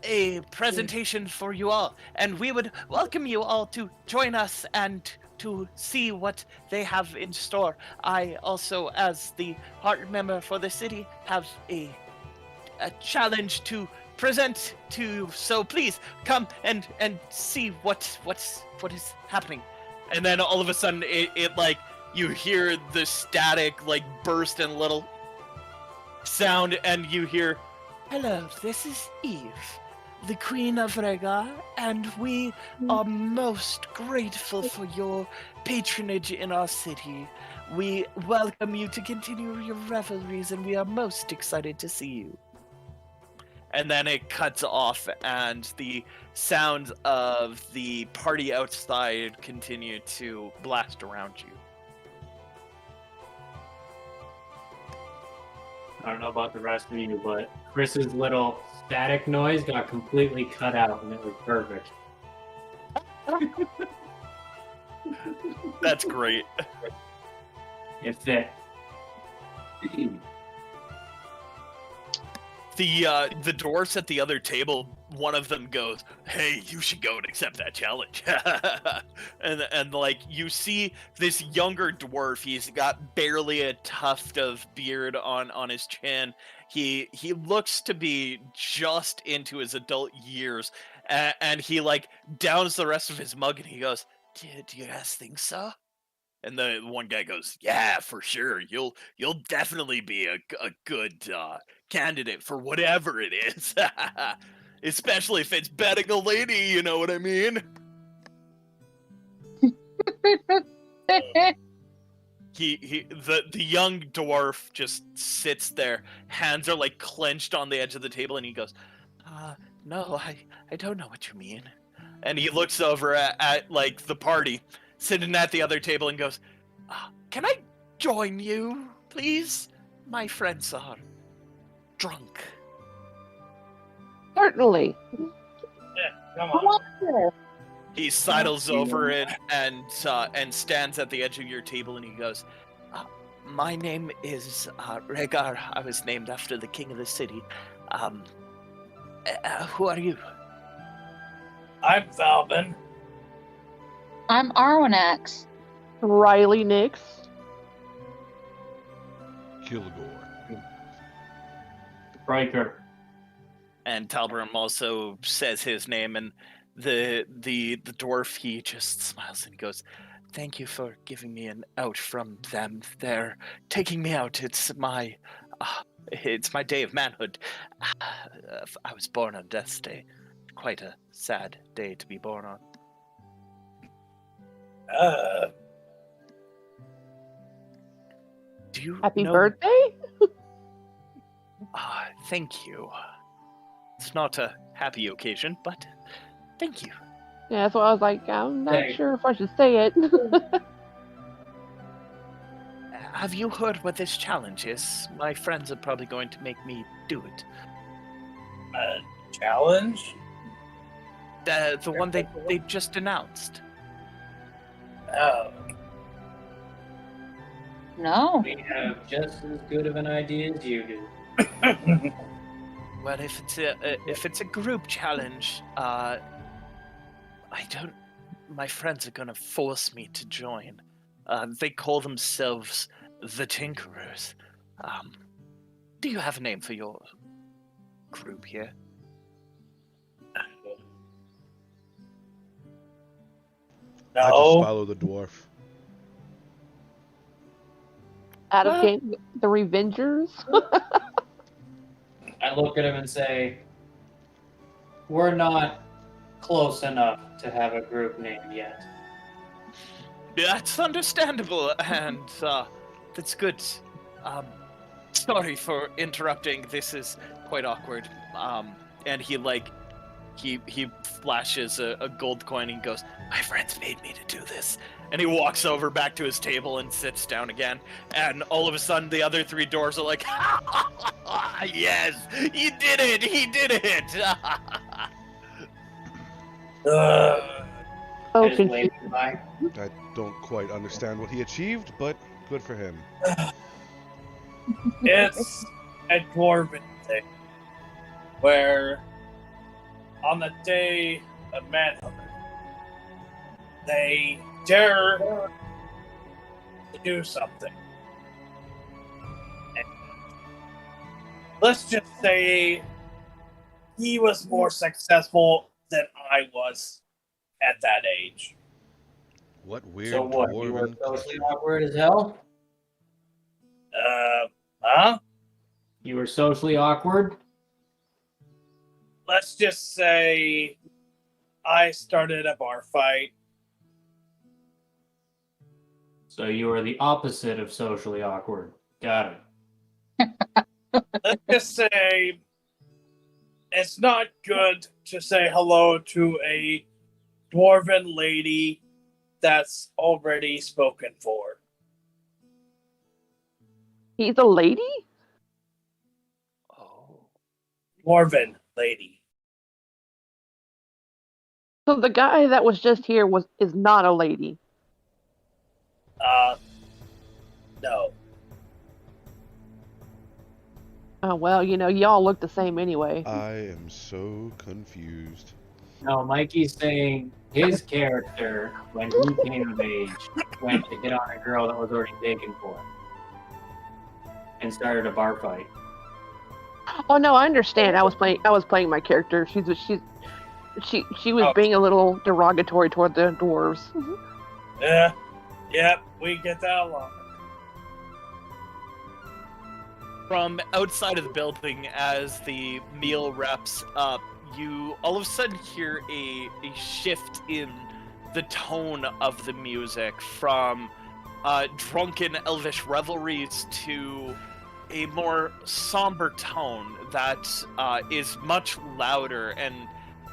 a presentation for you all, and we would welcome you all to join us and to see what they have in store. I also, as the heart member for the city, have a challenge to present to you. So please come and see what is happening. And then all of a sudden, it like you hear the static like burst and little sound, and you hear, "Hello, this is Eve, the Queen of Rhaegar, and we are most grateful for your patronage in our city. We welcome you to continue your revelries, and we are most excited to see you." And then it cuts off, and the sounds of the party outside continue to blast around you. I don't know about the rest of you, but Chris's little static noise got completely cut out, and it was perfect. That's great. It fit. The dwarfs at the other table, one of them goes, "Hey, you should go and accept that challenge." and like you see this younger dwarf, he's got barely a tuft of beard on his chin. He looks to be just into his adult years, and he like downs the rest of his mug, and he goes, "Do you guys think so?" And the one guy goes, "Yeah, for sure. You'll definitely be a good candidate for whatever it is, especially if it's betting a lady. You know what I mean?" The young dwarf just sits there, hands are like clenched on the edge of the table, and he goes, "No, I don't know what you mean." And he looks over at like the party sitting at the other table and goes, "Can I join you, please? My friends are drunk." Certainly. Come on. He sidles over it and stands at the edge of your table, and he goes, "My name is Rhaegar. I was named after the king of the city. Who are you?" I'm Falvin. I'm Arwanax. Riley Nix. Kilgore. Riker. And Talbram also says his name, and the dwarf, he just smiles and goes, "Thank you for giving me an out from them. They're taking me out. It's my day of manhood. I was born on Death's Day. Quite a sad day to be born on." Do you Happy know... birthday? Thank you. It's not a happy occasion, but thank you. Yeah, that's why I was like, I'm not Hey. sure if I should say it. Have you heard what this challenge is? My friends are probably going to make me do it. Challenge? The one they just announced. Oh. No. We have just as good of an idea as you do. Well, if it's a group challenge, I don't. My friends are gonna force me to join. They call themselves the Tinkerers. Do you have a name for your group here? I just No. follow the dwarf. Out of game, the Revengers. I look at him and say, we're not close enough to have a group name yet. That's understandable, and that's good. Sorry for interrupting. This is quite awkward. And he flashes a gold coin and goes, "My friends made me to do this." And he walks over back to his table and sits down again. And all of a sudden, the other three dwarves are like, "Yes, he did it! He did it!" Oh, I just confused. wave goodbye. I don't quite understand what he achieved, but good for him. It's a dwarven thing where on the day of manhood, they dare to do something. And let's just say he was more successful than I was at that age. What weird So what? You were dwarven socially culture. awkward as hell? Huh? You were socially awkward? Let's just say I started a bar fight. So you were the opposite of socially awkward. Got it. Let's just say it's not good to say hello to a dwarven lady that's already spoken for. He's a lady? Oh. Dwarven lady. So the guy that was just here is not a lady. No. Oh, well, y'all look the same anyway. I am so confused. No, Mikey's saying his character, when he came of age, went to hit on a girl that was already taken for him. And started a bar fight. Oh no, I understand. I was playing my character. She was Oh. being a little derogatory toward the dwarves. Yep, we get that along. From outside of the building, as the meal wraps up, you all of a sudden hear a shift in the tone of the music from drunken elvish revelries to a more somber tone that is much louder and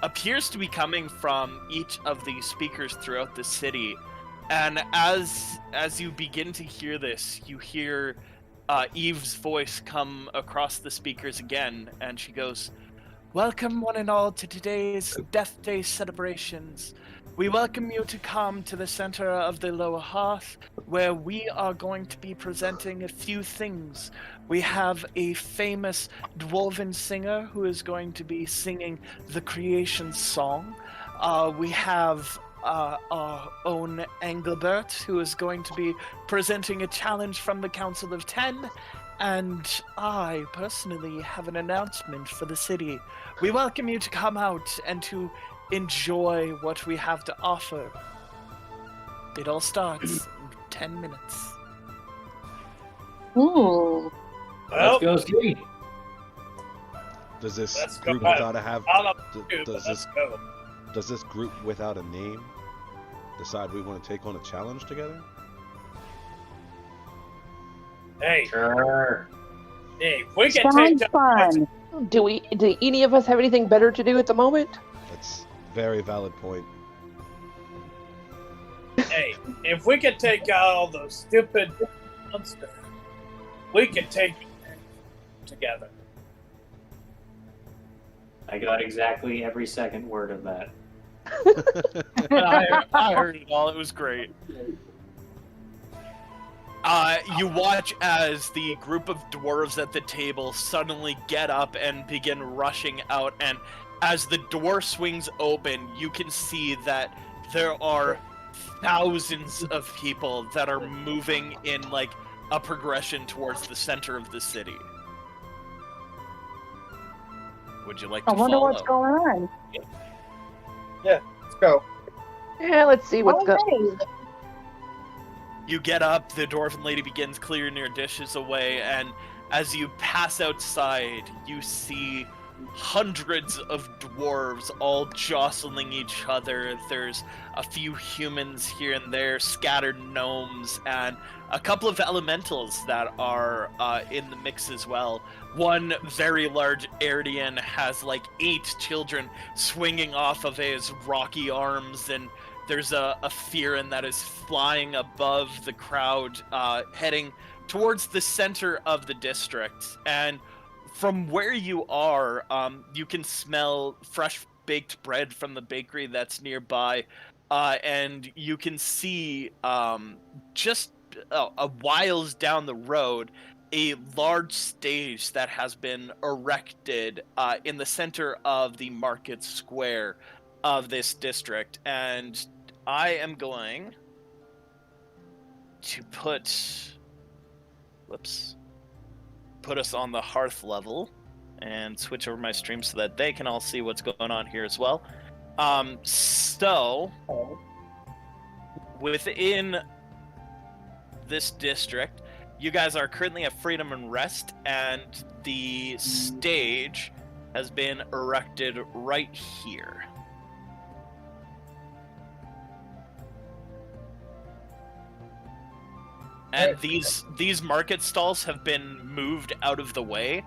appears to be coming from each of the speakers throughout the city. And as you begin to hear this, you hear Eve's voice come across the speakers again, and she goes, "Welcome one and all to today's Death Day celebrations. We welcome you to come to the center of the Lower Hearth, where we are going to be presenting a few things. We have a famous dwarven singer who is going to be singing the creation song. We have our own Engelbert, who is going to be presenting a challenge from the Council of 10. And I personally have an announcement for the city. We welcome you to come out and to enjoy what we have to offer. It all starts in 10 minutes. Ooh. Well, Let's go see. Does this Let's go. group without a have? I'll up d- to you, but Does let's this go. does this group without a name decide we want to take on a challenge together? Hey, Sure. hey, we can take Sounds fun. Do any of us have anything better to do at the moment? That's a very valid point. Hey, if we can take out all those stupid monsters, we can take it together. I got exactly every second word of that. I heard it all. It was great. You watch as the group of dwarves at the table suddenly get up and begin rushing out, and as the door swings open, you can see that there are thousands of people that are moving in like a progression towards the center of the city. Would you like to I wonder follow? what's going on. Let's go. Yeah, let's see what's going. Okay. You get up, the dwarven lady begins clearing your dishes away, and as you pass outside, you see hundreds of dwarves all jostling each other. There's a few humans here and there, scattered gnomes, and a couple of elementals that are in the mix as well. One very large Erdian has like 8 children swinging off of his rocky arms, and there's a Fearin that is flying above the crowd, heading towards the center of the district. And from where you are, you can smell fresh baked bread from the bakery that's nearby, and you can see just a whiles down the road a large stage that has been erected in the center of the market square of this district, and I am going to put us on the hearth level and switch over my stream so that they can all see what's going on here as well. So within this district, you guys are currently at Freedom and Rest, and the stage has been erected right here. And these market stalls have been moved out of the way.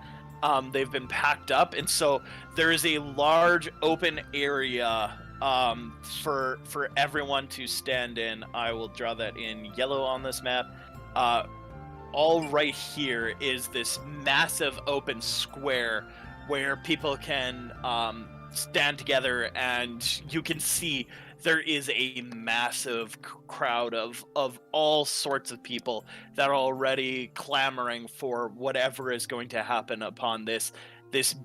They've been packed up, and so there is a large open area for everyone to stand in. I will draw that in yellow on this map. All right here is this massive open square where people can stand together, and you can see there is a massive crowd of all sorts of people that are already clamoring for whatever is going to happen upon this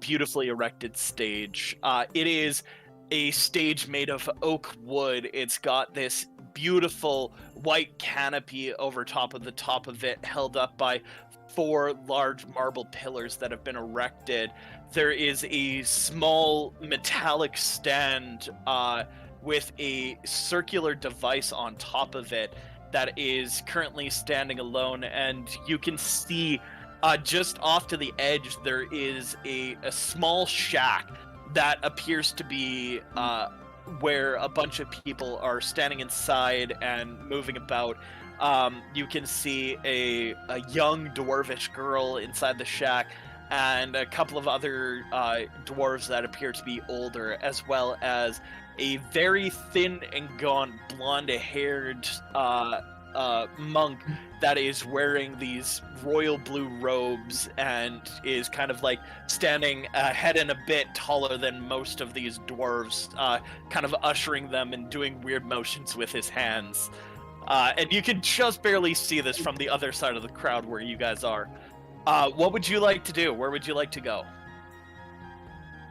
beautifully erected stage. It is a stage made of oak wood. It's got this beautiful white canopy over top of it, held up by 4 large marble pillars that have been erected. There is a small metallic stand with a circular device on top of it that is currently standing alone, and you can see just off to the edge there is a small shack that appears to be where a bunch of people are standing inside and moving about. You can see a young dwarvish girl inside the shack, and a couple of other dwarves that appear to be older, as well as a very thin and gaunt, blonde-haired monk that is wearing these royal blue robes and is kind of like standing a head and a bit taller than most of these dwarves, kind of ushering them and doing weird motions with his hands. And you can just barely see this from the other side of the crowd where you guys are. What would you like to do? Where would you like to go?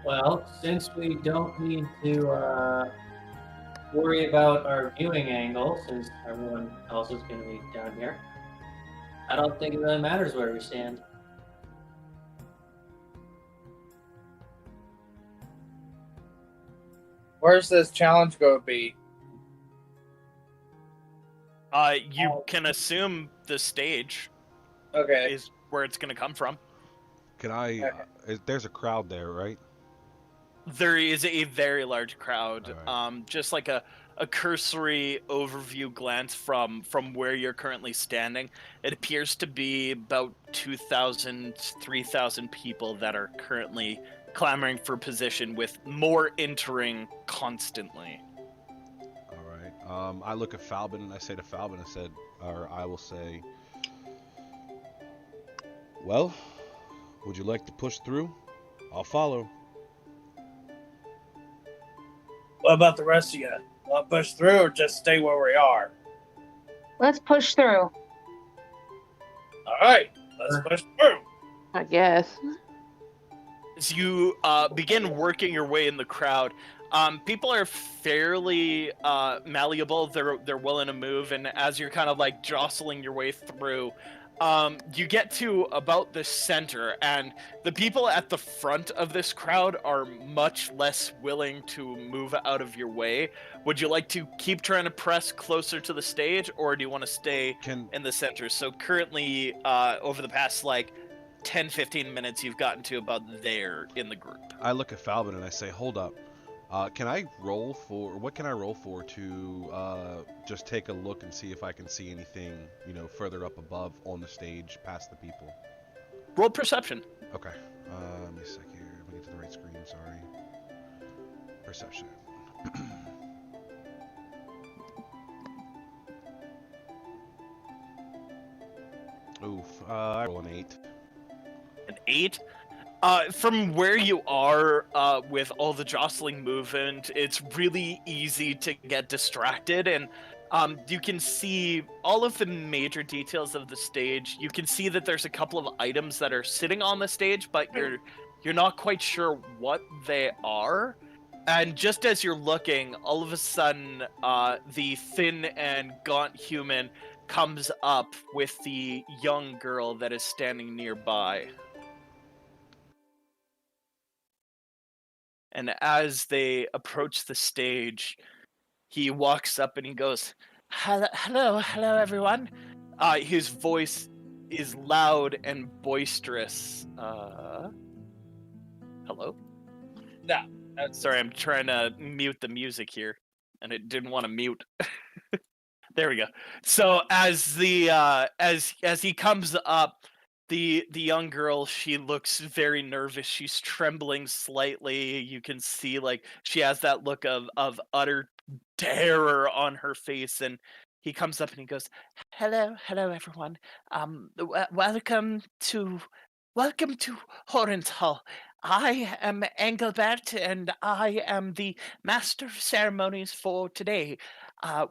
Well, since we don't need to worry about our viewing angle, since everyone else is going to be down here, I don't think it really matters where we stand. Where's this challenge going to be? You can assume the stage Okay. is where it's going to come from. Can I? There's a crowd there, right? There is a very large crowd. Alright. Just like a cursory overview glance from where you're currently standing, it appears to be about 2,000, 3,000 people that are currently clamoring for position, with more entering constantly. All right. I look at Falbin and I say to Falbin, I will say, well, would you like to push through? I'll follow. What about the rest of you? Want to push through or just stay where we are? Let's push through. All right, let's push through. I guess. As you begin working your way in the crowd, people are fairly malleable. They're willing to move, and as you're kind of like jostling your way through, you get to about the center, and the people at the front of this crowd are much less willing to move out of your way. Would you like to keep trying to press closer to the stage, or do you want to stay in the center? So currently, over the past like 10-15 minutes, you've gotten to about there in the group. I look at Falbin and I say, hold up. What can I roll for to just take a look and see if I can see anything, further up above on the stage past the people? Roll perception. Okay. Let me a sec here. Let me get to the right screen. Sorry. Perception. Oof. I roll an 8. An 8? From where you are, with all the jostling movement, it's really easy to get distracted, and You can see all of the major details of the stage. You can see that there's a couple of items that are sitting on the stage, but you're not quite sure what they are. And just as you're looking, all of a sudden, the thin and gaunt human comes up with the young girl that is standing nearby. And as they approach the stage, he walks up and he goes, hello, everyone. His voice is loud and boisterous. Hello? No. Sorry, I'm trying to mute the music here, and it didn't want to mute. There we go. So as the as he comes up, the young girl, she looks very nervous. She's trembling slightly. You can see like she has that look of utter terror on her face, and he comes up and he goes, hello everyone. Welcome to Horns Hall. I am Engelbert, and I am the master of ceremonies for today.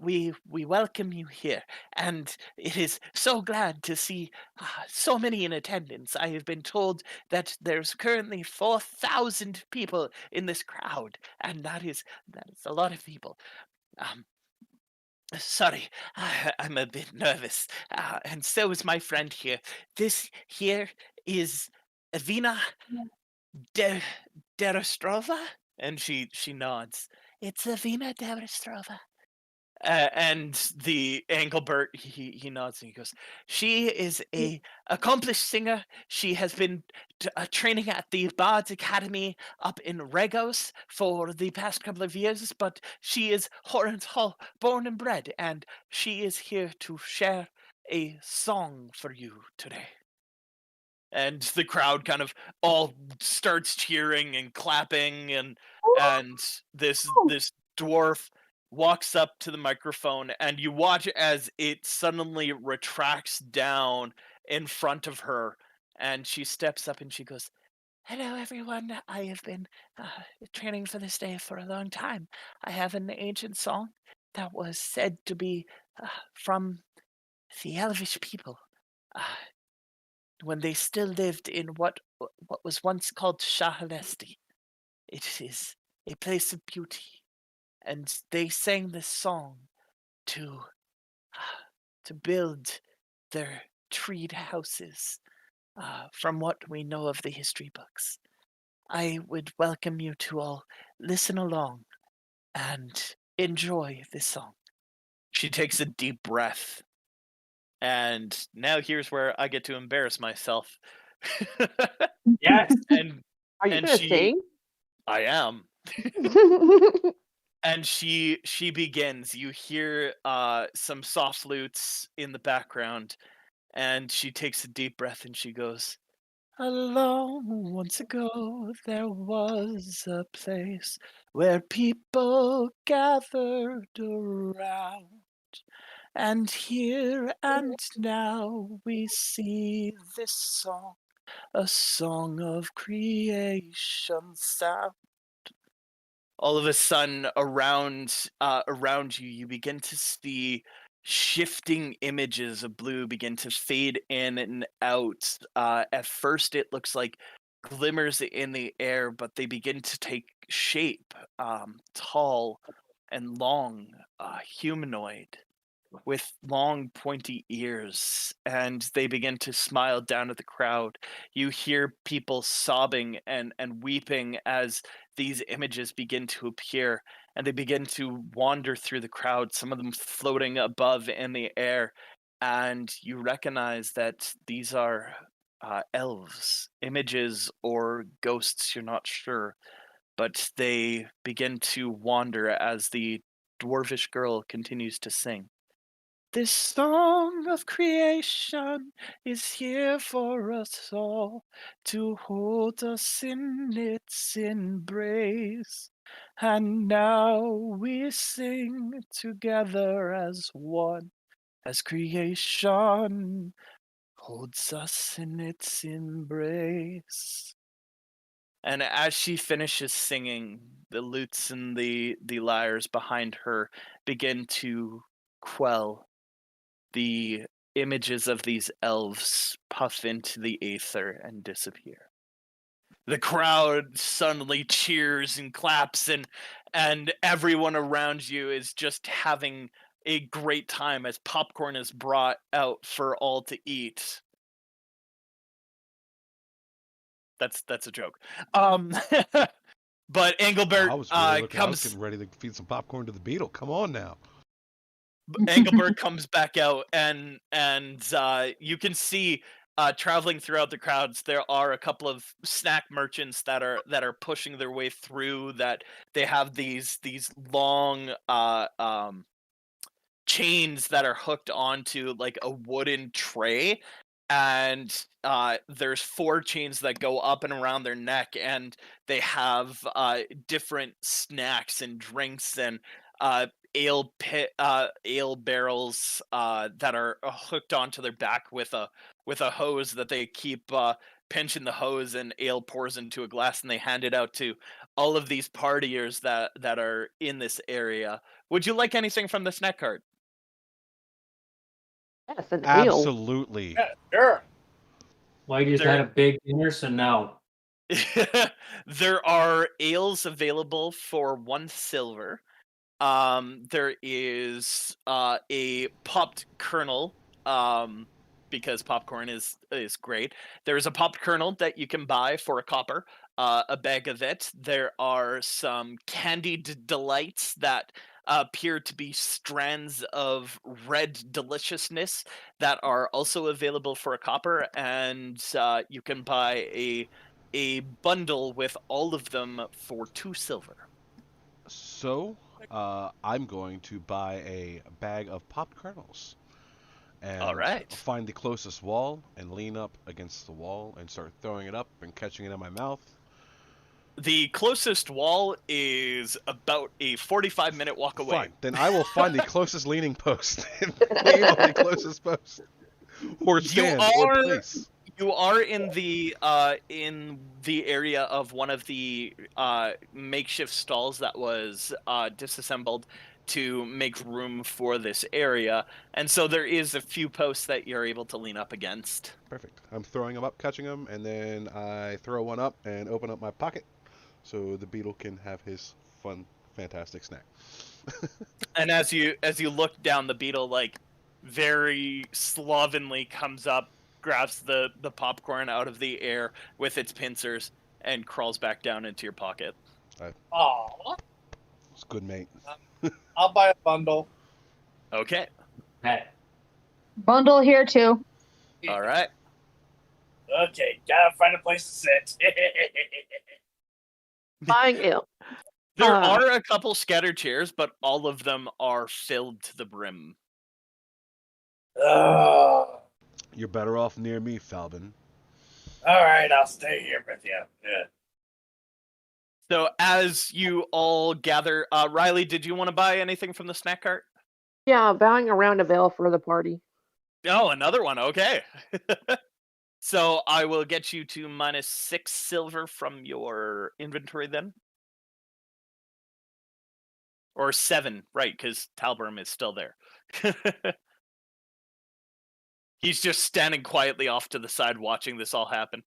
We welcome you here, and it is so glad to see so many in attendance. I have been told that there's currently 4,000 people in this crowd, and that is a lot of people. Sorry, I'm a bit nervous, and so is my friend here. This here is Evina Derestrova, and she nods. It's Evina Derestrova. And the Engelbert, he nods and he goes, she is a accomplished singer. She has been training at the Bard's Academy up in Regos for the past couple of years, but she is Horns Hall born and bred, and she is here to share a song for you today. And the crowd kind of all starts cheering and clapping, and this dwarf walks up to the microphone, and you watch as it suddenly retracts down in front of her, and she steps up and she goes, hello everyone, I have been training for this day for a long time. I have an ancient song that was said to be from the elvish people when they still lived in what was once called Shahalesti. It is a place of beauty, and they sang this song to build their treed houses. From what we know of the history books, I would welcome you to all listen along and enjoy this song. She takes a deep breath, and now here's where I get to embarrass myself. Yes. And Are you and gonna she- sing? I am. And she begins. You hear some soft flutes in the background, and she takes a deep breath and she goes, a long once ago there was a place where people gathered around, and here and now we see this song, a song of creation sound. All of a sudden, around you, you begin to see shifting images of blue begin to fade in and out. At first, it looks like glimmers in the air, but they begin to take shape, tall and long, humanoid, with long pointy ears, and they begin to smile down at the crowd. You hear people sobbing and weeping as these images begin to appear, and they begin to wander through the crowd, some of them floating above in the air, and you recognize that these are elves, images or ghosts, you're not sure, but they begin to wander as the dwarvish girl continues to sing. This song of creation is here for us all to hold us in its embrace. And now we sing together as one, as creation holds us in its embrace. And as she finishes singing, the lutes and the lyres behind her begin to quell, the images of these elves puff into the aether and disappear. The crowd suddenly cheers and claps, and everyone around you is just having a great time as popcorn is brought out for all to eat. That's a joke. But Engelbert I was really looking. I was comes. getting ready to feed some popcorn to the beetle. Come on now. Engelbert comes back out, and you can see traveling throughout the crowds. There are a couple of snack merchants that are pushing their way through. That they have these long chains that are hooked onto like a wooden tray, and there's 4 chains that go up and around their neck, and they have different snacks and drinks and ale barrels that are hooked onto their back with a hose that they keep pinching the hose, and ale pours into a glass, and they hand it out to all of these partiers that are in this area. Would you like anything from the snack cart? Yes, an ale. Absolutely. Yeah, sure. Well, you just There- had a big dinner, so no. There are ales available for 1 silver. There is a popped kernel, because popcorn is great. There is a popped kernel that you can buy for a copper, a bag of it. There are some candied delights that appear to be strands of red deliciousness that are also available for a copper, and you can buy a bundle with all of them for 2 silver. So, I'm going to buy a bag of popped kernels. And All right. find the closest wall and lean up against the wall and start throwing it up and catching it in my mouth. The closest wall is about a 45-minute walk away. Fine. Then I will find the closest leaning post and lean on the closest post. Or stand or place. You are in the area of one of the makeshift stalls that was disassembled to make room for this area, and so there is a few posts that you're able to lean up against. Perfect. I'm throwing them up, catching them, and then I throw one up and open up my pocket so the beetle can have his fun, fantastic snack. And as you look down, the beetle like very slovenly comes up, grabs the popcorn out of the air with its pincers, and crawls back down into your pocket. Aw, It's good, mate. I'll buy a bundle. Okay. Pet. Bundle here too. All right. Okay, gotta find a place to sit. Buying ale. There Uh. are a couple scattered chairs, but all of them are filled to the brim. All You're better off near me, Falbin. right, I'll stay here with you. Yeah. So as you all gather, Riley, did you want to buy anything from the snack cart? Yeah, buying a round of ale for the party. Oh, another one. Okay. So I will get you to -6 silver from your inventory then. Or 7, right, because Talburm is still there. He's just standing quietly off to the side watching this all happen.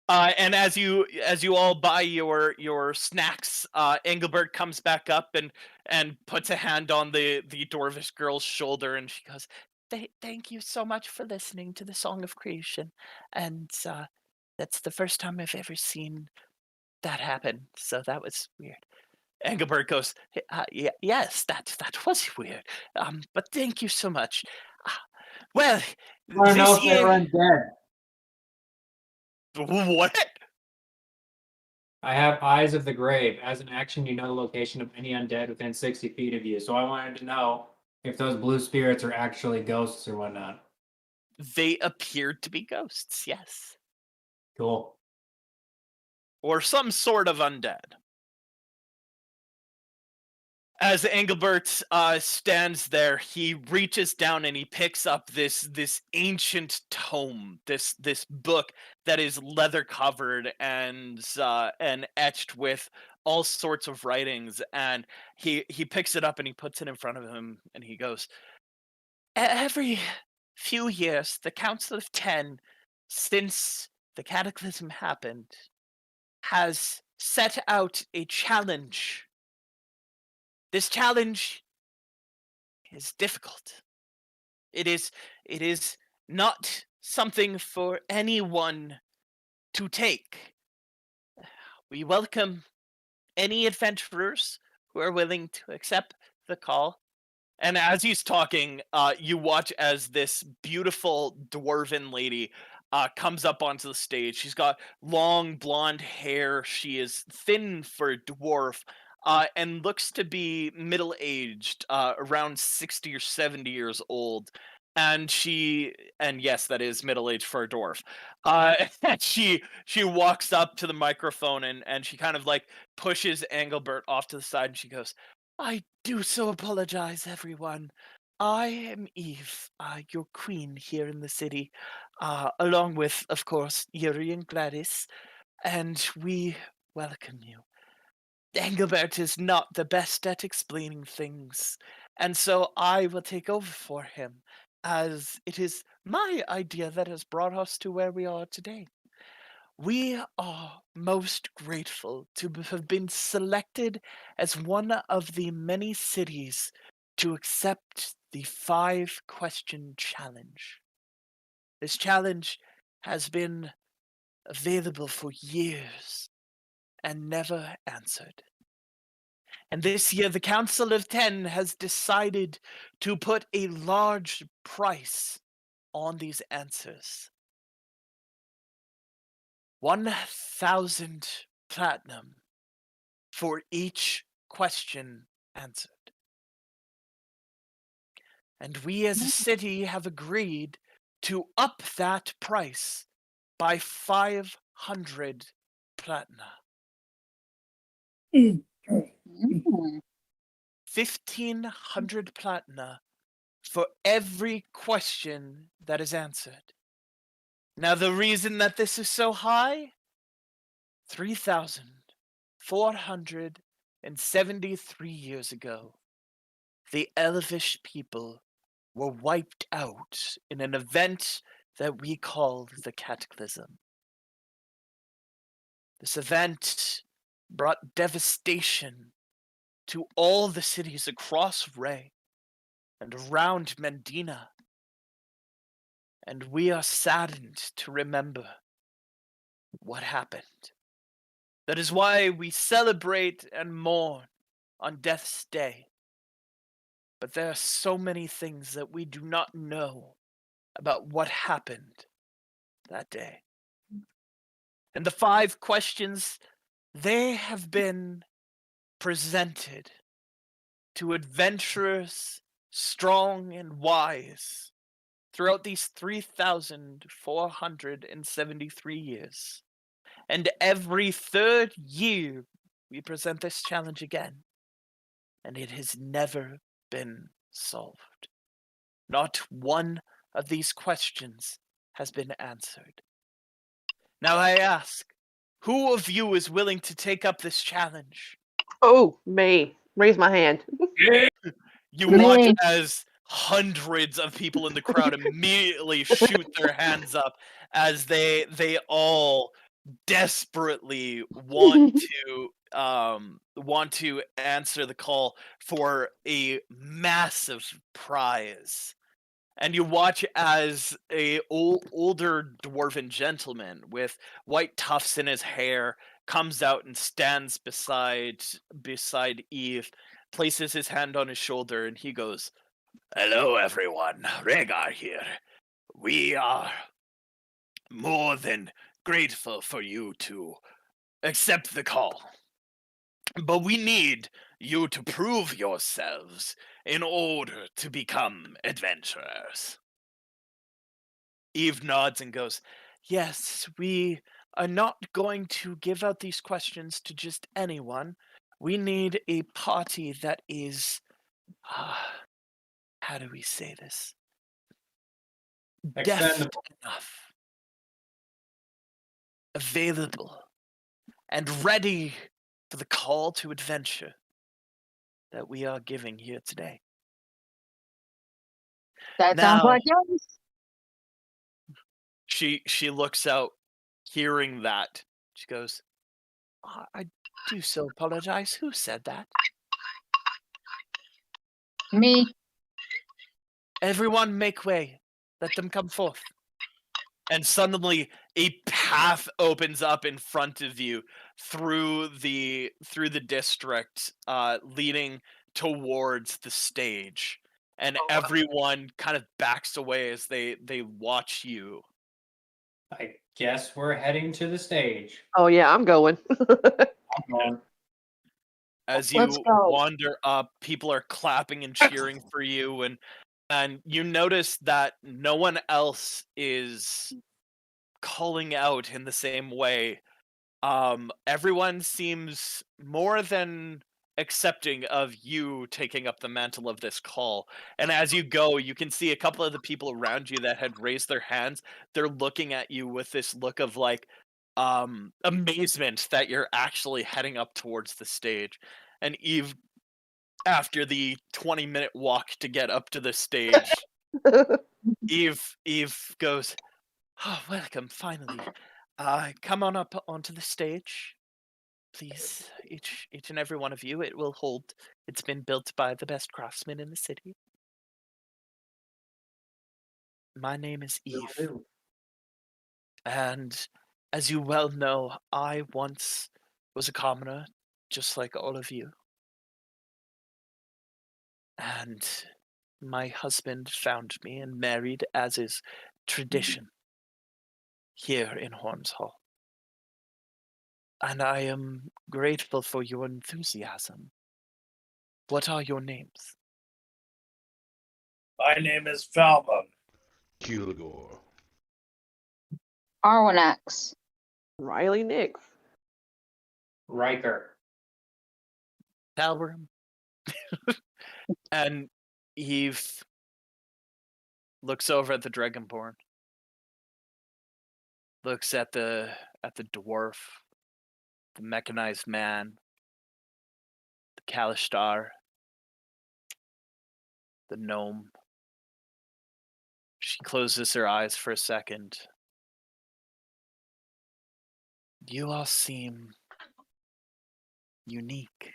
And as you all buy your snacks, Engelbert comes back up and puts a hand on the dwarvish girl's shoulder, and she goes, "Thank you so much for listening to the Song of Creation, and that's the first time I've ever seen that happen. So that was weird." Engelbert goes, "Yes, that was weird. But thank you so much. Well, I don't know this if they're undead. What? I have Eyes of the Grave. As an action, you know the location of any undead within 60 feet of you. So I wanted to know if those blue spirits are actually ghosts or whatnot. They appeared to be ghosts, yes. Cool. Or some sort of undead. As Engelbert stands there, he reaches down and he picks up this ancient tome, this book that is leather covered and etched with all sorts of writings, and he picks it up and he puts it in front of him, and he goes, Every few years, the Council of Ten, since the cataclysm happened, has set out a challenge. This challenge is difficult. It is not something for anyone to take. We welcome any adventurers who are willing to accept the call. And as he's talking, you watch as this beautiful dwarven lady comes up onto the stage. She's got long blonde hair. She is thin for a dwarf, and looks to be middle-aged, around 60 or 70 years old. And yes, that is middle-aged for a dwarf. And she walks up to the microphone and she kind of like pushes Engelbert off to the side, and she goes, I do so apologize, everyone. I am Eve, your queen here in the city, along with, of course, Yuri and Gladys, and we welcome you. Engelbert is not the best at explaining things, and so I will take over for him, as it is my idea that has brought us to where we are today. We are most grateful to have been selected as one of the many cities to accept the 5-question challenge. This challenge has been available for years and never answered. And this year, the Council of Ten has decided to put a large price on these answers. 1,000 platinum for each question answered. And we as a city have agreed to up that price by 500 platina. Mm. 1,500 platina for every question that is answered. Now, the reason that this is so high, 3,473 years ago, the Elvish people were wiped out in an event that we call the Cataclysm. This event brought devastation to all the cities across Ray and around Mendina. And we are saddened to remember what happened. That is why we celebrate and mourn on Death's Day. But there are so many things that we do not know about what happened that day. And the 5 questions, they have been presented to adventurers strong and wise throughout these 3,473 years. And every 3rd year, we present this challenge again. And it has never been solved. Not one of these questions has been answered. Now I ask, who of you is willing to take up this challenge? Oh, me. Raise my hand. You Me. watch as hundreds of people in the crowd immediately shoot their hands up as they all desperately want to answer the call for a massive prize. And you watch as a older dwarven gentleman with white tufts in his hair comes out and stands beside Eve, places his hand on his shoulder, and he goes, "Hello, everyone. Rhaegar here. We are more than grateful for you to accept the call. But we need you to prove yourselves in order to become adventurers." Eve nods and goes, "Yes, we are not going to give out these questions to just anyone. We need a party that is, how do we say this? Deft Expendable. enough, available, and ready for the call to adventure that we are giving here today. That sounds Now, like yes. she looks out, hearing that. She goes, I do so apologize. Who said that? Me. Everyone make way. Let them come forth. And suddenly a path opens up in front of you through the district, leading towards the stage. And everyone kind of backs away as they watch you. I guess we're heading to the stage. Oh yeah, I'm going. I'm going. As Let's you go. wander up, people are clapping and cheering for you, and you notice that no one else is calling out in the same way. Everyone seems more than accepting of you taking up the mantle of this call. And as you go, you can see a couple of the people around you that had raised their hands. They're looking at you with this look of like amazement that you're actually heading up towards the stage. And Eve, after the 20-minute walk to get up to the stage, Eve goes, "Oh, welcome, finally. Come on up onto the stage, please. Each and every one of you. It will hold. It's been built by the best craftsmen in the city. My name is Eve, and as you well know, I once was a commoner, just like all of you. And my husband found me and married, as is tradition here in Horns Hall. And I am grateful for your enthusiasm. What are your names? My name is Falmon. Kilgore. Arwanax. Riley Nix. Riker. Talworm. And Eve looks over at the Dragonborn. Looks at the dwarf, the mechanized man, the Kalishtar, the gnome. She closes her eyes for a second. You all seem unique.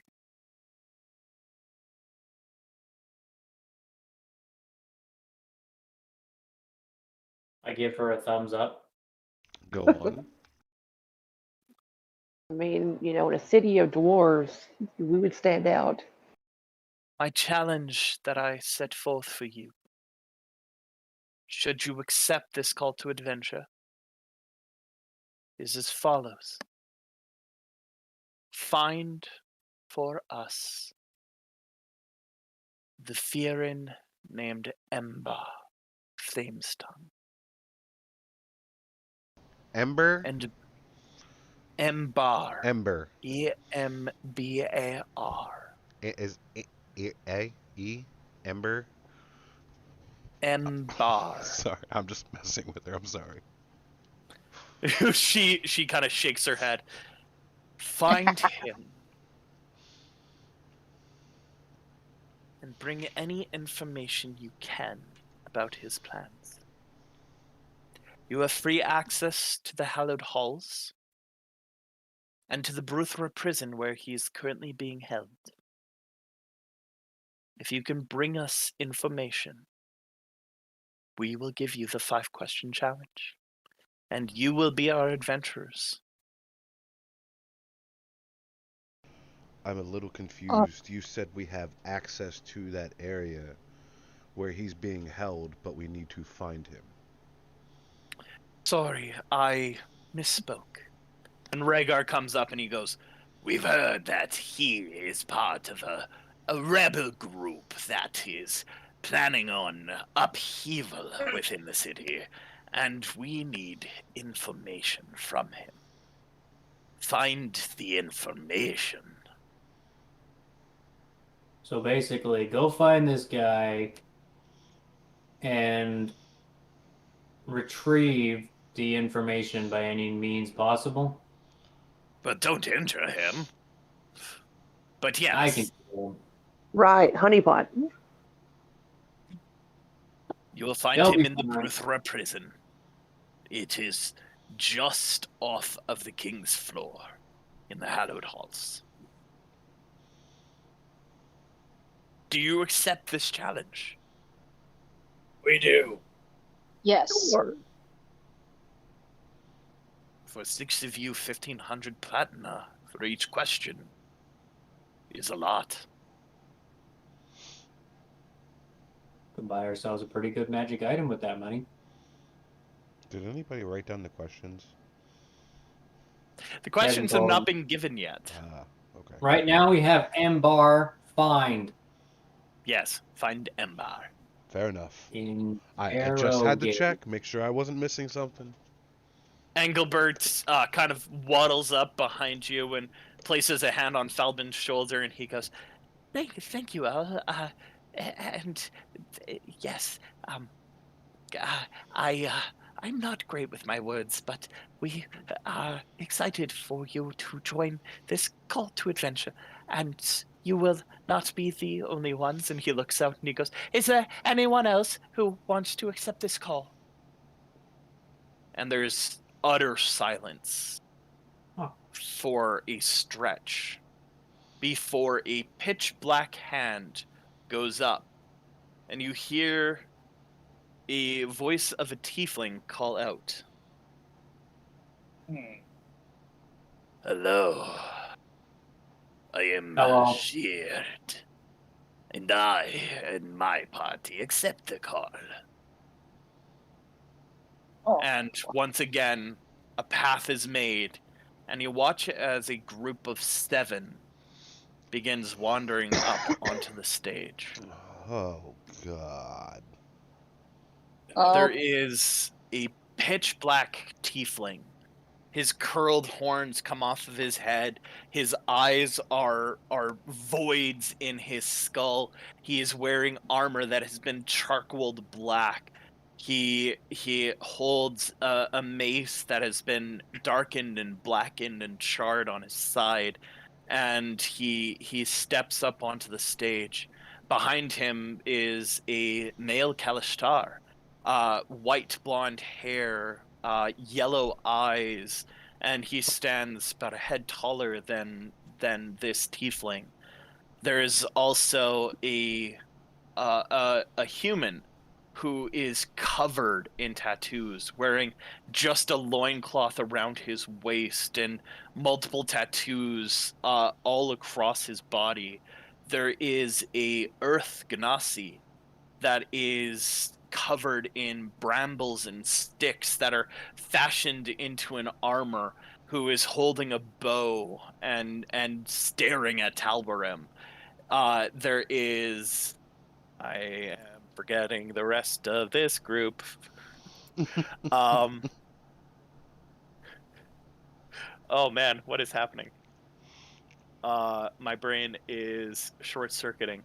I give her a thumbs up. Go on. I mean, you know, in a city of dwarves, we would stand out. My challenge that I set forth for you, should you accept this call to adventure, is as follows. Find for us the Fearin named Ember Flamestongue. Ember? And Embar. Ember. Embar. Is A-E? Ember? Embar. Sorry, I'm just messing with her. I'm sorry. she kind of shakes her head. Find him. And bring any information you can about his plans. You have free access to the hallowed halls and to the Bruthra prison where he is currently being held. If you can bring us information, we will give you the 5-question challenge, and you will be our adventurers. I'm a little confused. You said we have access to that area where he's being held, but we need to find him. Sorry, I misspoke. And Rhaegar comes up and he goes, "We've heard that he is part of a rebel group that is planning on upheaval within the city, and we need information from him. Find the information." So basically, go find this guy and retrieve the information by any means possible. But don't enter him. But I can yes, kill him. Right, honeypot. you will find They'll him be in the fine. Bruthra prison. It is just off of the king's floor in the hallowed halls. Do you accept this challenge? We do. Yes. Sure. For 6 of you, 1,500 platina for each question is a lot. Could buy ourselves a pretty good magic item with that money. Did anybody write down the questions? The questions have told not him. been given yet. Ah, okay. Right now we have Embar find Yes, find Embar. Fair enough. in I just had to Arrowgate. check, make sure I wasn't missing something. Engelbert kind of waddles up behind you and places a hand on Falbin's shoulder, and he goes, "Thank you, Al. And yes, I I'm not great with my words, but we are excited for you to join this call to adventure, and you will not be the only ones." And he looks out and he goes, "Is there anyone else who wants to accept this call?" And there's utter silence Huh. for a stretch before a pitch black hand goes up, and you hear a voice of a tiefling call out, Hmm. "Hello, I am Hello. Sheard, and I and my party accept the call." Oh. And once again, a path is made, and you watch as a group of 7 begins wandering up onto the stage. Oh God. There Oh. is a pitch black tiefling. His curled horns come off of his head. His eyes are voids in his skull. He is wearing armor that has been charcoaled black. He holds a mace that has been darkened and blackened and charred on his side, and he steps up onto the stage. Behind him is a male Kalishtar, white blonde hair, yellow eyes, and he stands about a head taller than this tiefling. There is also a human who is covered in tattoos, wearing just a loincloth around his waist and multiple tattoos all across his body. There is a earth ganassi that is covered in brambles and sticks that are fashioned into an armor, who is holding a bow and staring at Talbarim. There is, I am forgetting the rest of this group. Um, oh man, what is happening? My brain is short circuiting.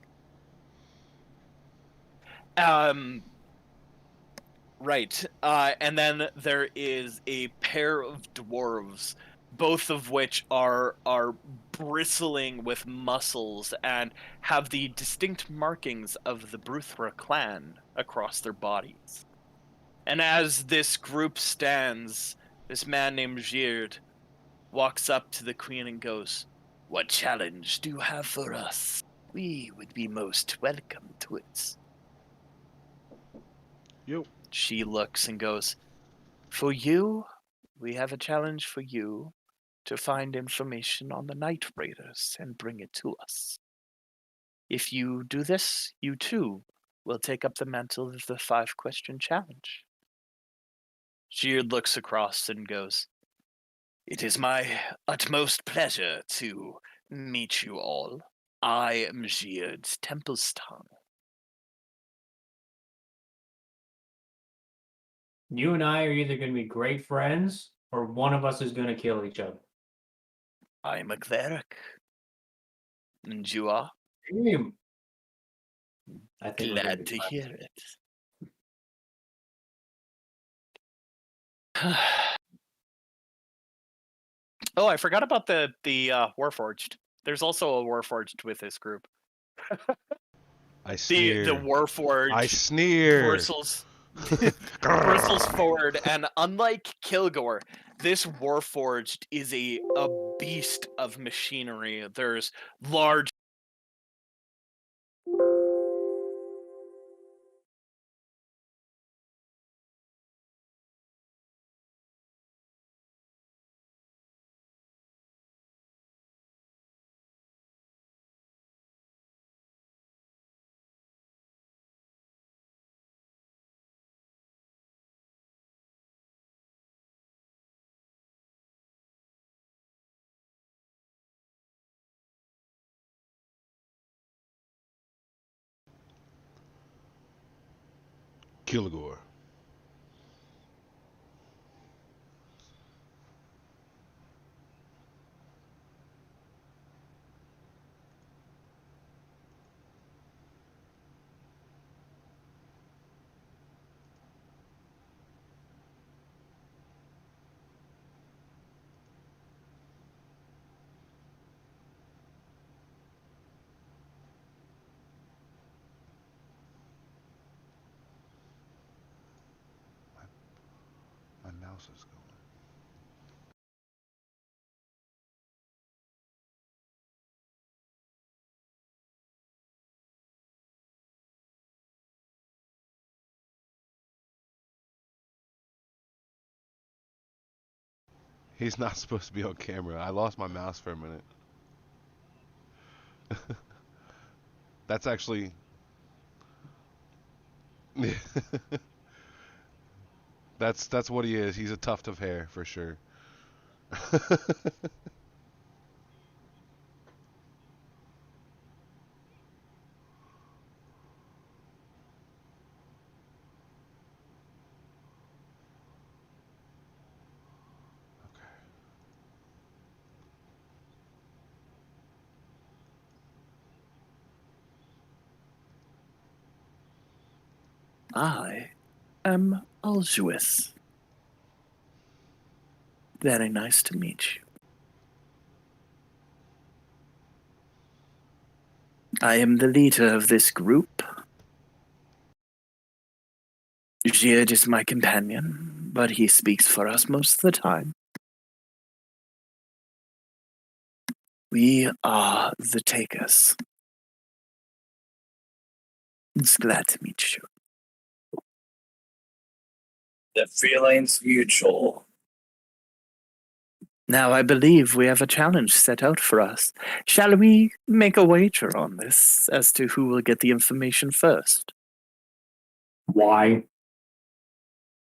Right. And then there is a pair of dwarves, both of which are bristling with muscles and have the distinct markings of the Bruthra clan across their bodies. And as this group stands, this man named Gird walks up to the queen and goes, "What challenge do you have for us? We would be most welcome to it." Yo. She looks and goes, "For you, we have a challenge for you to find information on the Night Raiders and bring it to us. If you do this, you too will take up the mantle of the 5-question challenge." Sheard looks across and goes, "It is my utmost pleasure to meet you all. I am Sheard's Temple's Tongue." You and I are either going to be great friends or one of us is going to kill each other. I am a cleric. And you are? Damn. I think we're gonna Glad be to friends. hear it. Oh, I forgot about the Warforged. There's also a Warforged with this group. I The sneer. Warforged I sneer. bristles bristles forward, and unlike Kilgore, this Warforged is a beast of machinery. There's large Kilgore. My mouse is going. He's not supposed to be on camera. I lost my mouse for a minute. That's actually. That's what he is. He's a tuft of hair for sure. I am Aljuis. Very nice to meet you. I am the leader of this group. Jid is my companion, but he speaks for us most of the time. We are the Takers. It's glad to meet you. The feeling's mutual. Now I believe we have a challenge set out for us. Shall we make a wager on this as to who will get the information first? Why?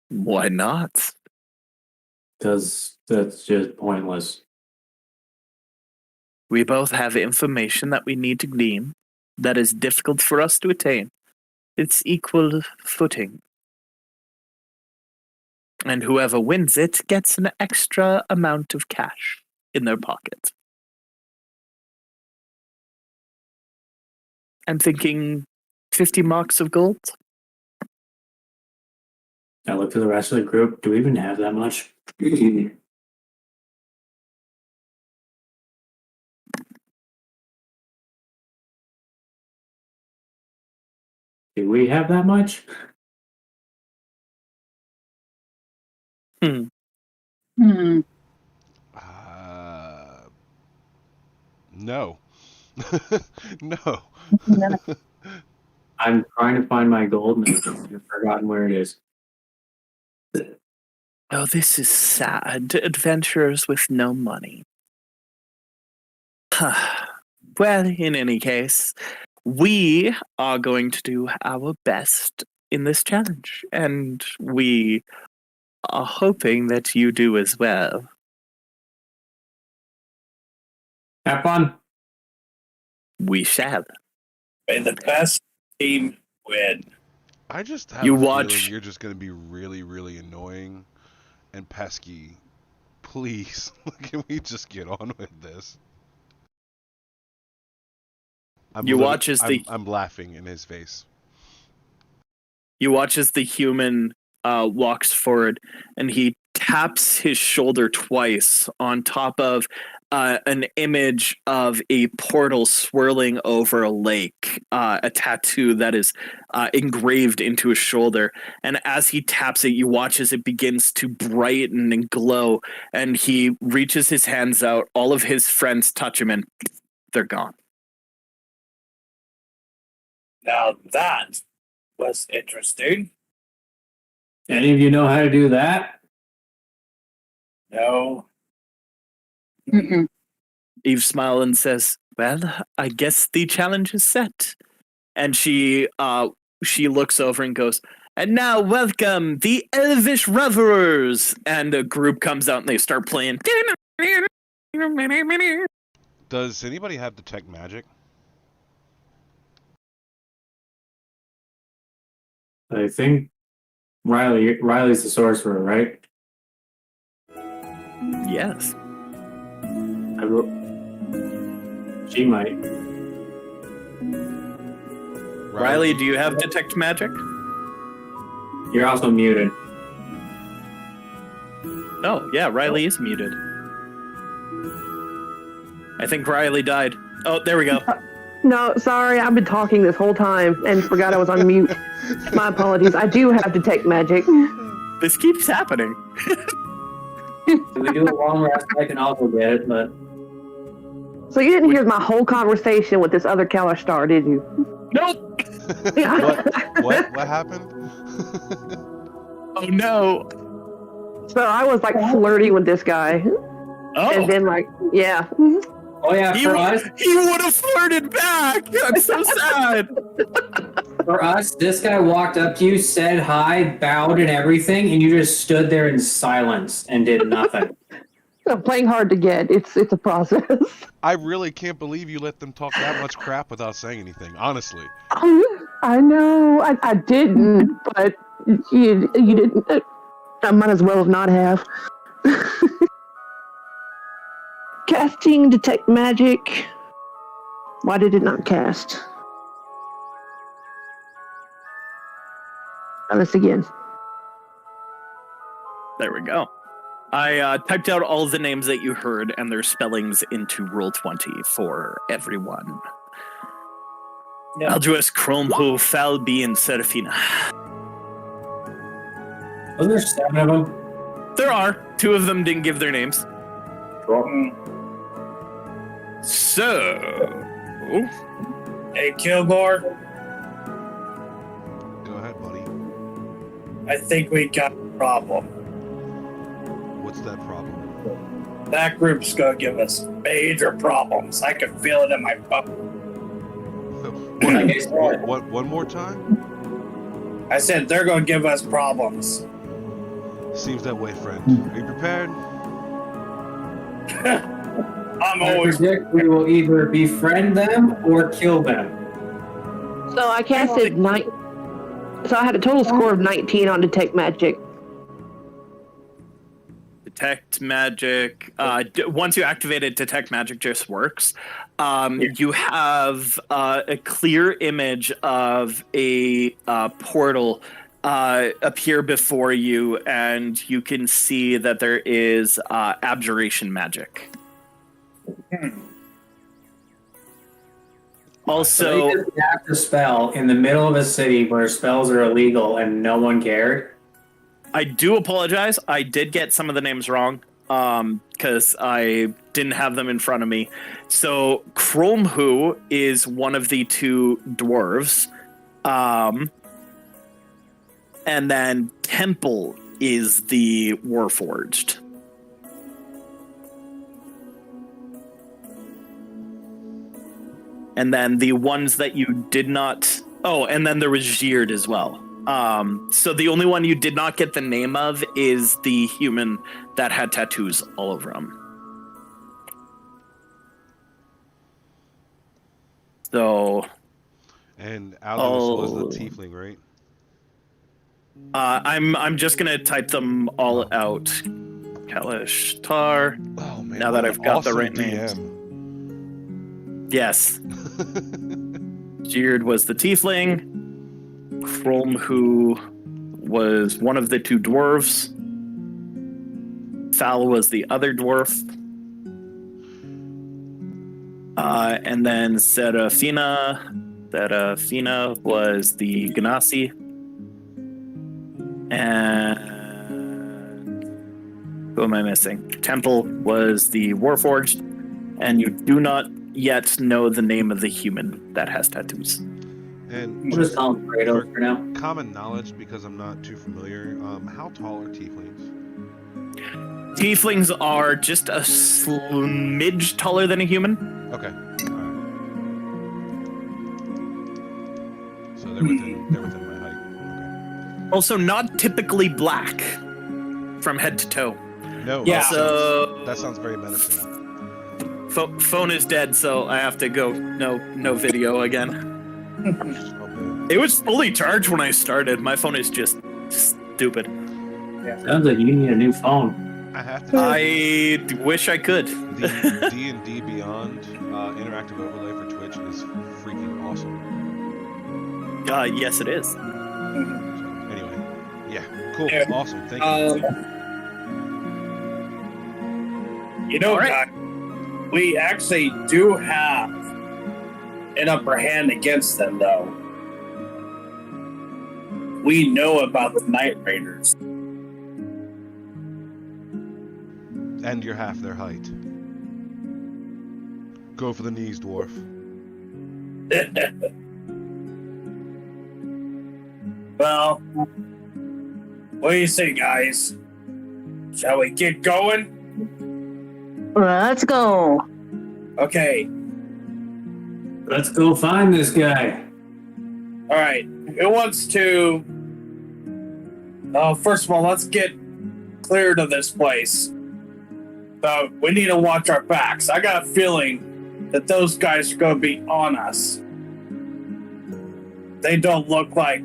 Why not? Because that's just pointless. We both have information that we need to glean that is difficult for us to attain. It's equal footing. And whoever wins it gets an extra amount of cash in their pocket. I'm thinking 50 marks of gold. I look to the rest of the group. Do we even have that much? Do we have that much? Hmm. No. No. I'm trying to find my gold and I've forgotten where it is. Oh, this is sad. Adventurers with no money. Well, in any case, we are going to do our best in this challenge, and we are hoping that you do as well. Have fun. We shall. May the best team win. I just have You a watch- feeling you're just going to be really, really annoying and pesky. Please, can we just get on with this? You watch as I'm laughing in his face. You watch as the human walks forward, and he taps his shoulder twice on top of an image of a portal swirling over a lake, a tattoo that is engraved into his shoulder. And as he taps it, you watch as it begins to brighten and glow. And he reaches his hands out. All of his friends touch him, and they're gone. Now that was interesting. Any of you know how to do that? No. Mm-mm. Eve smiles and says, "Well, I guess the challenge is set." And she looks over and goes, "And now welcome the Elvish Revelers." And a group comes out and they start playing. Does anybody have detect magic? I think Riley's the sorcerer, right? Yes. She might. Riley, do you have detect magic? You're also muted. Oh, yeah, Riley is muted. I think Riley died. Oh, there we go. No, sorry, I've been talking this whole time and forgot I was on mute. My apologies. I do have detect magic. This keeps happening. If we do a long rest, I can also get it, but So you didn't hear my whole conversation with this other Kalash star, did you? Nope. What happened? Oh, no. So I was like flirting with this guy, Oh, and then like, yeah. oh yeah, he for us, would have flirted back. I'm so sad. this guy walked up to you, said hi, bowed and everything, and you just stood there in silence and did nothing. I'm playing hard to get. It's a process. I really can't believe you let them talk that much crap without saying anything, honestly. I know. I didn't, but you didn't. I might as well have not have. Casting detect magic. Why did it not cast? Try this again. There we go. I typed out all the names that you heard and their spellings into Roll20 for everyone. Yeah. Alduus, Cromho, Falby, and Seraphina. Wasn't there 7 of them? There are. 2 of them didn't give their names. So... Hey, Kilgore, Go ahead, buddy. I think we got a problem. What's that problem? That group's gonna give us major problems. I can feel it in my butt. One more time? I said they're gonna give us problems. Seems that way, friend. Are you prepared? I'm I always. predict we will either befriend them or kill them. So I casted So I had a total score of 19 on detect magic. Detect magic. Once you activate it, detect magic just works. You have a clear image of a portal appear before you, and you can see that there is abjuration magic. Also, they just cast a spell in the middle of a city where spells are illegal and no one cared. I do apologize. I did get some of the names wrong because I didn't have them in front of me. So Cromhu is one of the 2 dwarves. And then Temple is the Warforged. And then the ones that you did not... Oh, and then there was Jeerd as well. So the only one you did not get the name of is the human that had tattoos all over him. So... And Aldous was the tiefling, right? I'm just gonna type them all out. Kalash, Tar. Oh man! Now that I've got the awesome right names. Yes. Jeerd was the tiefling. Cromhu was one of the 2 dwarves. Fal was the other dwarf. And then Serafina was the Ganassi. And who am I missing? Temple was the Warforged. And you do not yet know the name of the human that has tattoos. And We'll just call him Kratos for now. common knowledge, because I'm not too familiar. How tall are tieflings? Tieflings are just a smidge taller than a human. Okay. All right. So they're within my height. Also, not typically black from head to toe. Okay. No. Yeah. That sounds very menacing. Phone is dead, so I have to go. No video again. Okay. It was fully charged when I started. My phone is just stupid. Sounds like you need a new phone. I have to. I wish I could. The D&D Beyond interactive overlay for Twitch is freaking awesome. Yes, it is. Anyway, yeah, cool, Yeah. awesome, thank you. You know, All right. guys, we actually do have an upper hand against them, though. We know about the Night Raiders. And you're half their height. Go for the knees, dwarf. Well, what do you say, guys? Shall we get going? Let's go. Okay. Let's go find this guy. All right. Who wants to? First of all, let's get cleared of this place. But we need to watch our backs. I got a feeling that those guys are going to be on us. They don't look like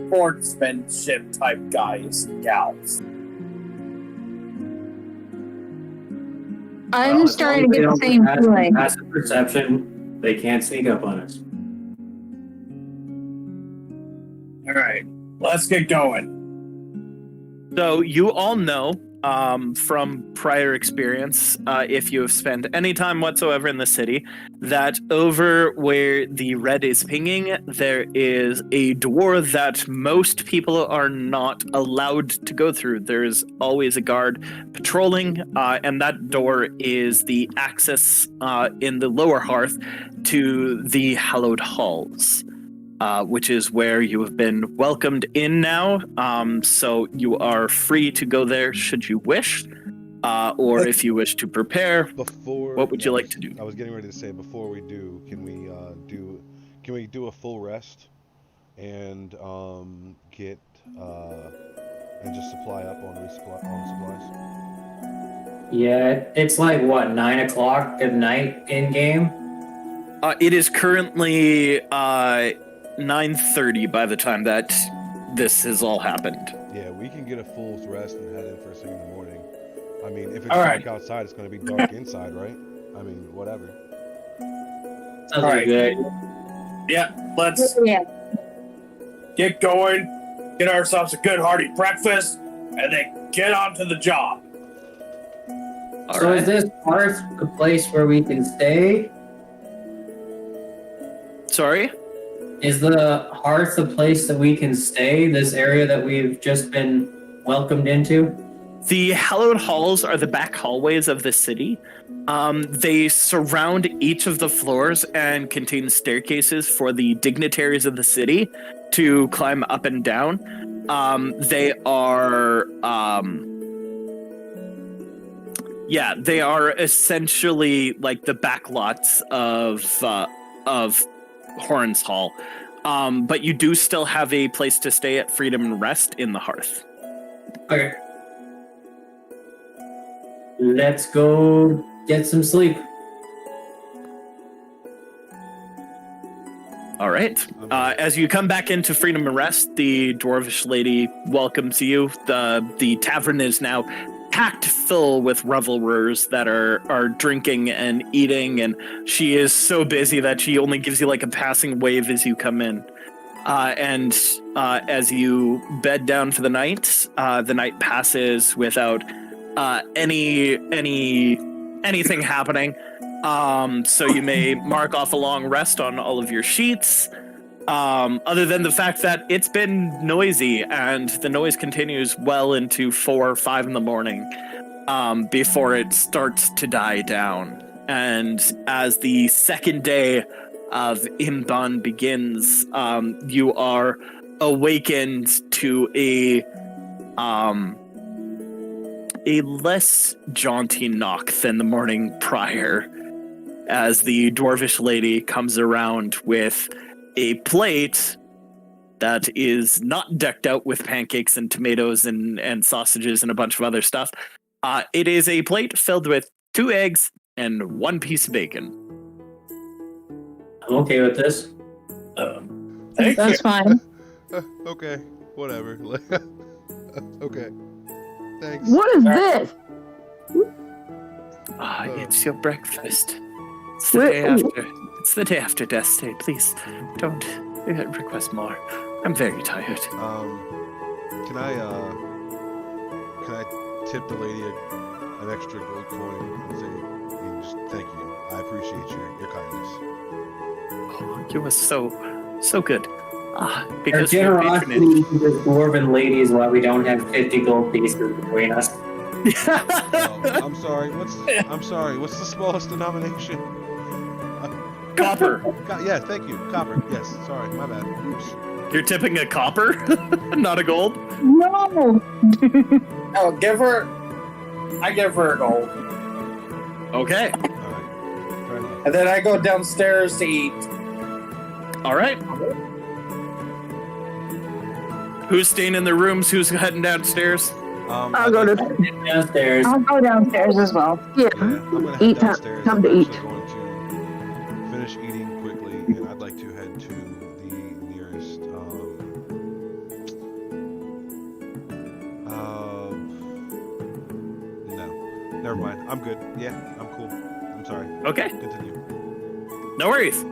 sportsmanship type guys and gals. I'm starting to get the same feeling. Passive perception. They can't sneak up on us. All right. Let's get going. So you all know from prior experience, if you have spent any time whatsoever in the city, that over where the red is pinging, there is a door that most people are not allowed to go through. There's always a guard patrolling, and that door is the access in the lower hearth to the hallowed halls. Which is where you have been welcomed in now. So you are free to go there should you wish, or if you wish to prepare. Before, What would you like to do? I was getting ready to say, before we do, can we do a full rest and get and just supply up on supplies? Yeah, it's like what, 9 o'clock at night in game? It is currently 9:30 by the time that this has all happened. Yeah, we can get a full rest and head in first thing in the morning. I mean, if it's All right. dark outside, it's going to be dark inside, right? I mean, whatever. Sounds All like right. a good. Yeah, let's Yeah. get going, get ourselves a good hearty breakfast, and then get on to the job. All So right. is this hearth the place where we can stay? Sorry? Is the hearth the place that we can stay? This area that we've just been welcomed into? The hallowed halls are the back hallways of the city. They surround each of the floors and contain staircases for the dignitaries of the city to climb up and down. They are essentially like the back lots of Horns Hall. But you do still have a place to stay at Freedom and Rest in the Hearth. Okay. Let's go get some sleep. All right. As you come back into Freedom and Rest, the dwarvish lady welcomes you. The tavern is now packed full with revelers that are drinking and eating, and she is so busy that she only gives you like a passing wave as you come in. And as you bed down for the night passes without anything happening. So you may mark off a long rest on all of your sheets. Other than the fact that it's been noisy and the noise continues well into 4 or 5 in the morning before it starts to die down. And as the second day of Imban begins, you are awakened to a less jaunty knock than the morning prior, as the dwarvish lady comes around with a plate that is not decked out with pancakes and tomatoes and sausages and a bunch of other stuff. It is a plate filled with 2 eggs and 1 piece of bacon. I'm okay with this. Thank That's you. fine. Okay, whatever. Okay, thanks. What is this? It's your breakfast. It's the Wait, day after. It's the day after Death's Day. Please don't request more. I'm very tired. Can I tip the lady an extra gold coin and say, just thank you. I appreciate your kindness. Oh, you were so good. Our Because of your generosity patronage. to this dwarven lady is why we don't have 50 gold pieces between us. I'm sorry. I'm sorry. What's the smallest denomination? Copper. Yeah, thank you. Copper. Yes. Sorry, my bad. Oops. You're tipping a copper, not a gold. No. Oh, give her. I give her a gold, Okay. All right. Fair enough. and then I go downstairs to eat. All right. Who's staying in their rooms? Who's heading downstairs? I'll go to. Downstairs. I'll go downstairs as well. Yeah. Yeah, I'm gonna head Eat time- downstairs. time I'm to eat. actually going to finish eating quickly, and I'd like to head to the nearest. No, never mind. I'm good. Yeah, I'm cool. I'm sorry. Okay. Continue. No worries.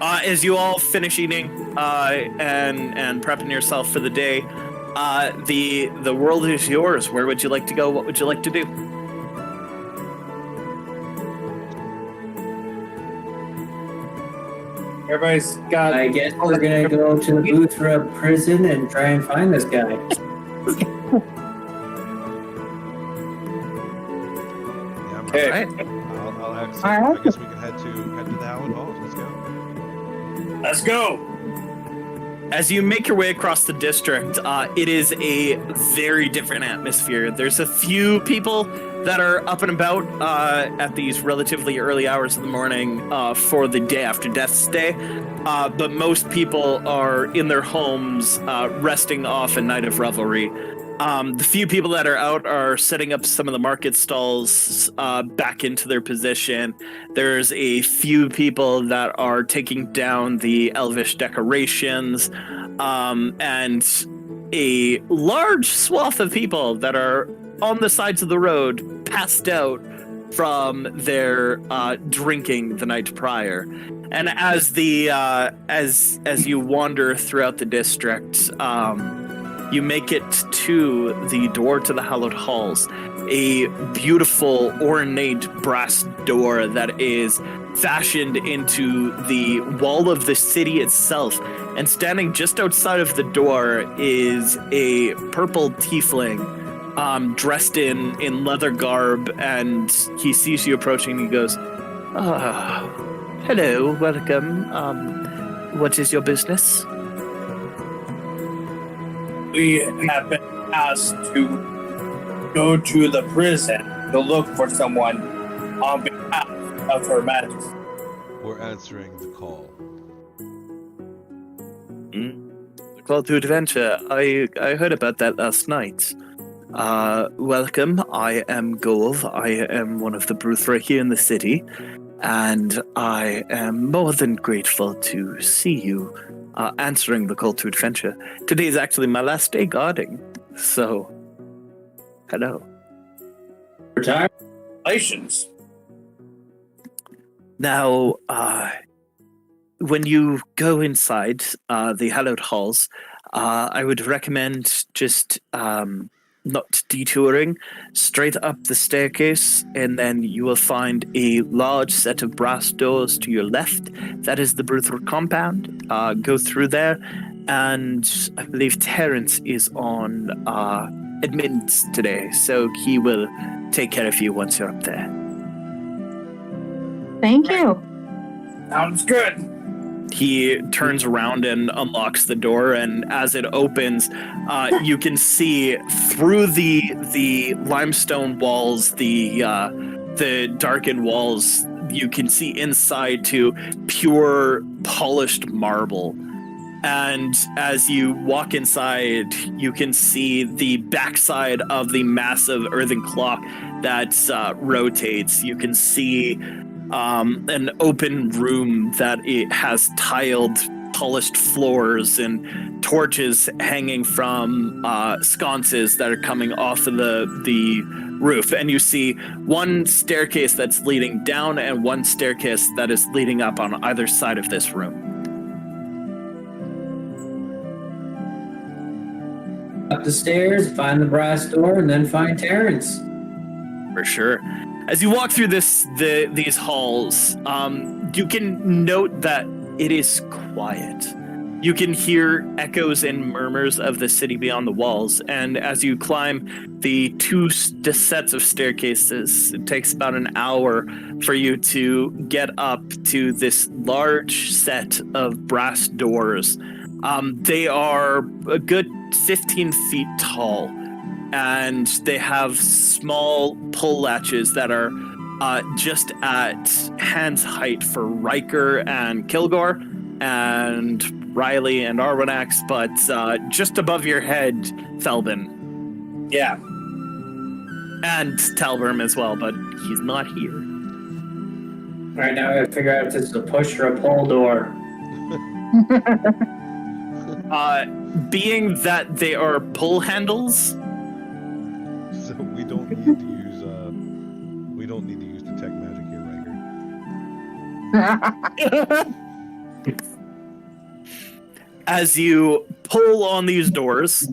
As you all finish eating and prepping yourself for the day, the world is yours. Where would you like to go? What would you like to do? Everybody's got. I guess we're gonna go to the Boothra prison and try and find this guy. Yeah, I'm Okay. right. Right. I'll access, All right. I guess we can head to the Howland Halls. Let's go. Let's go. As you make your way across the district, it is a very different atmosphere. There's a few people that are up and about at these relatively early hours of the morning for the day after Death's Day, but most people are in their homes resting off a night of revelry. The few people that are out are setting up some of the market stalls back into their position. There's a few people that are taking down the elvish decorations, and a large swath of people that are on the sides of the road, passed out from their drinking the night prior. And as the as you wander throughout the district, you make it to the door to the hallowed halls, a beautiful ornate brass door that is fashioned into the wall of the city itself. And standing just outside of the door is a purple tiefling, dressed in leather garb, and he sees you approaching and he goes, hello, welcome. What is your business? We have been asked to go to the prison to look for someone on behalf of Her Majesty. We're answering the call. Call to adventure. I heard about that last night. Welcome. I am Gov. I am one of the Bruthra here in the city, and I am more than grateful to see you answering the call to adventure. Today is actually my last day guarding, so hello. Congratulations. Now, when you go inside the hallowed halls, I would recommend just not detouring, straight up the staircase, and then you will find a large set of brass doors to your left. That is the Brutal compound. Go through there, and I believe Terrence is on admittance today, so he will take care of you once you're up there. Thank you. Sounds good. He turns around and unlocks the door, and as it opens, you can see through the limestone walls, the darkened walls. You can see inside to pure polished marble. And as you walk inside, you can see the backside of the massive earthen clock that rotates. You can see an open room that it has tiled, polished floors and torches hanging from sconces that are coming off of the roof. And you see one staircase that's leading down and one staircase that is leading up on either side of this room. Up the stairs, find the brass door, and then find Terrence. For sure. As you walk through these halls, you can note that it is quiet. You can hear echoes and murmurs of the city beyond the walls, and as you climb the two sets of staircases, it takes about an hour for you to get up to this large set of brass doors. They are a good 15 feet tall, and they have small pull latches that are just at hand's height for Riker and Kilgore and Riley and Arwanax, but just above your head, Thelbin. Yeah. And Talberm as well, but he's not here. All right, now I gotta figure out if this is a push or a pull door. Being that they are pull handles, So we don't need to use detect magic here, Riker. as you pull on these doors,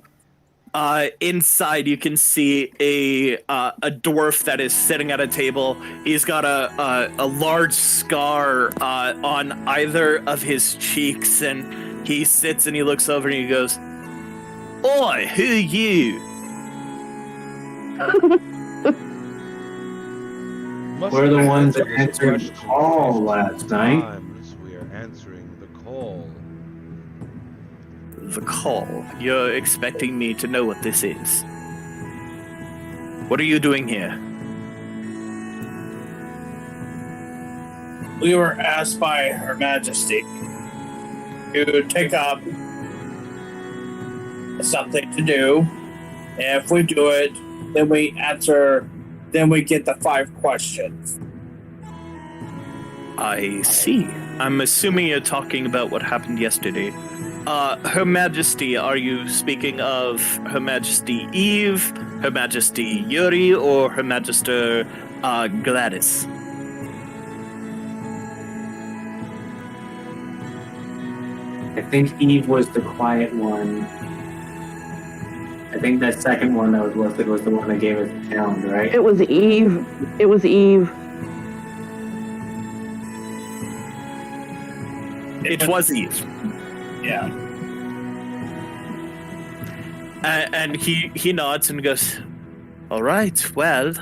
inside you can see a dwarf that is sitting at a table. He's got a large scar on either of his cheeks, and he sits and he looks over and he goes, "Oi, who you?" We're the ones that answered the call last night. Times we are answering the call. The call. You're expecting me to know what this is. What are you doing here? We were asked by Her Majesty to take up something to do. And if we do it, then we answer, then we get the 5 questions. I see. I'm assuming you're talking about what happened yesterday. Her Majesty, are you speaking of Her Majesty Eve, Her Majesty Yuri, or Her Majesty Gladys? I think Eve was the quiet one. I think that second one that was listed was the one that gave us the challenge, right? It was Eve. It was Eve. It was Eve. Yeah. And he nods and goes, "All right, well,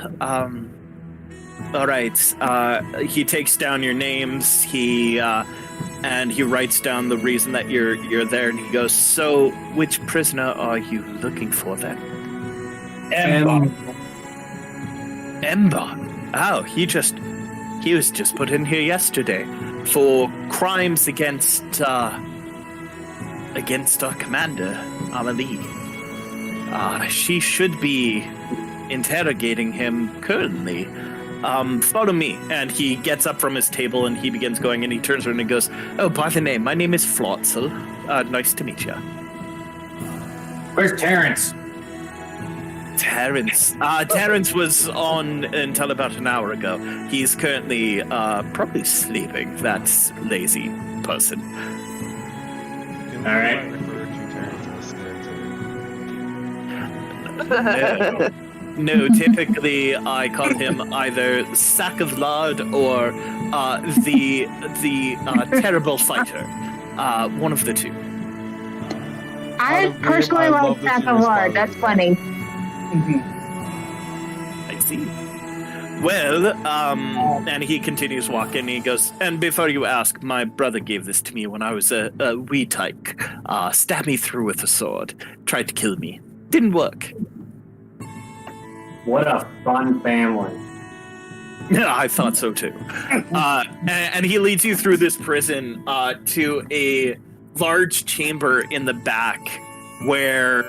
all right." He takes down your names. And he writes down the reason that you're there, and he goes, "So, which prisoner are you looking for then?" Ember. Ember. Oh, he was just put in here yesterday for crimes against our commander, Amelie. She should be interrogating him currently. Follow me. And he gets up from his table and he begins going, and he turns around and goes, "Oh, by the name, my name is Flotzel. Nice to meet you." Where's Terrence? Terrence. Terrence was on until about an hour ago. He's currently probably sleeping. That's lazy person. Can we All right. refer to Terrence as No, typically I call him either sack of lard or the terrible fighter. One of the two. I Liam, personally I like love that Sack you of Lard. responded That's to that. funny. I see. Well, and he continues walking. He goes, and before you ask, my brother gave this to me when I was a wee tyke. Stabbed me through with a sword. Tried to kill me. Didn't work. What a fun family. Yeah, I thought so too. And he leads you through this prison to a large chamber in the back where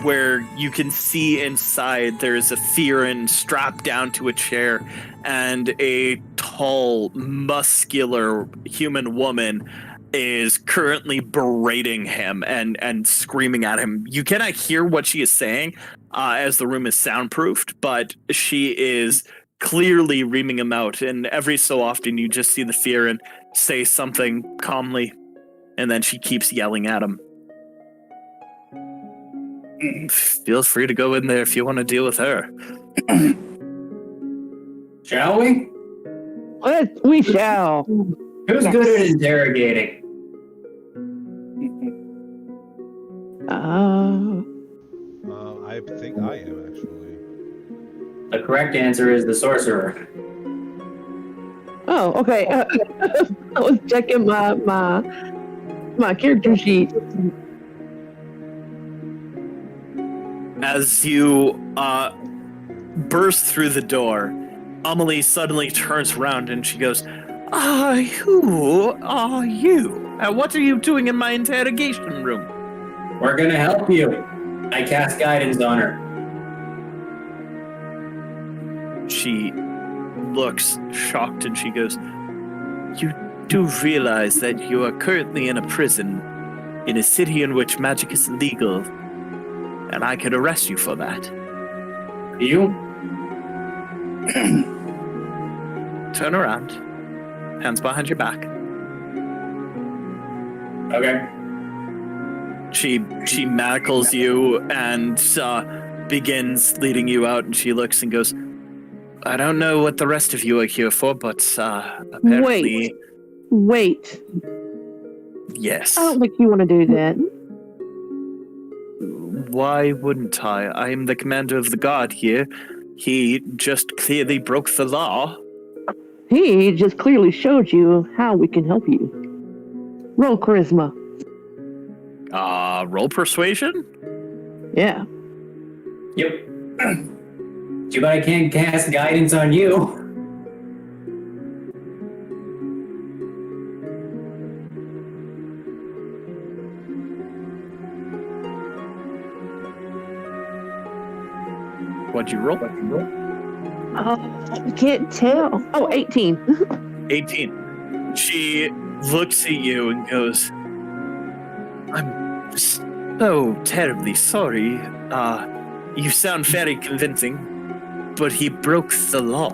where you can see inside there's a Theron strapped down to a chair and a tall, muscular human woman is currently berating him and screaming at him. You cannot hear what she is saying as the room is soundproofed, but she is clearly reaming him out, and every so often you just see the Theron say something calmly, and then she keeps yelling at him. Feel free to go in there if you want to deal with her. Shall we? We shall. Who's good at interrogating? I think I am actually. The correct answer is the sorcerer. Oh, okay. I was checking my character sheet. As you burst through the door, Amelie suddenly turns around and she goes, who are you? What are you doing in my interrogation room? We're gonna help you. I cast guidance on her. She looks shocked and she goes, you do realize that you are currently in a prison in a city in which magic is illegal, and I could arrest you for that. You? Turn around. Hands behind your back. Okay. She manacles you and begins leading you out, and she looks and goes, I don't know what the rest of you are here for, but apparently... Wait. Yes. I don't think you want to do that. Why wouldn't I? I am the commander of the guard here. He just clearly broke the law. He just clearly showed you how we can help you. Roll charisma. Roll persuasion? Yeah. Yep. Too bad I can't cast guidance on you. What'd you roll? I can't tell. Oh, 18. 18. She looks at you and goes, I'm so terribly sorry. You sound very convincing, but he broke the law.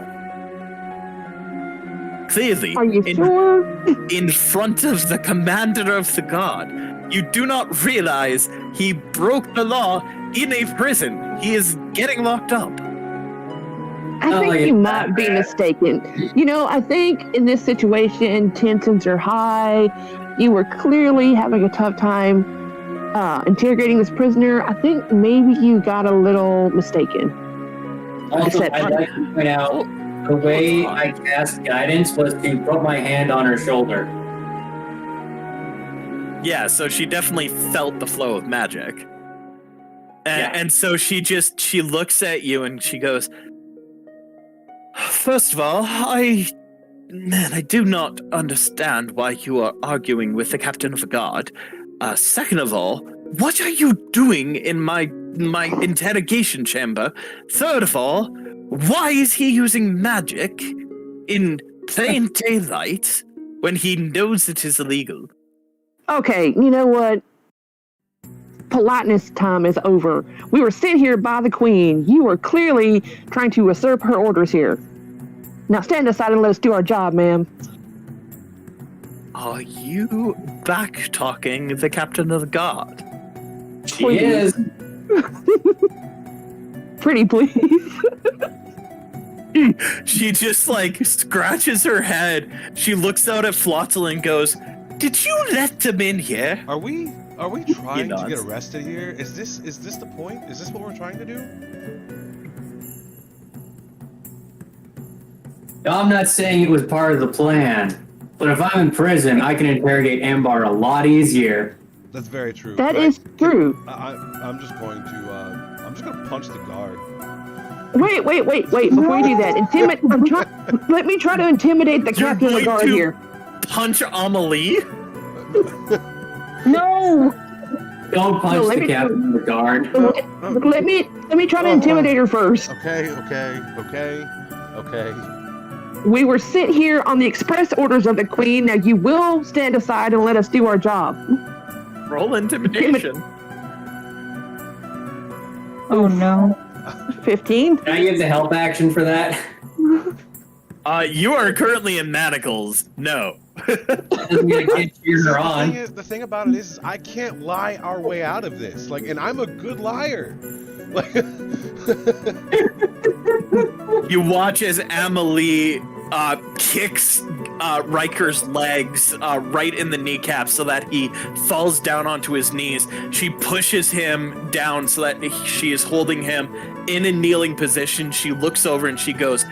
Clearly, Are you sure? in front of the commander of the guard. You do not realize he broke the law in a prison. He is getting locked up. I think you might be mistaken. You know, I think in this situation, tensions are high. You were clearly having a tough time interrogating this prisoner. I think maybe you got a little mistaken. Also, I'd like to point out the way I cast guidance was to put my hand on her shoulder. Yeah, so she definitely felt the flow of magic. And so she looks at you and she goes, first of all, I do not understand why you are arguing with the captain of the guard. Second of all, what are you doing in my interrogation chamber? Third of all, why is he using magic in plain daylight when he knows it is illegal? Okay, you know what? Politeness time is over. We were sent here by the queen. You were clearly trying to usurp her orders here. Now stand aside and let us do our job, ma'am. Are you back-talking the captain of the guard? She is. pretty please. She just like scratches her head. She looks out at Flotsel and goes, "Did you let them in here?" Are we trying to nods. get arrested here? Is this the point? Is this what we're trying to do? I'm not saying it was part of the plan, but if I'm in prison, I can interrogate Ambar a lot easier. That's very true. That Can is true. I'm just going to punch the guard. Wait! Before you do that, let me try to intimidate the You're captain of the going guard to- here. Punch Amelie? No. Don't punch let the me- captain of the guard. Let me try to intimidate her first. Okay. We were sent here on the express orders of the Queen. Now you will stand aside and let us do our job. Roll intimidation. Oh no. 15. Can I use the help action for that? You are currently in manacles. No. Doesn't mean I can't cheer her on. The thing about it is I can't lie our way out of this. Like, and I'm a good liar. Like, You watch as Amelie kicks Riker's legs right in the kneecap so that he falls down onto his knees. She pushes him down so that she is holding him in a kneeling position. She looks over and she goes,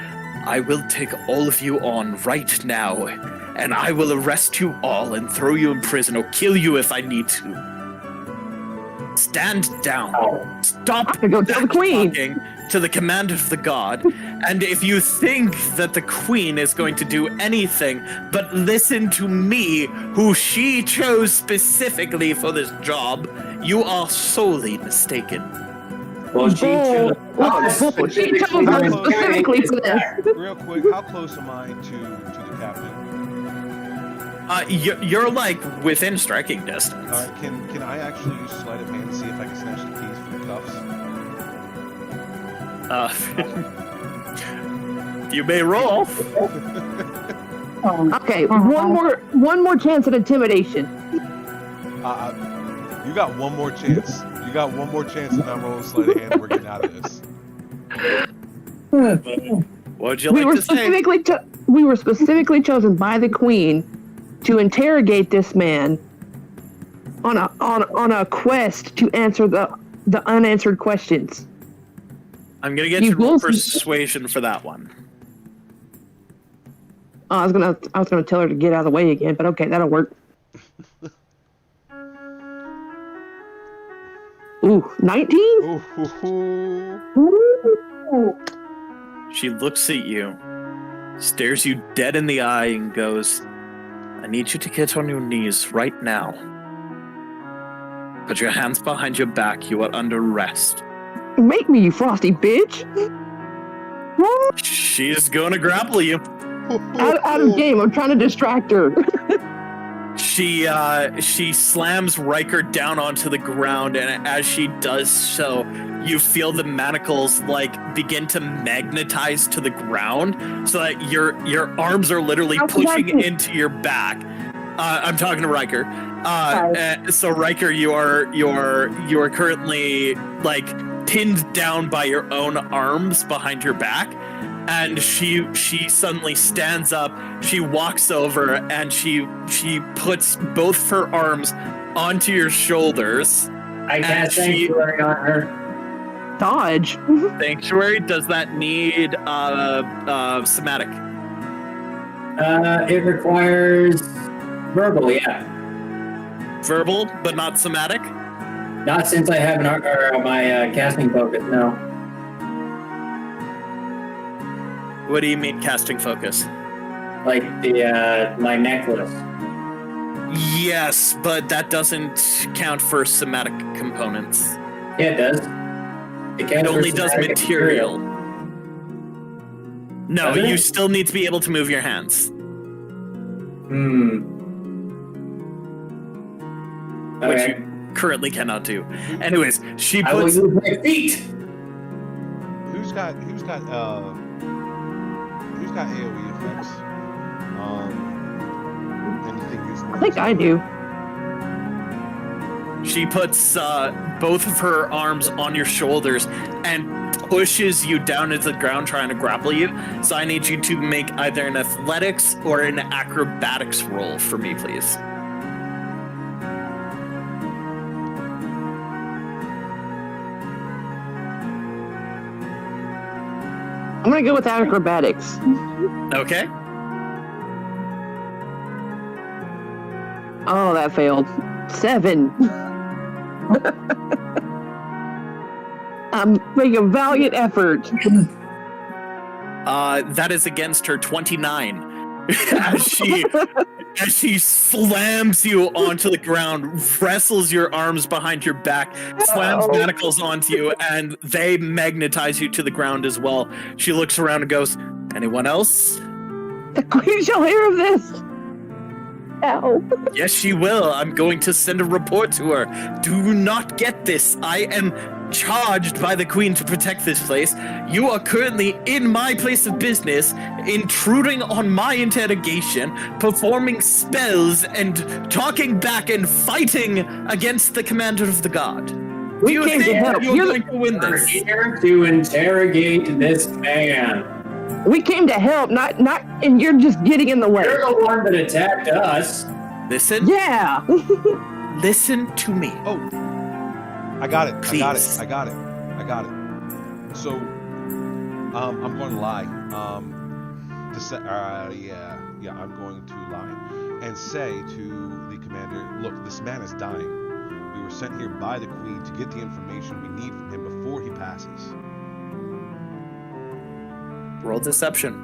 "I will take all of you on right now, and I will arrest you all and throw you in prison or kill you if I need to. Stand down. Stop I go tell the Queen." talking to the command of the god, and if you think that the Queen is going to do anything but listen to me, who she chose specifically for this job, you are sorely mistaken. Well, she chose She chose us specifically for this. real quick, how close am I to the captain? You're like within striking distance. All right, can I actually use sleight of hand to see if I can snatch the keys from the cuffs? You may roll. Okay, one more chance at intimidation. You got one more chance. You got one more chance, and I'm rolling sleight of hand, and we're getting out of this. What'd you like to say? We were specifically chosen by the Queen to interrogate this man on a quest to answer the unanswered questions. I'm gonna get You you roll will- persuasion for that one. I was gonna tell her to get out of the way again, but okay, that'll work. Ooh, 19? Ooh. She looks at you, stares you dead in the eye, and goes, "I need you to get on your knees right now. Put your hands behind your back. You are under arrest." Make me, you frosty bitch! She's gonna grapple you. Out of game. I'm trying to distract her. She slams Riker down onto the ground, and as she does so, you feel the manacles like begin to magnetize to the ground, so that your arms are literally pushing into your back. I'm talking to Riker. So Riker, you are currently like pinned down by your own arms behind your back. And she suddenly stands up, she walks over, and she puts both of her arms onto your shoulders. I cast Sanctuary on her. Dodge. Sanctuary, does that need somatic? It requires verbal, yeah. Verbal, but not somatic? Not since I have my casting focus, no. What do you mean casting focus? Like my necklace. Yes, but that doesn't count for somatic components. Yeah, it does. It only does material. No, Doesn't you it? still need to be able to move your hands. Which Okay. you currently cannot do. Anyways, she I will puts use my feet. Who's got AoE effects? Anything useful? I think I do. both of her arms on your shoulders and pushes you down into the ground trying to grapple you. So I need you to make either an athletics or an acrobatics roll for me, please. I'm gonna go with acrobatics. Okay. Oh, that failed. 7. I'm making a valiant effort. That is against her 29. as she slams you onto the ground, wrestles your arms behind your back, slams manacles onto you, and they magnetize you to the ground as well. She looks around and goes, "Anyone else?" The queen shall hear of this. Ow. Yes, she will. I'm going to send a report to her. Do not get this. I am charged by the queen to protect this place. You are currently in my place of business, intruding on my interrogation, performing spells, and talking back and fighting against the commander of the guard. Do We you came to think help. you're You're going to win We're this? here to interrogate this man. We came to help, not, and you're just getting in the way. You're the one that attacked us. Listen, Yeah. listen to me. Oh, I got it. Please. I got it. So, I'm going to lie. To say, yeah, I'm going to lie and say to the commander, look, this man is dying. We were sent here by the queen to get the information we need from him before he passes. Roll deception.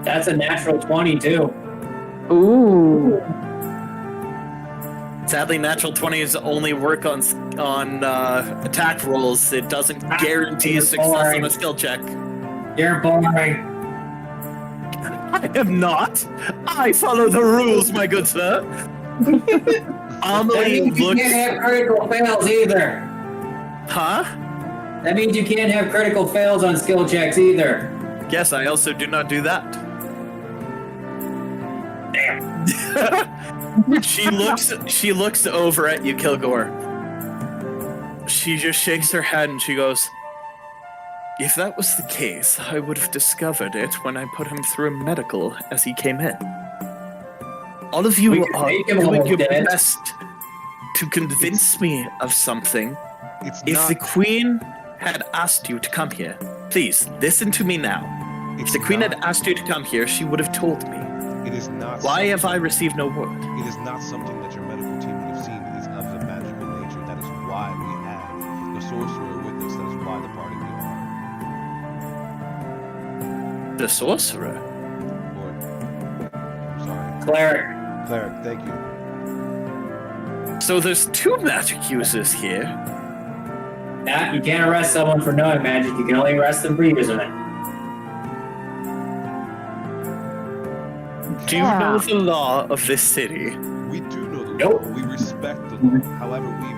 That's a natural 22. Ooh. Sadly, natural 20s only work on attack rolls. It doesn't guarantee success on a skill check. You're boring. I am not. I follow the rules, my good sir. That Amelie means you looks. can't have critical fails either. Huh? That means you can't have critical fails on skill checks either. Yes, I also do not do that. Damn. She looks over at you, Kilgore. She just shakes her head and she goes, "If that was the case, I would have discovered it when I put him through a medical as he came in. All of you We can are make him doing almost your dead. best to convince me of something. It's If not. the queen had asked you to come here, please listen to me now. If the queen had asked you to come here, she would have told me. It is not. Why have I received no word? It is not something that your medical team would have seen. It is of the magical nature. That is why we have the sorcerer with us. That is why the party we are. The sorcerer? Lord. I'm sorry. Cleric. Cleric, thank you. So there's two magic users here. Nah, you can't arrest someone for knowing magic. You can only arrest them for using it. Do you know the law of this city? We do know the Nope. law. We respect the law. However, we've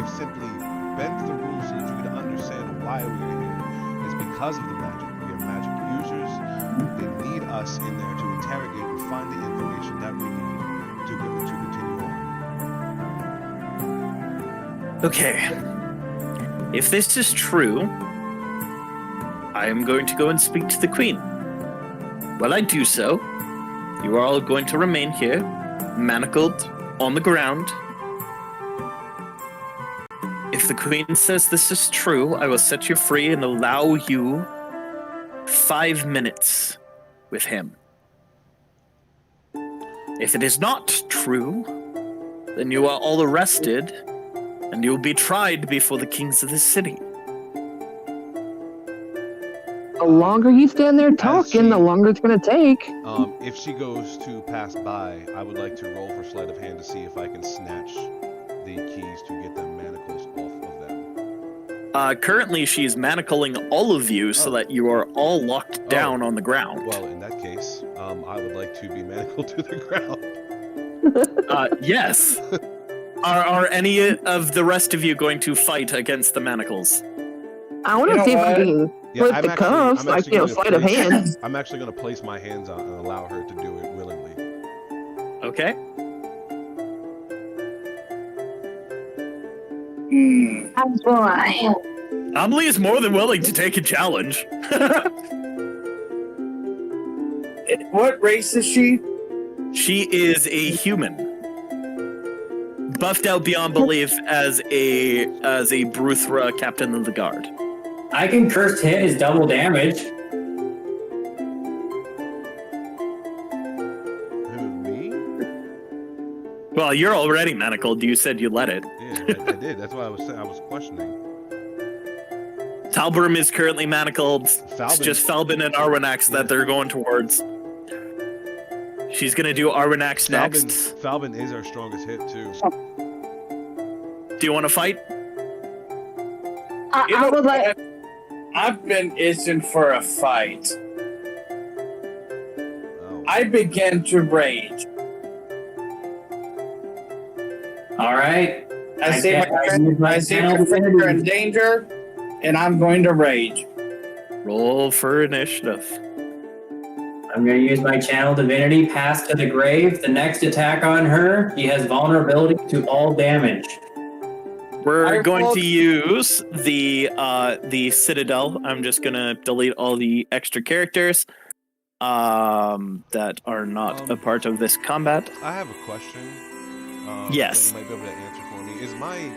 simply bent the rules so that you can understand why we are here. It's because of the magic. We are magic users. They need us in there to interrogate and find the information that we need to continue on. Okay. If this is true, I am going to go and speak to the queen. While I do so, you are all going to remain here, manacled, on the ground. If the queen says this is true, I will set you free and allow you 5 minutes with him. If it is not true, then you are all arrested, and you will be tried before the kings of this city. The longer you stand there talking, the longer it's going to take. If she goes to pass by, I would like to roll for sleight of hand to see if I can snatch the keys to get the manacles off of them. Currently, she's manacling all of you so that you are all locked down on the ground. Well, in that case, I would like to be manacled to the ground. Yes. Are any of the rest of you going to fight against the manacles? I want You to know see if I what? can flip the cuffs, like, gonna sleight of hand. I'm actually going to place my hands on and allow her to do it willingly. Okay. Oh boy. Amelie is more than willing to take a challenge. What race is she? She is a human. Buffed out beyond belief as a Bruthra captain of the guard. I can curse hit as double damage. Who, me? Well, you're already manacled. You said you let it. Yeah, I did. That's why I was questioning. Talbrum is currently manacled. It's Falbin. just Falbin and Arwanax that they're going towards. She's gonna do Arwanax next. Falbin is our strongest hit too. Do you want to fight? You I know was like, what? I've been itching for a fight. Oh. I begin to rage. All right. I see can't- my use friend, my I see channel my friend divinity. in danger, and I'm going to rage. Roll for initiative. I'm going to use my channel divinity, pass to the grave. The next attack on her, she has vulnerability to all damage. We're I going rolled- to use the Citadel. I'm just gonna delete all the extra characters that are not a part of this combat. I have a question. Yes. That you might be able to answer for me. Is my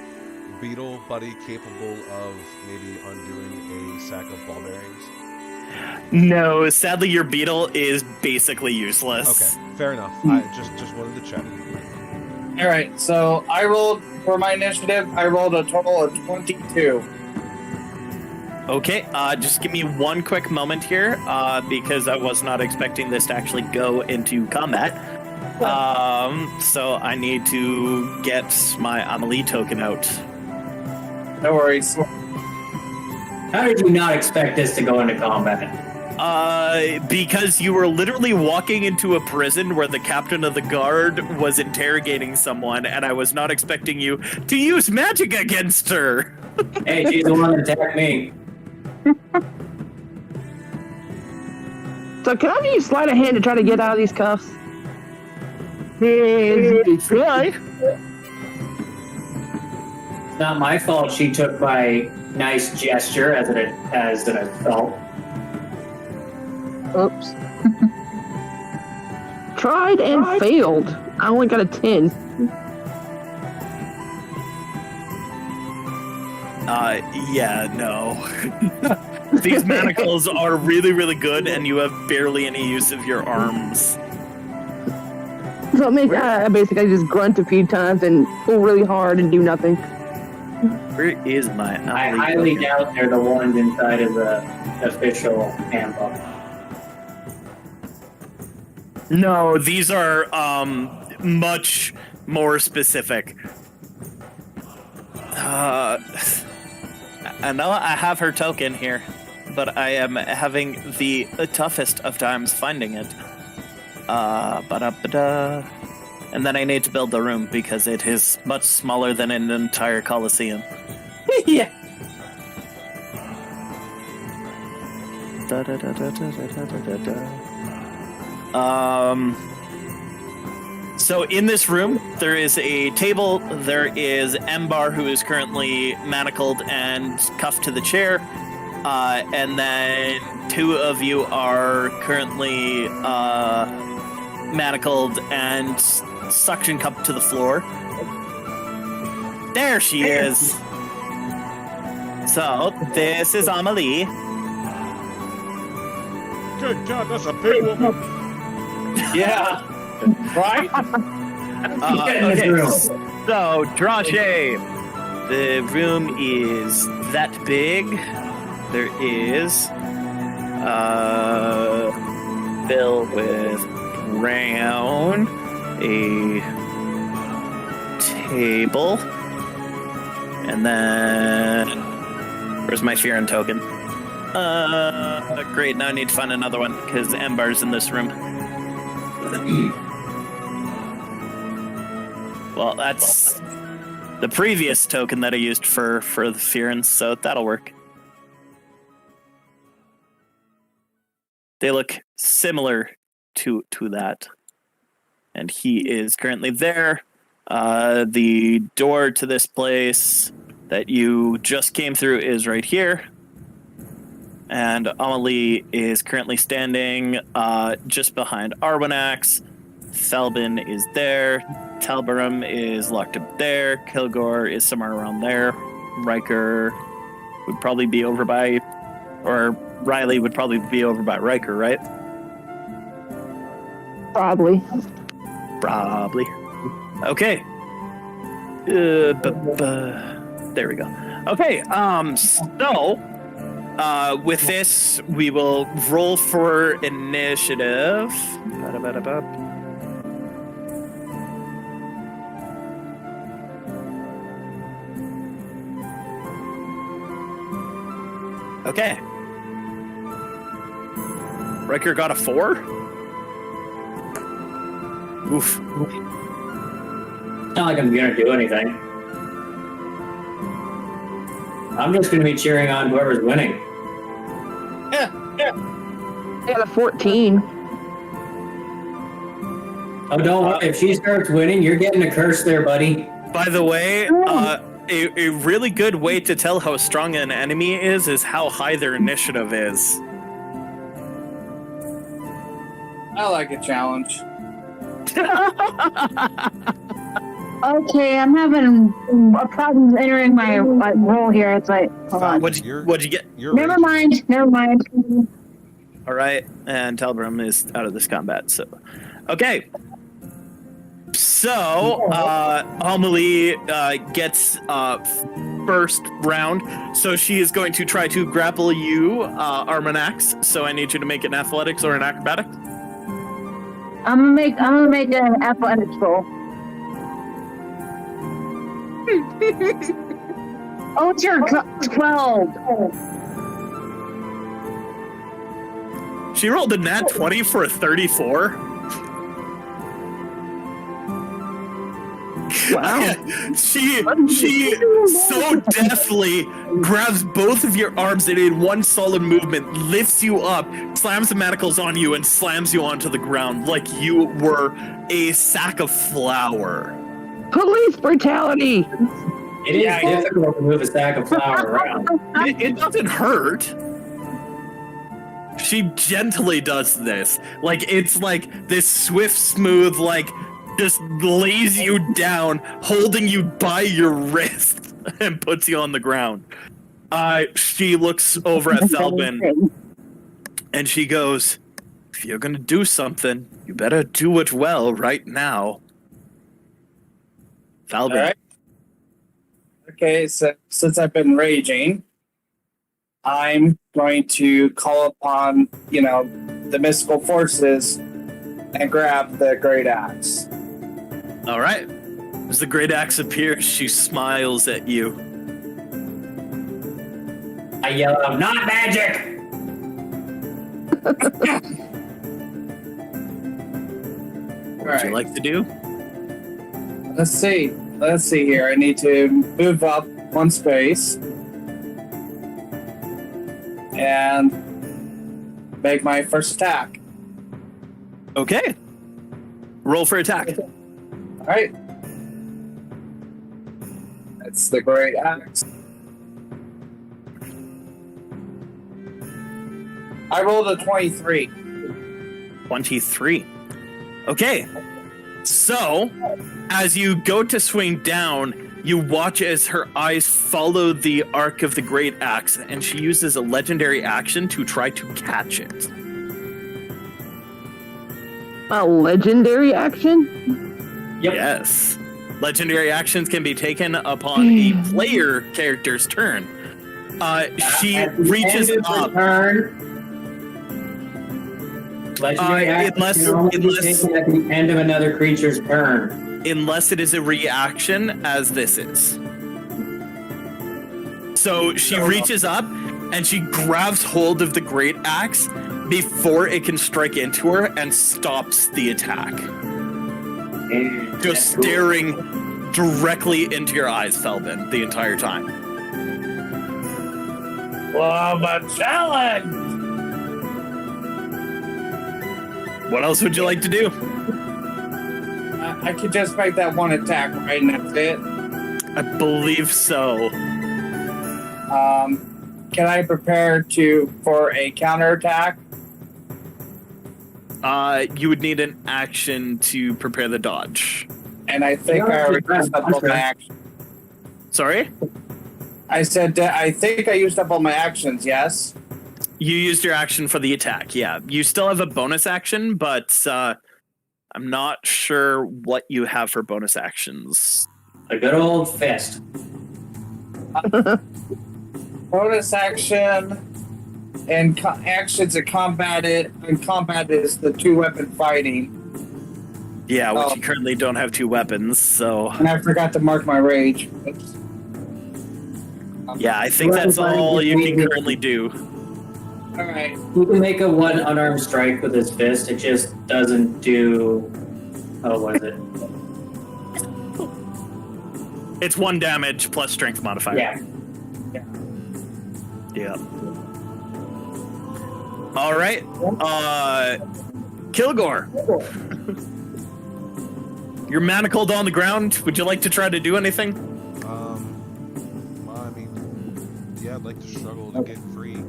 beetle buddy capable of maybe undoing a sack of ball bearings? No, sadly, your beetle is basically useless. Okay, fair enough. I just wanted to check. All right, so I rolled for my initiative. I rolled a total of 22. Okay, just give me one quick moment here, because I was not expecting this to actually go into combat. So I need to get my Amelie token out. No worries. How did you not expect this to go into combat? Because you were literally walking into a prison where the captain of the guard was interrogating someone, and I was not expecting you to use magic against her. Hey, she's the one that attacked me. So can I use sleight of hand to try to get out of these cuffs? Try. It's not my fault she took my nice gesture as an assault. Oops. Tried and failed. I only got a 10. Yeah, no. These manacles are really, really good, and you have barely any use of your arms. So it means I basically just grunt a few times and pull really hard and do nothing. Where is my I Amelie highly token? doubt they're the ones inside of the official handbook. No, these are much more specific. I know I have her token here, but I am having the toughest of times finding it. Ba-da-ba-da. And then I need to build the room because it is much smaller than an entire Colosseum. Yeah. So in this room, there is a table. There is Embar, who is currently manacled and cuffed to the chair. And then two of you are currently manacled and suction cupped to the floor. There she is. So, this is Amelie. Good God, that's a big woman. Yeah. Right? Get in this room. So, Drache, the room is that big. There is filled with brown, a table, and then where's my Fearin token? Great, now I need to find another one because Embar's in this room. Well, that's the previous token that I used for the Fearins, so that'll work. They look similar to that. And he is currently there. The door to this place that you just came through is right here. And Amelie is currently standing just behind Arwanax. Thalbin is there. Talbarum is locked up there. Kilgore is somewhere around there. Riker would probably be over by... Or Riley would probably be over by Riker, right? Probably. Okay. There we go. Okay, so with this, we will roll for initiative. Okay. Riker got a 4? Oof. It's not like I'm gonna do anything. I'm just gonna be cheering on whoever's winning. I got a 14. Oh, don't worry. If she starts winning, you're getting a curse there, buddy. By the way, a really good way to tell how strong an enemy is how high their initiative is. I like a challenge. Okay, I'm having a problem entering my role here. It's like, hold on. What'd you get? Never mind. All right, and Talbrum is out of this combat. So, okay. So, Amelie gets first round. So she is going to try to grapple you, Armanax. So I need you to make an athletics or an acrobatics. I'm gonna make an athletics roll. Oh, it's your 12. She rolled a nat 20 for a 34. Wow. she so deftly grabs both of your arms and in one solid movement lifts you up, slams the manacles on you, and slams you onto the ground like you were a sack of flour. Police brutality. It is difficult to move a sack of flour around. It doesn't hurt. She gently does this. Like, it's like this swift, smooth, like, just lays you down, holding you by your wrist, and puts you on the ground. She looks over at Thalbin, and she goes, if you're gonna do something, you better do it well right now. Thalbin. All right. Okay, so since I've been raging, I'm going to call upon, the mystical forces and grab the great axe. All right. As the great axe appears, she smiles at you. I yell out, not magic! What would you like to do? Let's see here. I need to move up one space and make my first attack. Okay. Roll for attack. All right. That's the great axe. I rolled a 23. 23. Okay. So, as you go to swing down, you watch as her eyes follow the arc of the great axe, and she uses a legendary action to try to catch it. A legendary action? Yep. Yes. Legendary actions can be taken upon a player character's turn. She reaches up. Legendary action can only be taken at the end of another creature's turn. Unless it is a reaction, as this is. So she reaches up and she grabs hold of the great axe before it can strike into her and stops the attack. Just staring directly into your eyes, Thalbin, the entire time. Love a challenge! What else would you like to do? I could just make that one attack, right? And that's it. I believe so. Can I prepare for a counterattack? You would need an action to prepare the dodge. And I think I already used up all my actions. Sorry? I said I think I used up all my actions. Yes. You used your action for the attack, yeah. You still have a bonus action, but I'm not sure what you have for bonus actions. A good old fist. Bonus action and actions in combat. In combat is the 2-weapon fighting. Yeah, which you currently don't have 2 weapons, so... And I forgot to mark my rage. Oops. Yeah, I think that's all you can currently do. Alright. You can make a 1 unarmed strike with his fist. It just doesn't do... Oh, what is it? It's 1 damage plus strength modifier. Yeah. Yeah. All right. Kilgore. You're manacled on the ground. Would you like to try to do anything? Well, I mean, yeah, I'd like to struggle to get free.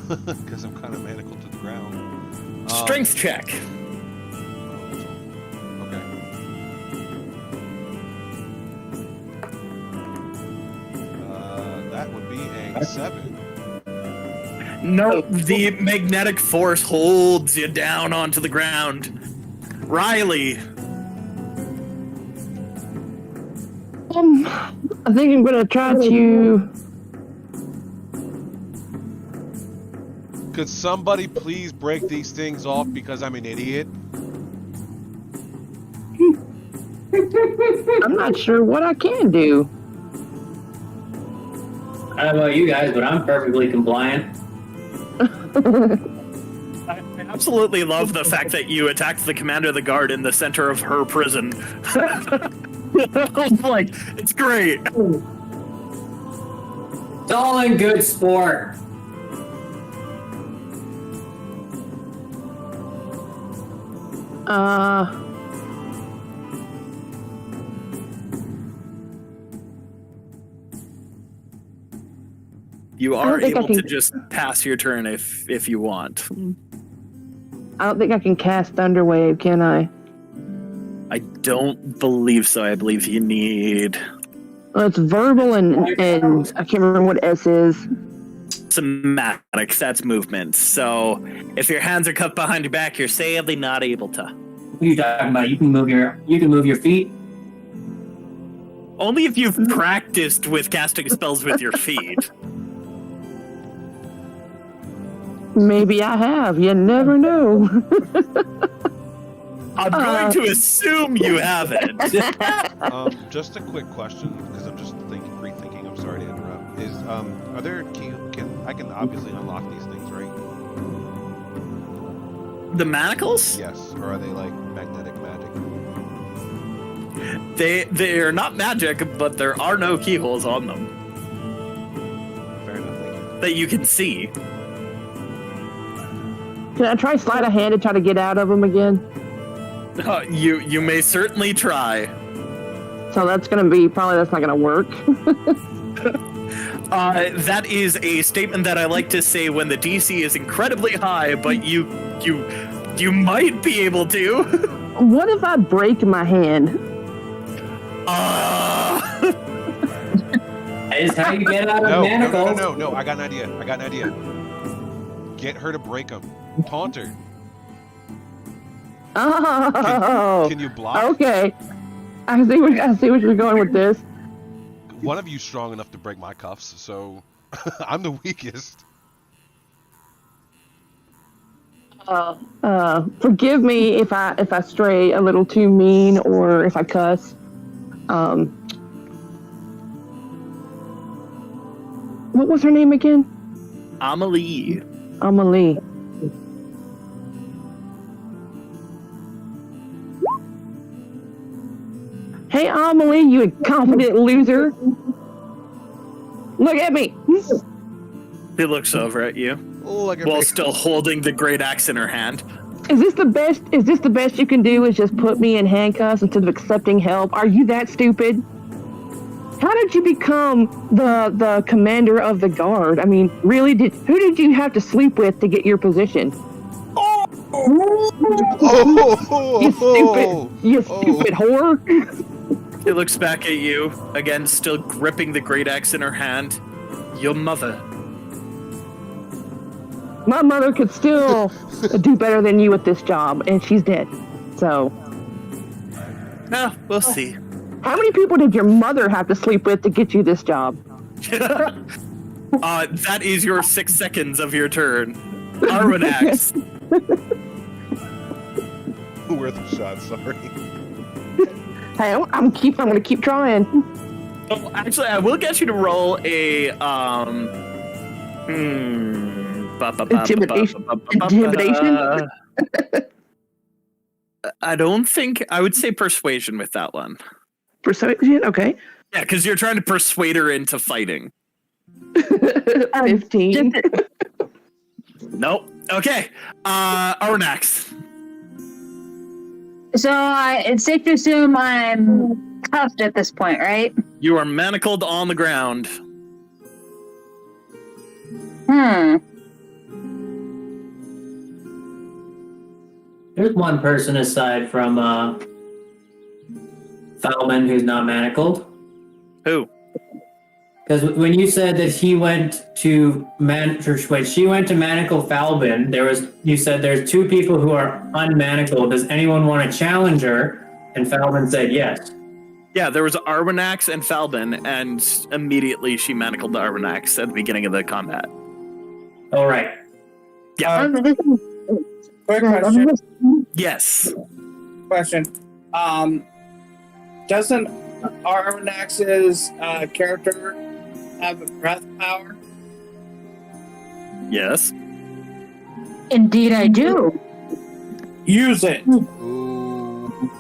Because I'm kind of manacled to the ground. Strength check. Okay. That would be a 7. No, the magnetic force holds you down onto the ground. Riley. I think I'm gonna try to. Could somebody please break these things off because I'm an idiot? I'm not sure what I can do. I don't know about you guys, but I'm perfectly compliant. I absolutely love the fact that you attacked the commander of the guard in the center of her prison. Like, it's great. It's all in good sport. You are able to just pass your turn if you want. I don't think I can cast Thunderwave, can I? I don't believe so. I believe you need Well, it's verbal and I can't remember what S is. somatics. That's movement. So if your hands are cuffed behind your back, you're sadly not able to. What are you talking about? You can move your feet. Only if you've practiced with casting spells with your feet. Maybe I have. You never know. I'm going to assume you haven't. Just a quick question, because I'm just rethinking. I'm sorry to interrupt. Is are there I can obviously unlock these things, right? The manacles? Yes, or are they like magnetic magic? They're not magic, but there are no keyholes on them Fair enough, thank you. that you can see. Can I try sleight of hand and try to get out of them again? You may certainly try. So that's not gonna work. That is a statement that I like to say when the DC is incredibly high, but you might be able to. What if I break my hand? That is how you get out of manacles. No, I got an idea. Get her to break them. Taunt her. Oh. Can you block? Okay. I see what you're going with this. One of you's strong enough to break my cuffs, so I'm the weakest. Forgive me if I stray a little too mean or if I cuss. What was her name again? Amelie. Amelie. Hey, Amelie, you incompetent loser. Look at me. He looks over at you. Oh, I can while make- still holding the great axe in her hand. Is this the best? Is this the best you can do? Is just put me in handcuffs instead of accepting help? Are you that stupid? How did you become the commander of the guard? I mean, really? Who did you have to sleep with to get your position? Oh, You stupid whore! She looks back at you, again, still gripping the great axe in her hand. Your mother. My mother could still do better than you at this job, and she's dead. So, No, we'll see. how many people did your mother have to sleep with to get you this job? That is your 6 seconds of your turn. Arwanax. Worth a shot, sorry. Hey, I'm gonna keep trying. Oh, actually, I will get you to roll a Intimidation. Intimidation. I don't think I would say persuasion with that one. Persuasion. Okay. Yeah, because you're trying to persuade her into fighting. 15. Nope. Okay. Arwanax. So it's safe to assume I'm cuffed at this point, right? You are manacled on the ground. There's one person aside from Falman who's not manacled. Who? Because when you said that he went to she went to manacle Falbin, you said there's 2 people who are unmanacled. Does anyone want to challenge her? And Falbin said yes. Yeah, there was Arwanax and Falbin, and immediately she manacled the Arwanax at the beginning of the combat. All right. Yeah. Quick question. Yes. Doesn't Arwanax's character have breath power? Yes. Indeed, I do. Use it. Ooh.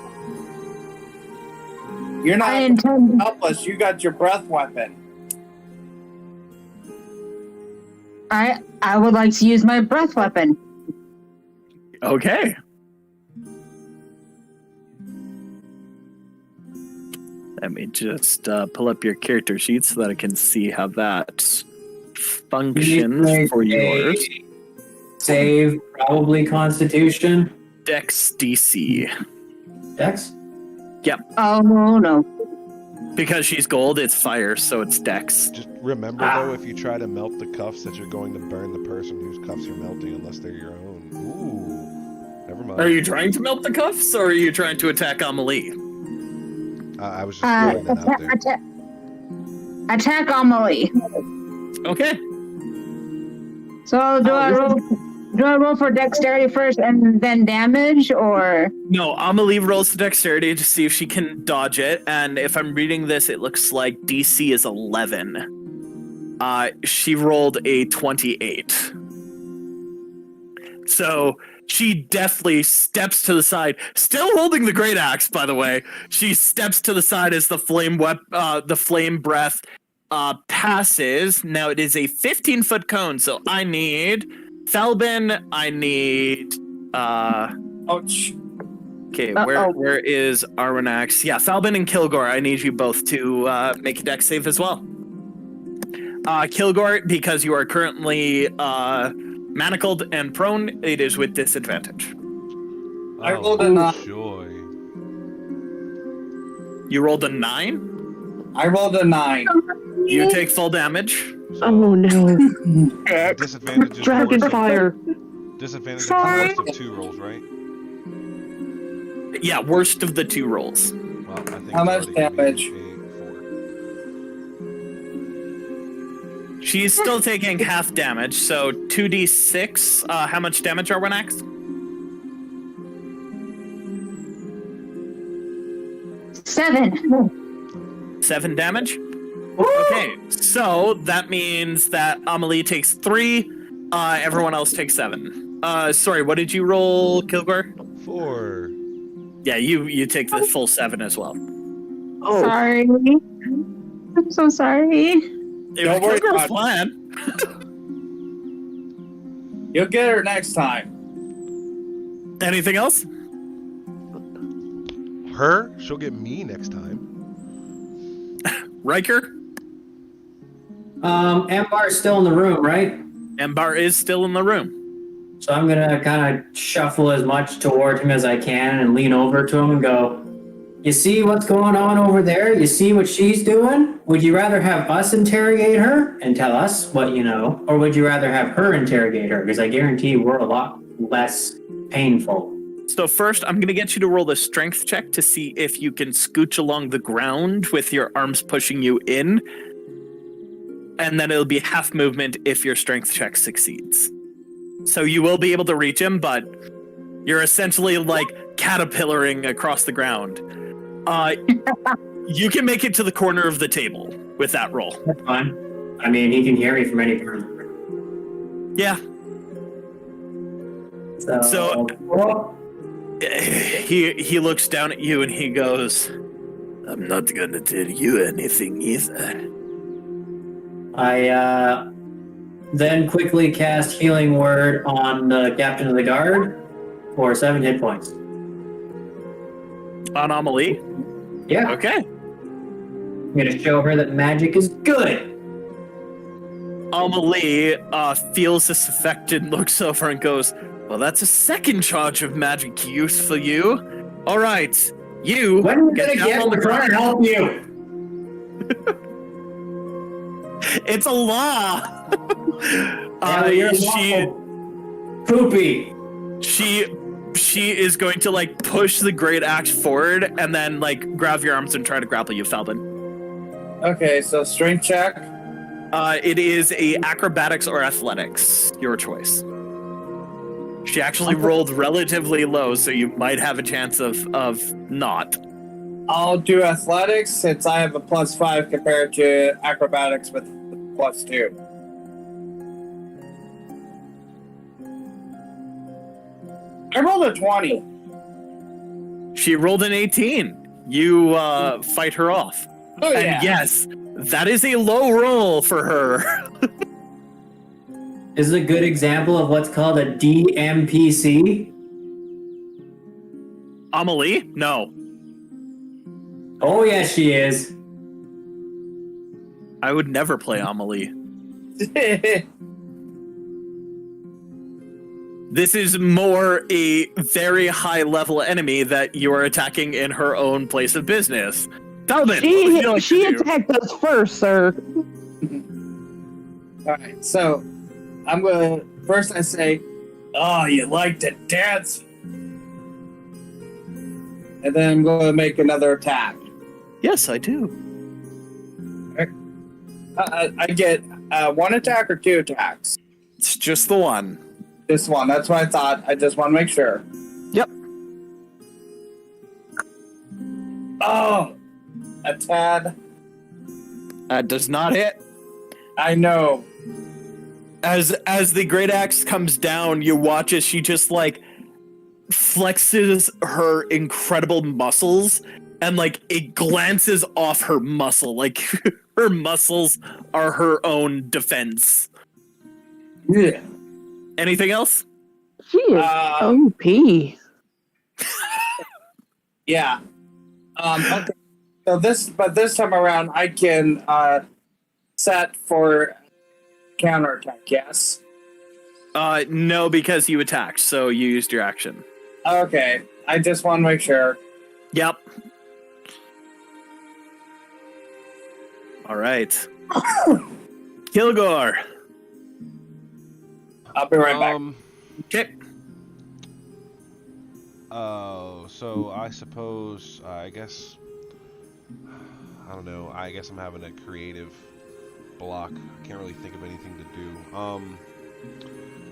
You're I not intend. helpless. You got your breath weapon. I would like to use my breath weapon. Okay. Let me just pull up your character sheet so that I can see how that functions for yours. Save, probably Constitution. Dex DC. Dex? Oh no. Because she's gold, it's fire, so it's Dex. Just remember, though, if you try to melt the cuffs, that you're going to burn the person whose cuffs you're melting, unless they're your own. Ooh. Never mind. Are you trying to melt the cuffs, or are you trying to attack Amelie? I was just throwing that out there. Attack Amelie. Okay. So do I roll for dexterity first and then damage, or? No, Amelie rolls the dexterity to see if she can dodge it, and if I'm reading this, it looks like DC is 11. She rolled a 28. So she definitely steps to the side, still holding the great axe, by the way. She steps to the side as the flame breath passes. Now it is a 15-foot cone, so I need Falbin, I need Ouch. okay, where is Arwanax? Yeah, Falbin and Kilgore, I need you both to make a dex save as well. Kilgore, because you are currently manacled and prone, it is with disadvantage. I rolled a 9. Joy. You rolled a 9? I rolled a 9. You take full damage. Oh no. Disadvantage is Dragon worse. fire. Disadvantage is Sorry. worst of 2 rolls, right? Yeah, worst of the 2 rolls. Well, I think How much it's already damage? gonna be 4. She's still taking half damage, so 2d6. How much damage are Arwanax? 7. 7 damage? Okay, so that means that Amelie takes 3, everyone else takes 7. Sorry, what did you roll, Kilgore? 4. Yeah, you take the full 7 as well. Oh, Sorry. I'm so sorry. It was Don't worry Kilgore's about it. plan. You'll get her next time. Anything else? Her? She'll get me next time. Riker? Ambar's still in the room, right? Embar is still in the room. So I'm gonna kind of shuffle as much toward him as I can and lean over to him and go, "You see what's going on over there? You see what she's doing? Would you rather have us interrogate her and tell us what you know, or would you rather have her interrogate her? Because I guarantee we're a lot less painful." So first, I'm going to get you to roll the strength check to see if you can scooch along the ground with your arms pushing you in. And then it'll be half movement if your strength check succeeds. So you will be able to reach him, but you're essentially like caterpillaring across the ground. You can make it to the corner of the table with that roll. That's fine. I mean, he can hear me from any part. Yeah. So he looks down at you and he goes, "I'm not gonna tell you anything either." I then quickly cast Healing Word on the Captain of the Guard for 7 hit points. On Amelie? Yeah. Okay. I'm going to show her that magic is good. Amelie feels this effect and looks over and goes, "Well, that's a second charge of magic use for you. All right, you When are we going to down get on the to try and ground." help you? It's a law. You're she poopy. she is going to like push the great axe forward and then like grab your arms and try to grapple you, Falbin. Okay, so strength check. It is a acrobatics or athletics, your choice. She actually rolled relatively low, so you might have a chance of not. I'll do athletics since I have a +5 compared to acrobatics with +2. I rolled a 20. She rolled an 18. You fight her off. Oh, yeah. And yes, that is a low roll for her. This is a good example of what's called a DMPC. Amelie? No. Oh, yes, she is. I would never play Amelie. This is more a very high level enemy that you are attacking in her own place of business. Talbot, She attacked us first, sir. Alright, so I'm gonna first I say, "Oh, you like to dance?" And then I'm gonna make another attack. Yes, I do. I get 1 attack or 2 attacks? It's just the one. Just 1. That's what I thought. I just want to make sure. Yep. Oh, a tad. That does not hit. I know. As the great axe comes down, you watch as she just like flexes her incredible muscles and like it glances off her muscle. Like her muscles are her own defense. Yeah. Anything else? She is OP. Yeah. Okay. So this time around, I can set for counterattack. Yes. No, because you attacked, so you used your action. Okay. I just want to make sure. Yep. All right. Kilgore. I'll be right back. Okay. So I suppose, I guess, I don't know, I guess I'm having a creative block. I can't really think of anything to do.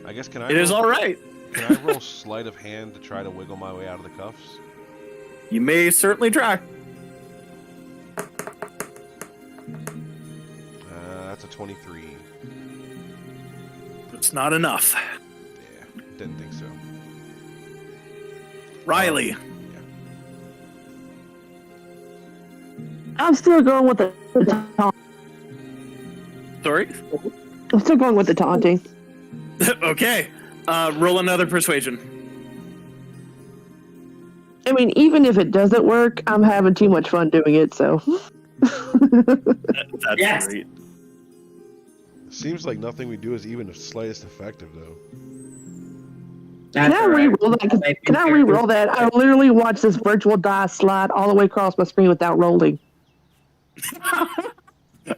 I guess It is all right. Can I roll sleight of hand to try to wiggle my way out of the cuffs? You may certainly try. That's a 23. It's not enough. Yeah, didn't think so. Riley. I'm still going with the taunt. Sorry? I'm still going with the taunting. Okay. Roll another persuasion. I mean, even if it doesn't work, I'm having too much fun doing it, so. That's Yes. great. Seems like nothing we do is even the slightest effective, though. Can I re-roll that? Can I re-roll that? I literally watched this virtual die slide all the way across my screen without rolling.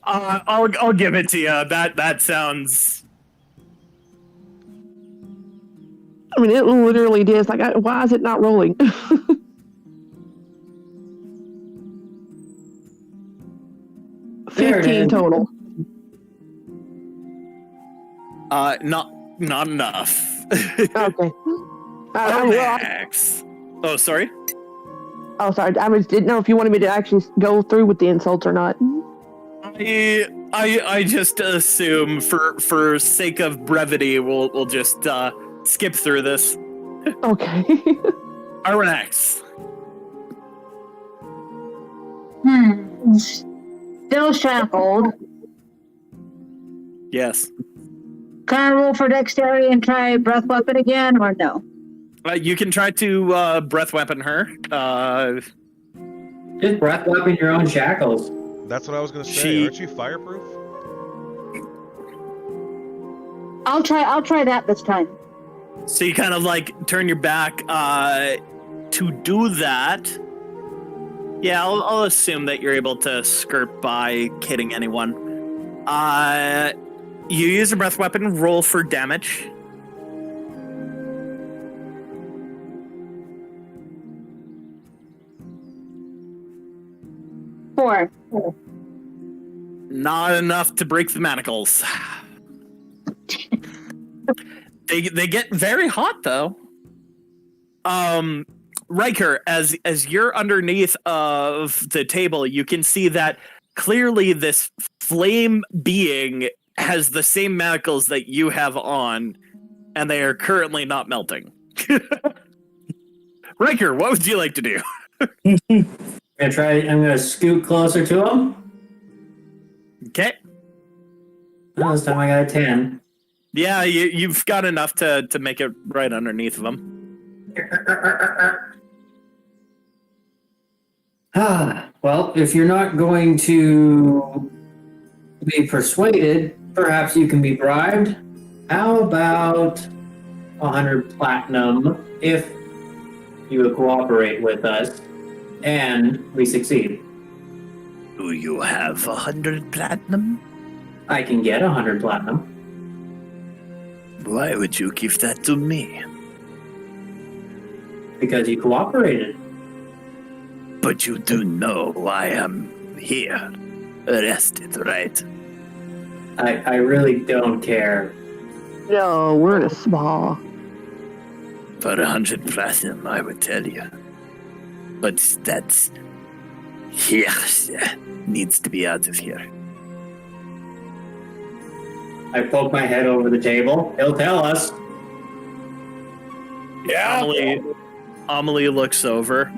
I'll give it to you. That sounds. I mean, it literally did. It's like, why is it not rolling? There it 15 is. total. Not enough. Okay. Well, Max. Oh, sorry. sorry. I didn't know if you wanted me to actually go through with the insults or not. I just assume for sake of brevity, we'll just skip through this. Okay. Aranax. Still shackled. Yes. Can I roll for dexterity and try breath weapon again, or no? You can try to breath weapon her. Just breath weapon your own shackles. That's what I was gonna say. She- Aren't you fireproof? I'll try that this time. So you kind of like turn your back to do that. Yeah, I'll assume that you're able to skirt by hitting anyone. You use a breath weapon. Roll for damage. Four. Not enough to break the manacles. They get very hot though. Riker, as you're underneath of the table, you can see that clearly this flame being has the same manacles that you have on, and they are currently not melting. Riker, what would you like to do? I'm gonna scoot closer to him. Okay. Oh, this time I got a 10. Yeah, you've got enough to make it right underneath of them. Well, if you're not going to be persuaded, perhaps you can be bribed. How about 100 platinum if you would cooperate with us and we succeed? Do you have 100 platinum? I can get 100 platinum. Why would you give that to me? Because you cooperated. But you do know I am here, arrested, right? I really don't care. No, we're in a spa. For 100 platinum, I would tell you. But that's... here needs to be out of here. I poke my head over the table. He'll tell us. Yeah. Amelie looks over.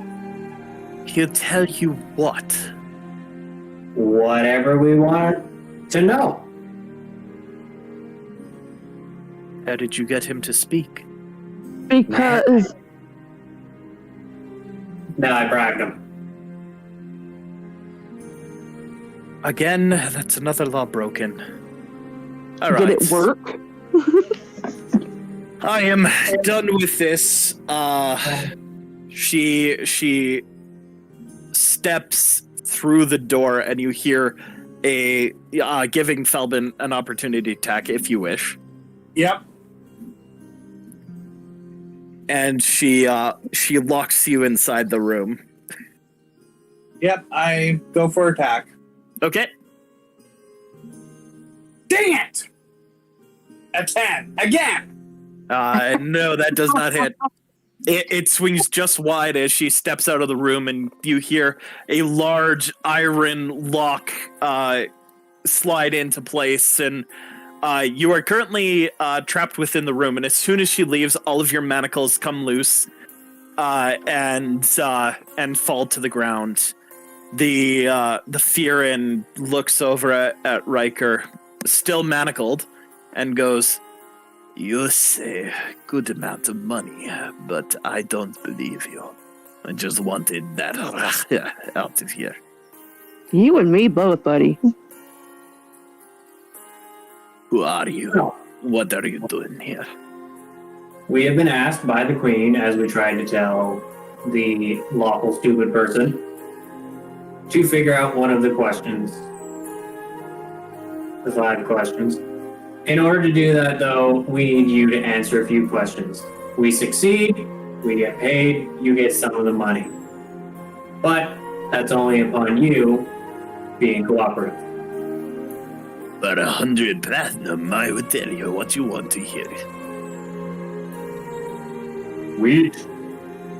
He'll tell you what? Whatever we want to know. How did you get him to speak? Because No, I bribed him. Again, that's another law broken. All right. did it work? I am done with this. She steps through the door, and you hear a giving Felbin an opportunity to attack if you wish. Yep. And she locks you inside the room. Yep. I go for attack. Okay. Dang it! A 10 again. No, that does not hit. It swings just wide as she steps out of the room, and you hear a large iron lock slide into place, and you are currently trapped within the room. And as soon as she leaves, all of your manacles come loose and fall to the ground. The You say good amount of money, but I don't believe you. I just wanted that out of here. You and me both, buddy. Who are you? What are you doing here? We have been asked by the Queen, as we tried to tell the lawful stupid person, to figure out one of the questions. The 5 questions. In order to do that, though, we need you to answer a few questions. We succeed, we get paid, you get some of the money. But that's only upon you being cooperative. For 100 platinum, I would tell you what you want to hear. Wheat.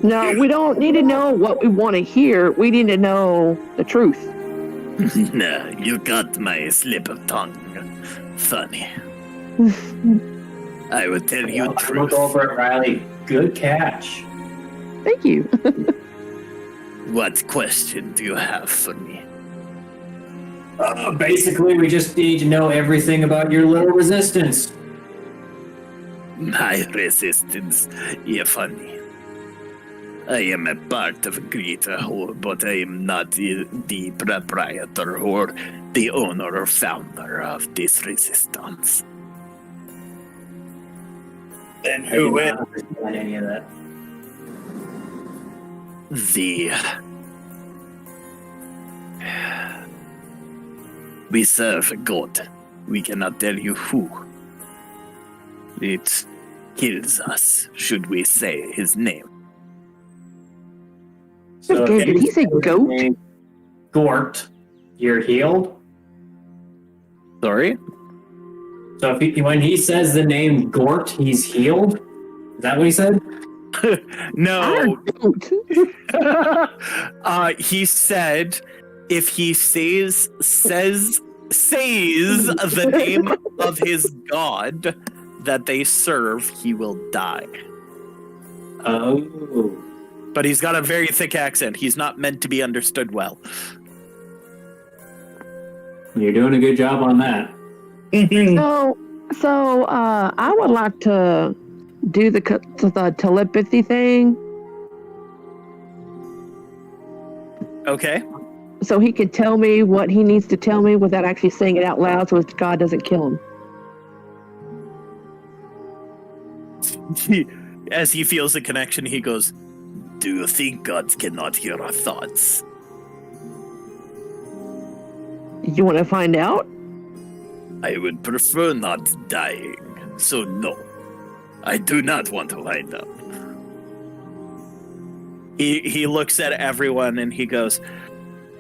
No, we don't need to know what we want to hear. We need to know the truth. Nah, you got my slip of tongue. Funny. I would tell you Look truth. over at Riley. Good catch. Thank you. What question do you have for me? Basically, we just need to know everything about your little resistance. My resistance, you're funny. I am a part of a greater whole, but I am not the proprietor or the owner or founder of this resistance. Then I who do is? not understand any of that. We serve a god. We cannot tell you who. It kills us, should we say his name. So Okay, if did you he say say the goat? name Gort, you're healed. Sorry? So if when he says the name Gort, he's healed. Is that what he said? No. Goat. He said if he says the name of his god that they serve, he will die. Oh. But he's got a very thick accent. He's not meant to be understood well. You're doing a good job on that. So, I would like to do the telepathy thing, Okay. so he could tell me what he needs to tell me without actually saying it out loud, so his God doesn't kill him. As he feels the connection, he goes, "Do you think gods cannot hear our thoughts?" You want to find out? I would prefer not dying, so no. I do not want to find out. He looks at everyone and he goes,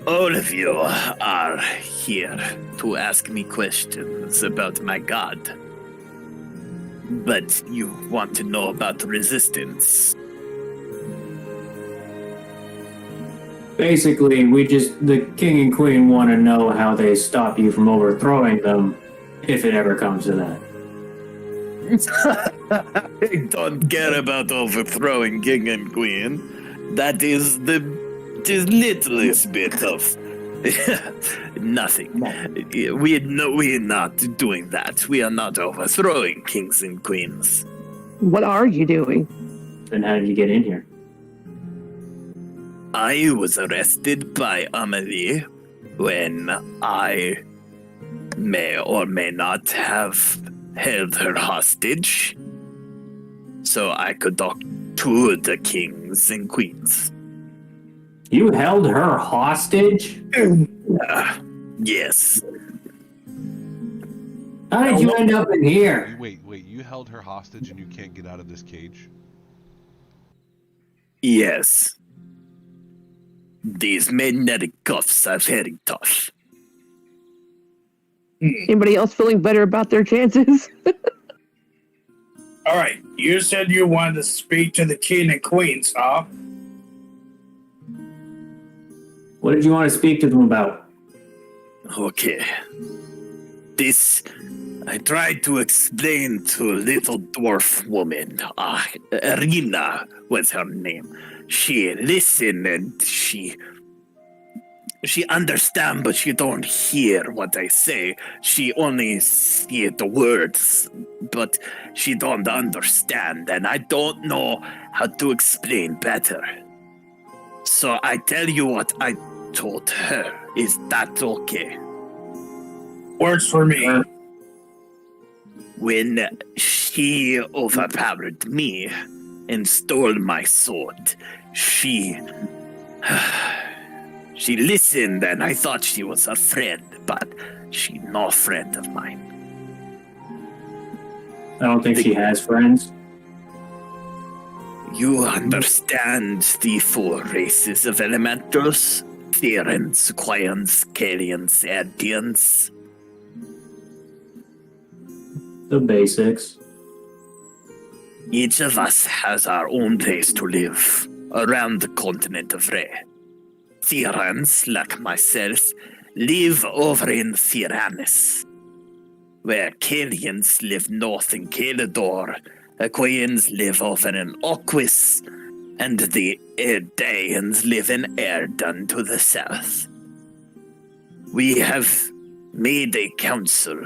"All of you are here to ask me questions about my god. But you want to know about resistance." Basically, the king and queen want to know how they stop you from overthrowing them, if it ever comes to that. I don't care about overthrowing king and queen. That is the littlest bit of nothing. We're not doing that. We are not overthrowing kings and queens. What are you doing? Then how did you get in here? I was arrested by Amelie when I may or may not have held her hostage, so I could talk to the kings and queens. You held her hostage? Yes. How did you end up in here? Wait, you held her hostage and you can't get out of this cage? Yes. These magnetic cuffs are very tough. Anybody else feeling better about their chances? All right, you said you wanted to speak to the king and queens, huh? What did you want to speak to them about? Okay. I tried to explain to a little dwarf woman. Irina was her name. She listened and she She understand, but she don't hear what I say. She only see the words, but she don't understand, and I don't know how to explain better. So I tell you what I told her. Is that okay? Works for me. When she overpowered me and stole my sword, she listened, and I thought she was a friend, but she no friend of mine. I don't think she has friends. You understand the 4 races of elementals? Therans, Quayans, Kalians, Erdians. The basics. Each of us has our own place to live around the continent of Re. Therans, like myself, live over in Theranis, where Kalians live north in Kalador, Aquarians live over in Oquis, and the Erdaeans live in Erdan to the south. We have made a council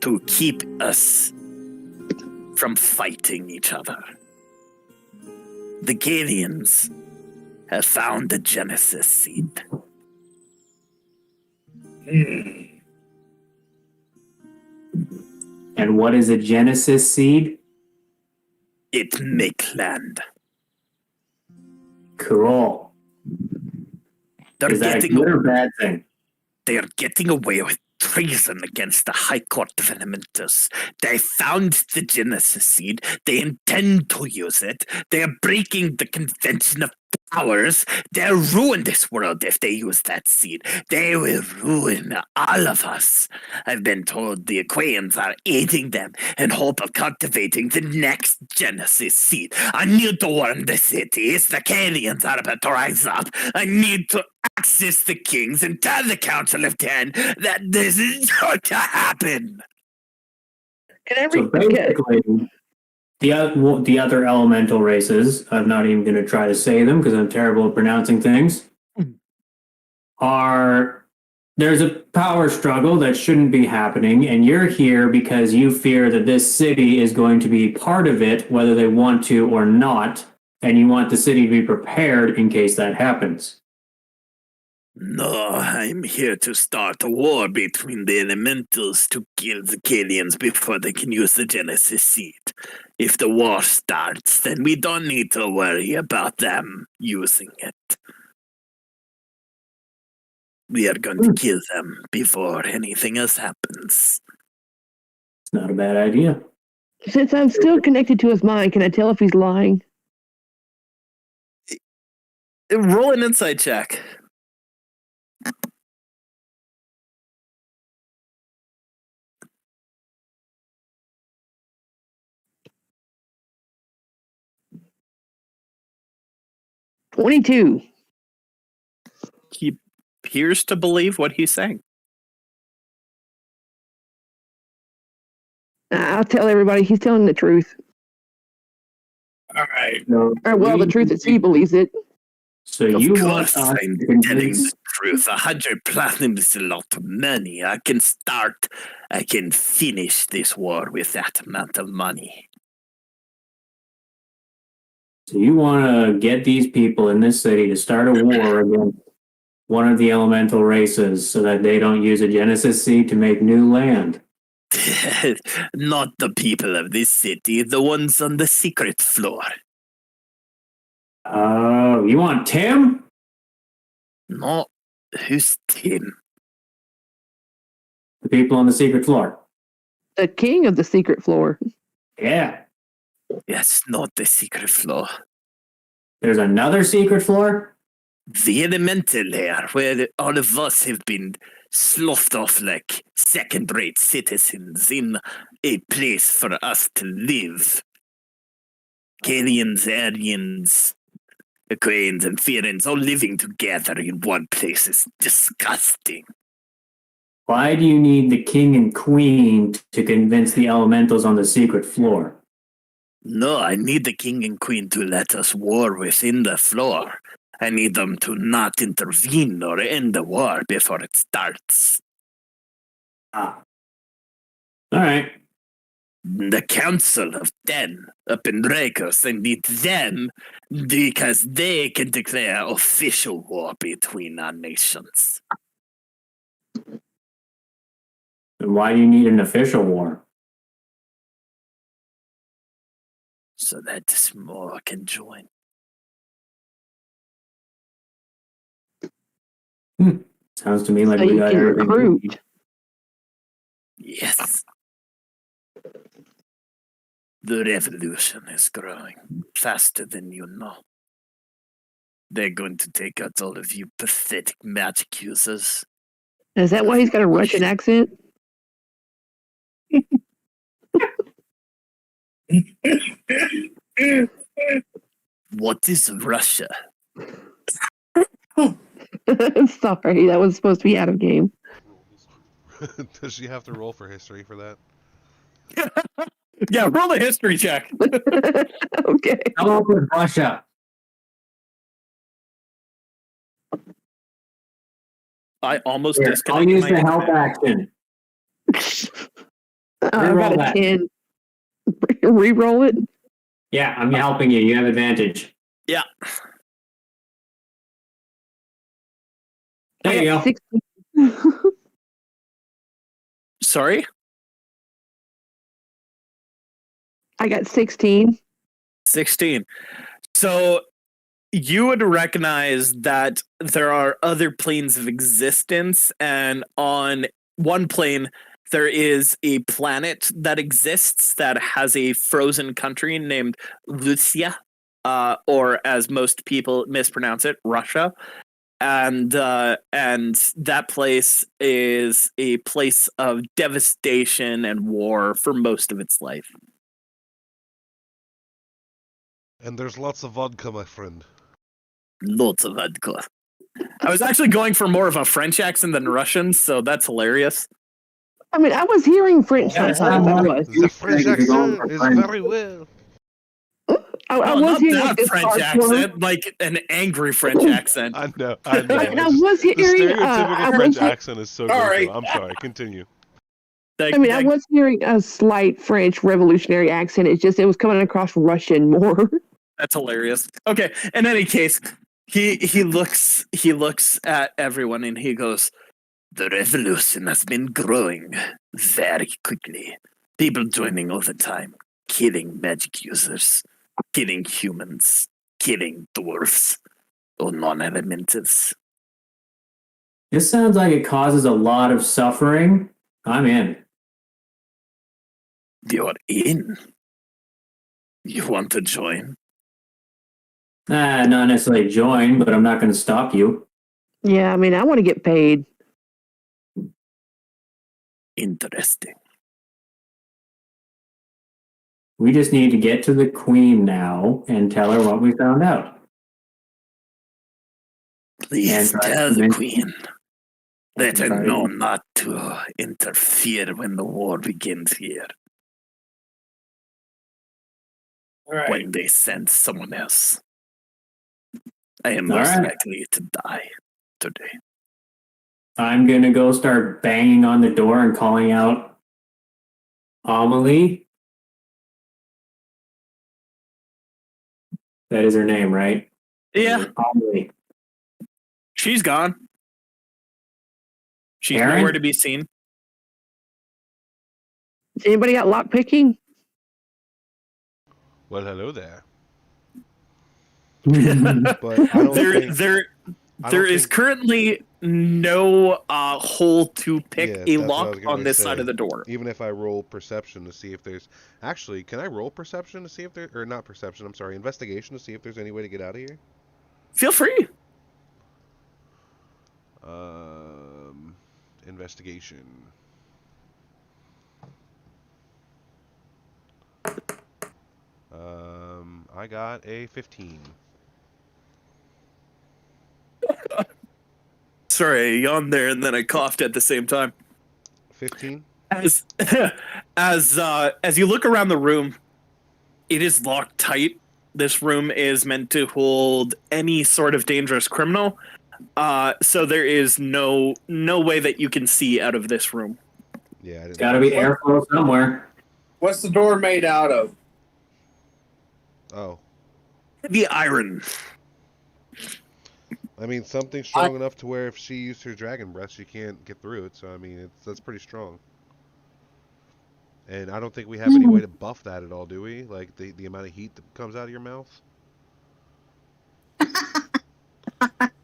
to keep us from fighting each other. The Galians have found the Genesis seed. And what is a Genesis seed? It make land. Cool. They're Is that a getting good or bad thing? They are getting away with treason against the High Court of Elementals. They found the Genesis seed. They intend to use it. They are breaking the Convention of Powers. They'll ruin this world if they use that seed. They will ruin all of us. I've been told the Aquarians are aiding them in hope of cultivating the next Genesis seed. I need to warn the cities. The Kalians are about to rise up. I need to access the kings and tell the Council of 10 that this is going to happen. And So basically, the other elemental races, I'm not even going to try to say them because I'm terrible at pronouncing things, there's a power struggle that shouldn't be happening, and you're here because you fear that this city is going to be part of it, whether they want to or not, and you want the city to be prepared in case that happens. No, I'm here to start a war between the elementals to kill the Kalians before they can use the Genesis seed. If the war starts, then we don't need to worry about them using it. We are going to kill them before anything else happens. It's not a bad idea. Since I'm still connected to his mind, can I tell if he's lying? Roll an insight check. $22. He appears to believe what he's saying. I'll tell everybody he's telling the truth. All right. So Or, well, the truth is he believes it. So Of you course, want us I'm to telling convince- the truth. 100 platinum is a lot of money. I can finish this war with that amount of money. So you want to get these people in this city to start a war against one of the elemental races so that they don't use a Genesis seed to make new land. Not the people of this city, the ones on the secret floor. Oh, you want Tim? No, who's Tim? The people on the secret floor. The king of the secret floor. Yeah. Yes, not the secret floor. There's another secret floor? The elemental layer, where all of us have been sloughed off like second-rate citizens in a place for us to live. Kalians, Aryans, Aquarians, and Fearans all living together in one place is disgusting. Why do you need the king and queen to convince the elementals on the secret floor? No, I need the king and queen to let us war within the floor. I need them to not intervene or end the war before it starts. Ah. All right. The Council of 10 up in Dracos, I need them because they can declare official war between our nations. And why do you need an official war? So that more can join. Sounds to me like So we you got can everything we recruit. need. Yes. The revolution is growing faster than you know. They're going to take out all of you pathetic magic users. Is that why he's got a Russian accent? What is Russia? Sorry, that was supposed to be out of game. Does she have to roll for history for that? Yeah, roll a history check. Okay. Come up with Russia. I almost Here, I'll disconnected use my the help internet. action. I Reroll got a that. 10. Re-roll it. Yeah, I'm helping you. You have advantage. Yeah. There you go. 16. Sorry? I got 16. 16. So you would recognize that there are other planes of existence, and on one plane there is a planet that exists that has a frozen country named Lucia, or as most people mispronounce it, Russia. And that place is a place of devastation and war for most of its life. And there's lots of vodka, my friend. Lots of vodka. I was actually going for more of a French accent than Russian, so that's hilarious. I mean, I was hearing French Yeah, sometimes. I was. The French Thank you, accent French. is very well. I No, was not hearing that like this French hardcore. accent, like an angry French accent. I know. I know. And I It's- was the hearing. stereotypical I French was, accent is so Sorry. good. I'm sorry. Continue. I mean, I was hearing a slight French revolutionary accent. It's just it was coming across Russian more. That's hilarious. Okay, in any case, he looks at everyone and he goes, "The revolution has been growing very quickly. People joining all the time, killing magic users, killing humans, killing dwarves, or non-elementals. This sounds like it causes a lot of suffering. I'm in. You're in. You want to join? Not necessarily join, but I'm not going to stop you. Yeah, I mean, I want to get paid. Interesting. We just need to get to the queen now and tell her what we found out. Please And try tell to the convince- queen. Let her Try to- know not to interfere when the war begins here. All right. When they send someone else. I am All most right. likely to die today. I'm going to go start banging on the door and calling out Amelie. That is her name, right? Yeah, Amelie. she's gone. She's Aaron? nowhere to be seen. Has anybody got lock picking? Well, hello there. But I don't think There is currently no hole to pick Yes, a that's what I lock was gonna on this say. side of the door. even if I roll perception to see if there's actually, can I roll perception to see if there or not perception? I'm sorry, investigation to see if there's any way to get out of here. Feel free. Investigation. I got a 15. Sorry, I yawned there and then I coughed at the same time. 15. As as you look around the room, it is locked tight. This room is meant to hold any sort of dangerous criminal. So there is no way that you can see out of this room. Yeah, It's got to be airflow somewhere. What's the door made out of? Oh, The iron. I mean, something strong enough to where if she used her dragon breath, she can't get through it. So I mean, that's pretty strong. And I don't think we have any way to buff that at all, do we? Like the amount of heat that comes out of your mouth.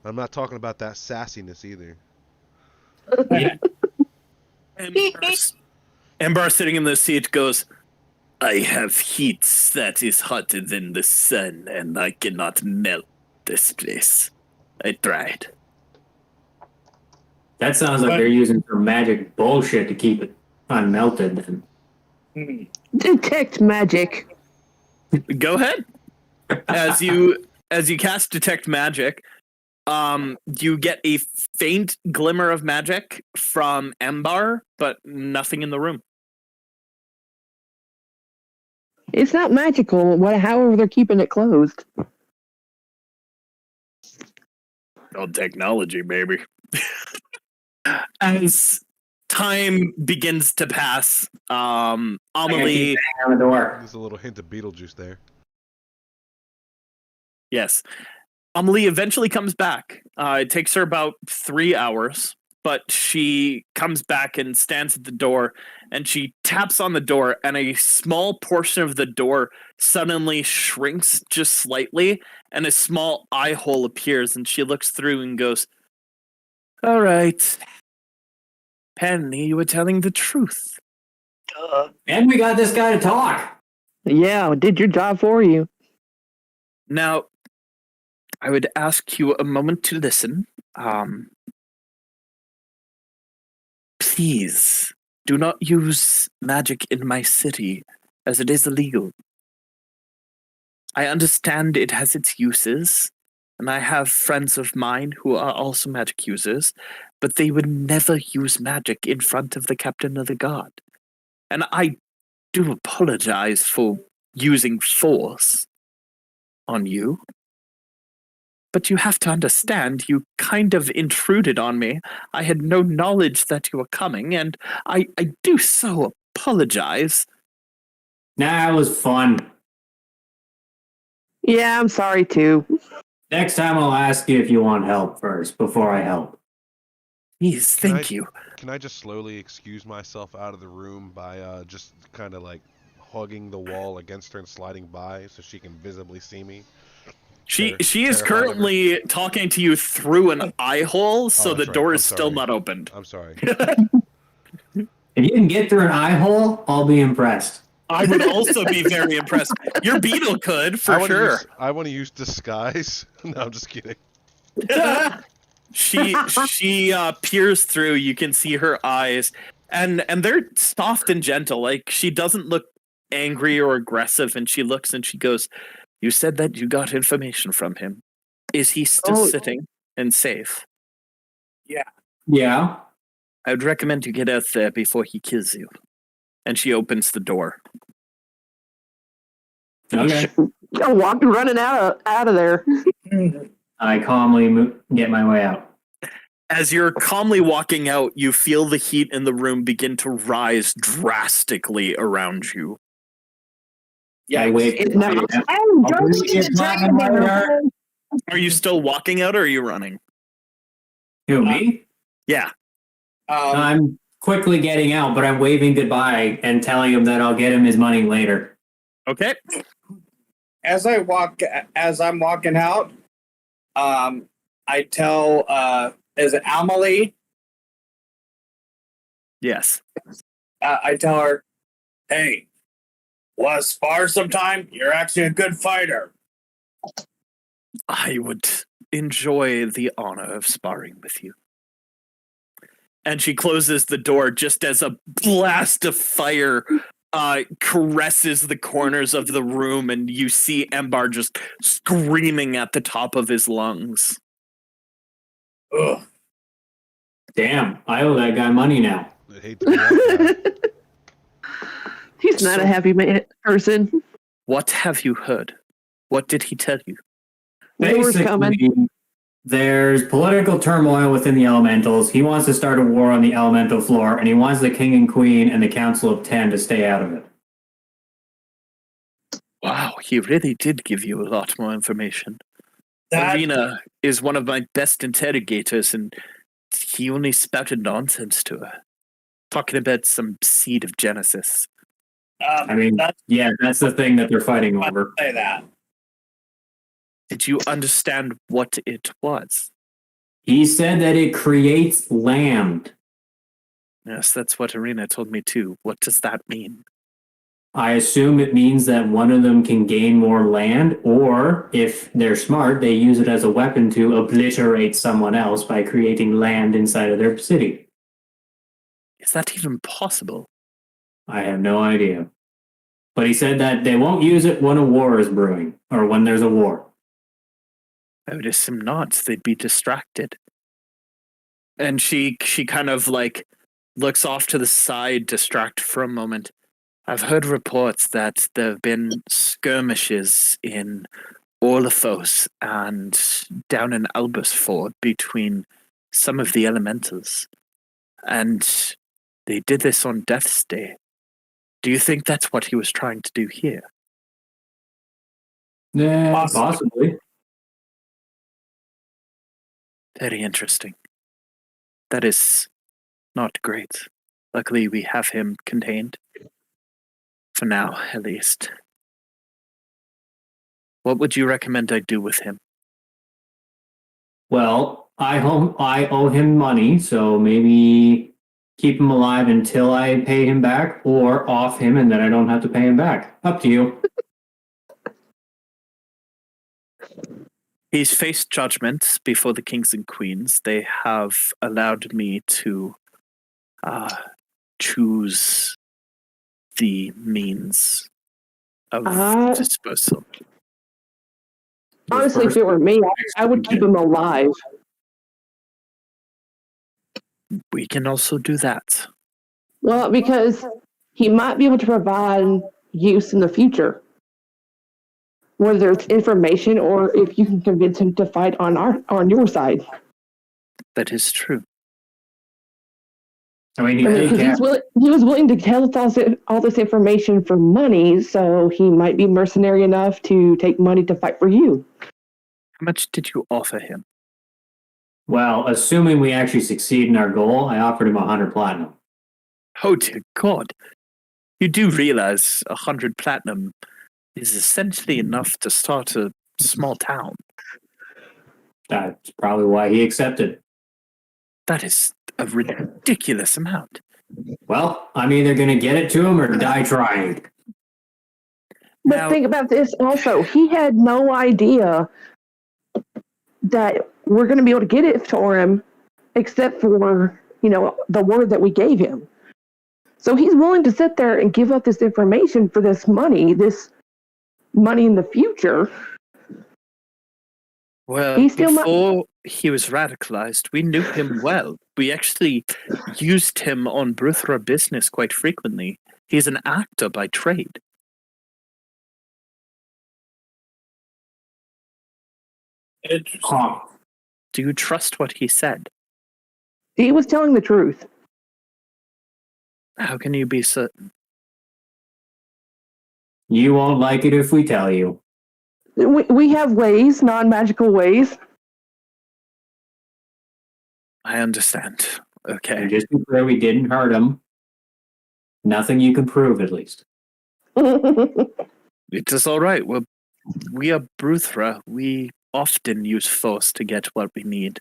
I'm not talking about that sassiness either. Yeah. Embar sitting in the seat goes, I have heat that is hotter than the sun, and I cannot melt this place. I tried. That sounds like they're using some magic bullshit to keep it unmelted. Then. Detect magic. Go ahead. As you cast detect magic, you get a faint glimmer of magic from Embar, but nothing in the room. It's not magical. However, they're keeping it closed. Old technology, baby. As time begins to pass, Amelie. On the door. There's a little hint of Beetlejuice there. Yes. Amelie eventually comes back. It takes her about 3 hours, but she comes back and stands at the door, and she taps on the door, and a small portion of the door suddenly shrinks just slightly, and a small eye hole appears, and she looks through and goes, all right. Penny, you were telling the truth. And we got this guy to talk. Yeah, did your job for you. Now, I would ask you a moment to listen. Please, do not use magic in my city, as it is illegal. I understand it has its uses, and I have friends of mine who are also magic users, but they would never use magic in front of the captain of the guard. And I do apologize for using force on you. But you have to understand, you kind of intruded on me. I had no knowledge that you were coming, and I do so apologize. Nah, it was fun. Yeah, I'm sorry too. Next time I'll ask you if you want help first, before I help. Please, thank you. Can I just slowly excuse myself out of the room by just kind of like hugging the wall against her and sliding by so she can visibly see me? She is currently talking to you through an eye hole, so the door is still not opened. I'm sorry. If you can get through an eye hole, I'll be impressed. I would also be very impressed. Your beetle could, for sure. I want to use disguise. No, I'm just kidding. She peers through. You can see her eyes, and they're soft and gentle. Like, she doesn't look angry or aggressive, and she looks and she goes, you said that you got information from him. Is he still sitting and safe? Yeah. I would recommend you get out there before he kills you. And she opens the door. Okay. Running out of there. I calmly get my way out. As you're calmly walking out, you feel the heat in the room begin to rise drastically around you. Yeah, I wait. Are you still walking out or are you running? Who, me? Yeah. I'm quickly getting out, but I'm waving goodbye and telling him that I'll get him his money later. Okay. As I'm walking out, I tell, is it Amelie? Yes. I tell her, hey, want to spar sometime? You're actually a good fighter. I would enjoy the honor of sparring with you. And she closes the door just as a blast of fire caresses the corners of the room, and you see Embar just screaming at the top of his lungs. Ugh. Damn, I owe that guy money now. I hate to be that guy. He's not a happy person. What have you heard? What did he tell you? War's coming. Basically, there's political turmoil within the elementals. He wants to start a war on the elemental floor, and he wants the king and queen and the council of 10 to stay out of it. Wow, he really did give you a lot more information. That Arena is one of my best interrogators, and he only spouted nonsense to her. Talking about some seed of Genesis. I mean, that's that's the thing that they're fighting why over. I say that. Did you understand what it was? He said that it creates land. Yes, that's what Arena told me too. What does that mean? I assume it means that one of them can gain more land, or if they're smart, they use it as a weapon to obliterate someone else by creating land inside of their city. Is that even possible? I have no idea. But he said that they won't use it when a war is brewing, or when there's a war. I would assume not. They'd be distracted. And she kind of like looks off to the side, distract for a moment. I've heard reports that there have been skirmishes in Orlithos and down in Albusford between some of the elementals. And they did this on Death's Day. Do you think that's what he was trying to do here? Yeah, possibly. Very interesting. That is not great. Luckily, we have him contained. For now, at least. What would you recommend I do with him? Well, I owe him money, so maybe keep him alive until I pay him back, or off him and then I don't have to pay him back. Up to you. He's faced judgment before the kings and queens. They have allowed me to choose the means of disposal. Honestly, if it were me, I would keep him alive. We can also do that. Well, because he might be able to provide use in the future. Whether it's information or if you can convince him to fight on your side. That is true. I mean, he was willing to tell us all this information for money, so he might be mercenary enough to take money to fight for you. How much did you offer him? Well, assuming we actually succeed in our goal, I offered him 100 platinum. Oh dear God. You do realize 100 platinum is essentially enough to start a small town. That's probably why he accepted. That is a ridiculous amount. Well, I'm either going to get it to him or die trying. But Now, think about this also. He had no idea that we're going to be able to get it for him except for, the word that we gave him. So he's willing to sit there and give up this information for this money in the future. well, before he was radicalized, we knew him well. We actually used him on Bruthra business quite frequently. He's an actor by trade. Huh. Do you trust what he said? He was telling the truth. How can you be certain? You won't like it if we tell you. We have ways, non-magical ways. I understand. Okay. And just be clear, we didn't hurt him. Nothing you can prove, at least. It is all right. We are Bruthra. We often use force to get what we need.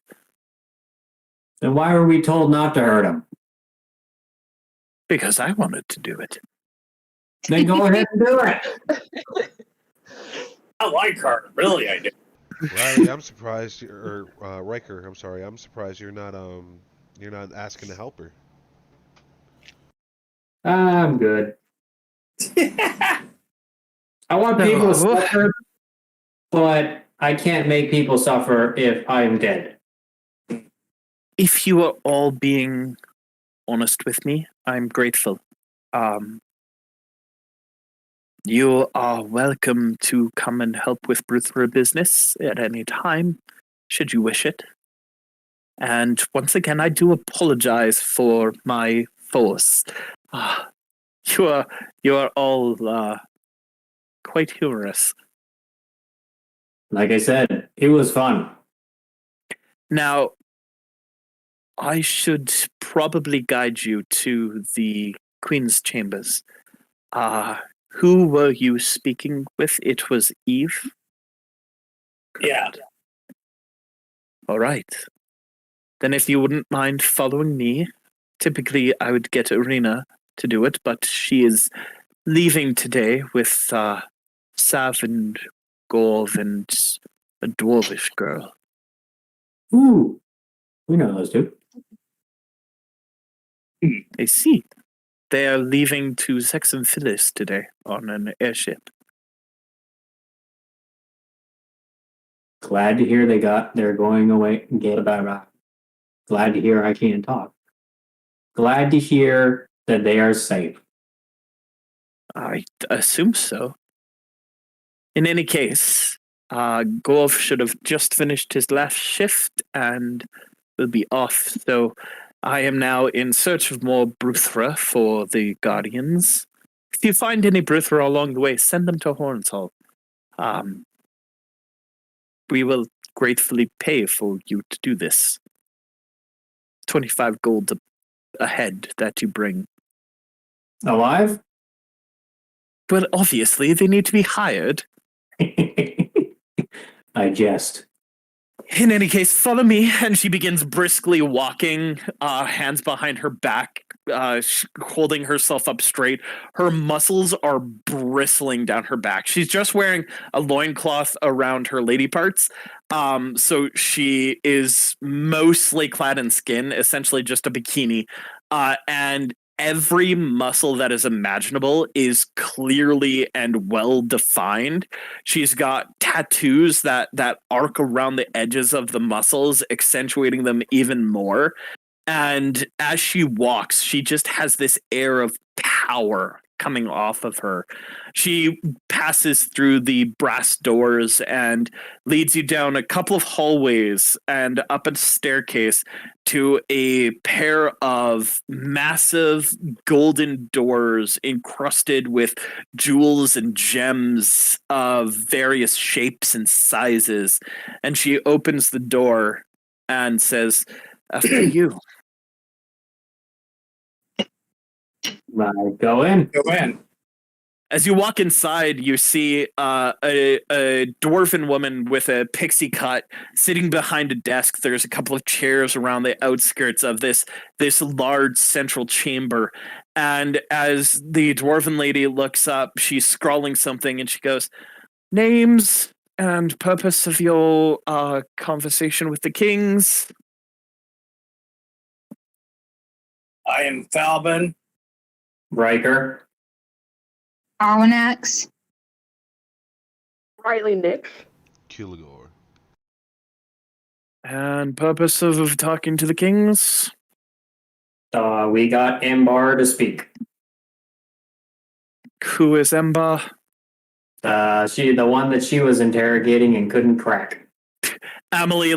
Then why were we told not to hurt him? Because I wanted to do it. Then go ahead and do it. I like her, really. I do. Riley, I'm surprised, or Riker, I'm sorry. I'm surprised you're not asking to help her. I'm good. I want people to suffer, but I can't make people suffer if I'm dead. If you are all being honest with me, I'm grateful. You are welcome to come and help with Bruthra business at any time, should you wish it. And once again, I do apologize for my force. You are all quite humorous. Like I said, it was fun. Now, I should probably guide you to the Queen's chambers. Who were you speaking with? It was Eve? Yeah. All right. Then if you wouldn't mind following me, typically I would get Irina to do it, but she is leaving today with Sav and Gorv and a dwarvish girl. Ooh, we know those two. I see. They are leaving to Sex and Phyllis today on an airship. Glad to hear they're going away. Glad to hear I can't talk. Glad to hear that they are safe. I assume so. In any case, Gorv should have just finished his last shift and will be off. So I am now in search of more Bruthra for the Guardians. If you find any Bruthra along the way, send them to Hornshall. We will gratefully pay for you to do this. 25 gold a head that you bring. Alive? Well, obviously, they need to be hired. I jest. In any case, follow me. And she begins briskly walking, hands behind her back, holding herself up straight. Her muscles are bristling down her back. She's just wearing a loincloth around her lady parts. So she is mostly clad in skin, essentially just a bikini. And every muscle that is imaginable is clearly and well defined. She's got tattoos that arc around the edges of the muscles, accentuating them even more. And as she walks, she just has this air of power coming off of her. She passes through the brass doors and leads you down a couple of hallways and up a staircase to a pair of massive golden doors encrusted with jewels and gems of various shapes and sizes. And she opens the door and says, "After you." Right, go in. Go in. As you walk inside, you see a dwarven woman with a pixie cut sitting behind a desk. There's a couple of chairs around the outskirts of this large central chamber. And as the dwarven lady looks up, she's scrawling something and she goes, "Names and purpose of your conversation with the kings." I am Falbin. Riker. Arwanax. Riley Nix. Kilgore. And purpose of talking to the kings? We got Embar to speak. Who is Ember? The one that she was interrogating and couldn't crack. Emily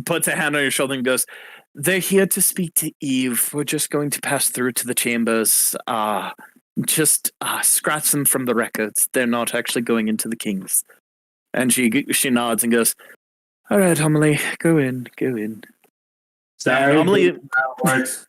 puts a hand on your shoulder and goes, "They're here to speak to Eve. We're just going to pass through to the chambers. Just scratch them from the records. They're not actually going into the kings." And she nods and goes, "All right, Emily, go in." Sorry, Emily works.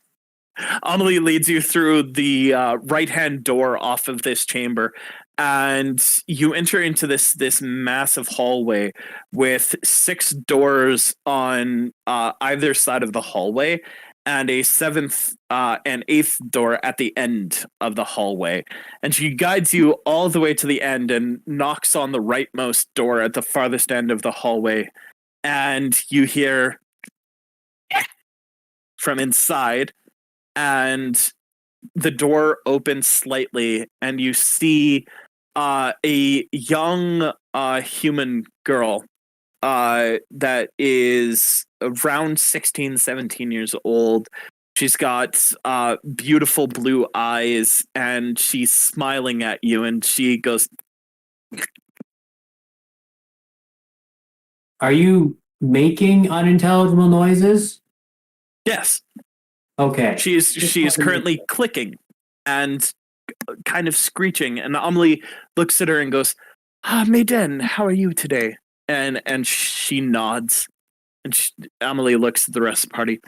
Amelie leads you through the right-hand door off of this chamber, and you enter into this massive hallway with 6 doors on either side of the hallway, and a 7th and 8th door at the end of the hallway. And she guides you all the way to the end and knocks on the rightmost door at the farthest end of the hallway, and you hear from inside. And the door opens slightly, and you see a young human girl that is around 16, 17 years old. She's got beautiful blue eyes, and she's smiling at you, and she goes, Are you making unintelligible noises? yes. Okay. She's currently clicking and kind of screeching, and Amelie looks at her and goes, Maiden, how are you today? And she nods, and Amelie looks at the rest of the party.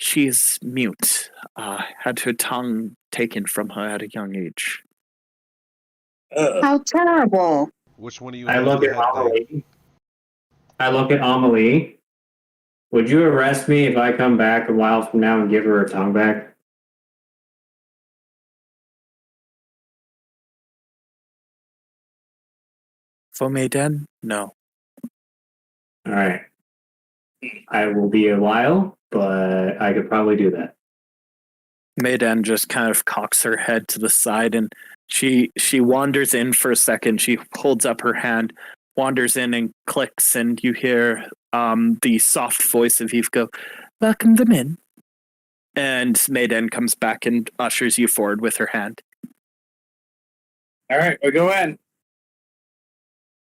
She's mute. Had her tongue taken from her at a young age. How terrible. Which one of you I has look the at head thing? Amelie. I look at Amelie. Would you arrest me if I come back a while from now and give her her tongue back? For Maiden? No. All right. I will be a while, but I could probably do that. Maiden just kind of cocks her head to the side, and she wanders in for a second. She holds up her hand, wanders in and clicks, and you hear the soft voice of Eve go, welcome them in. And Maiden comes back and ushers you forward with her hand. All right, we go in.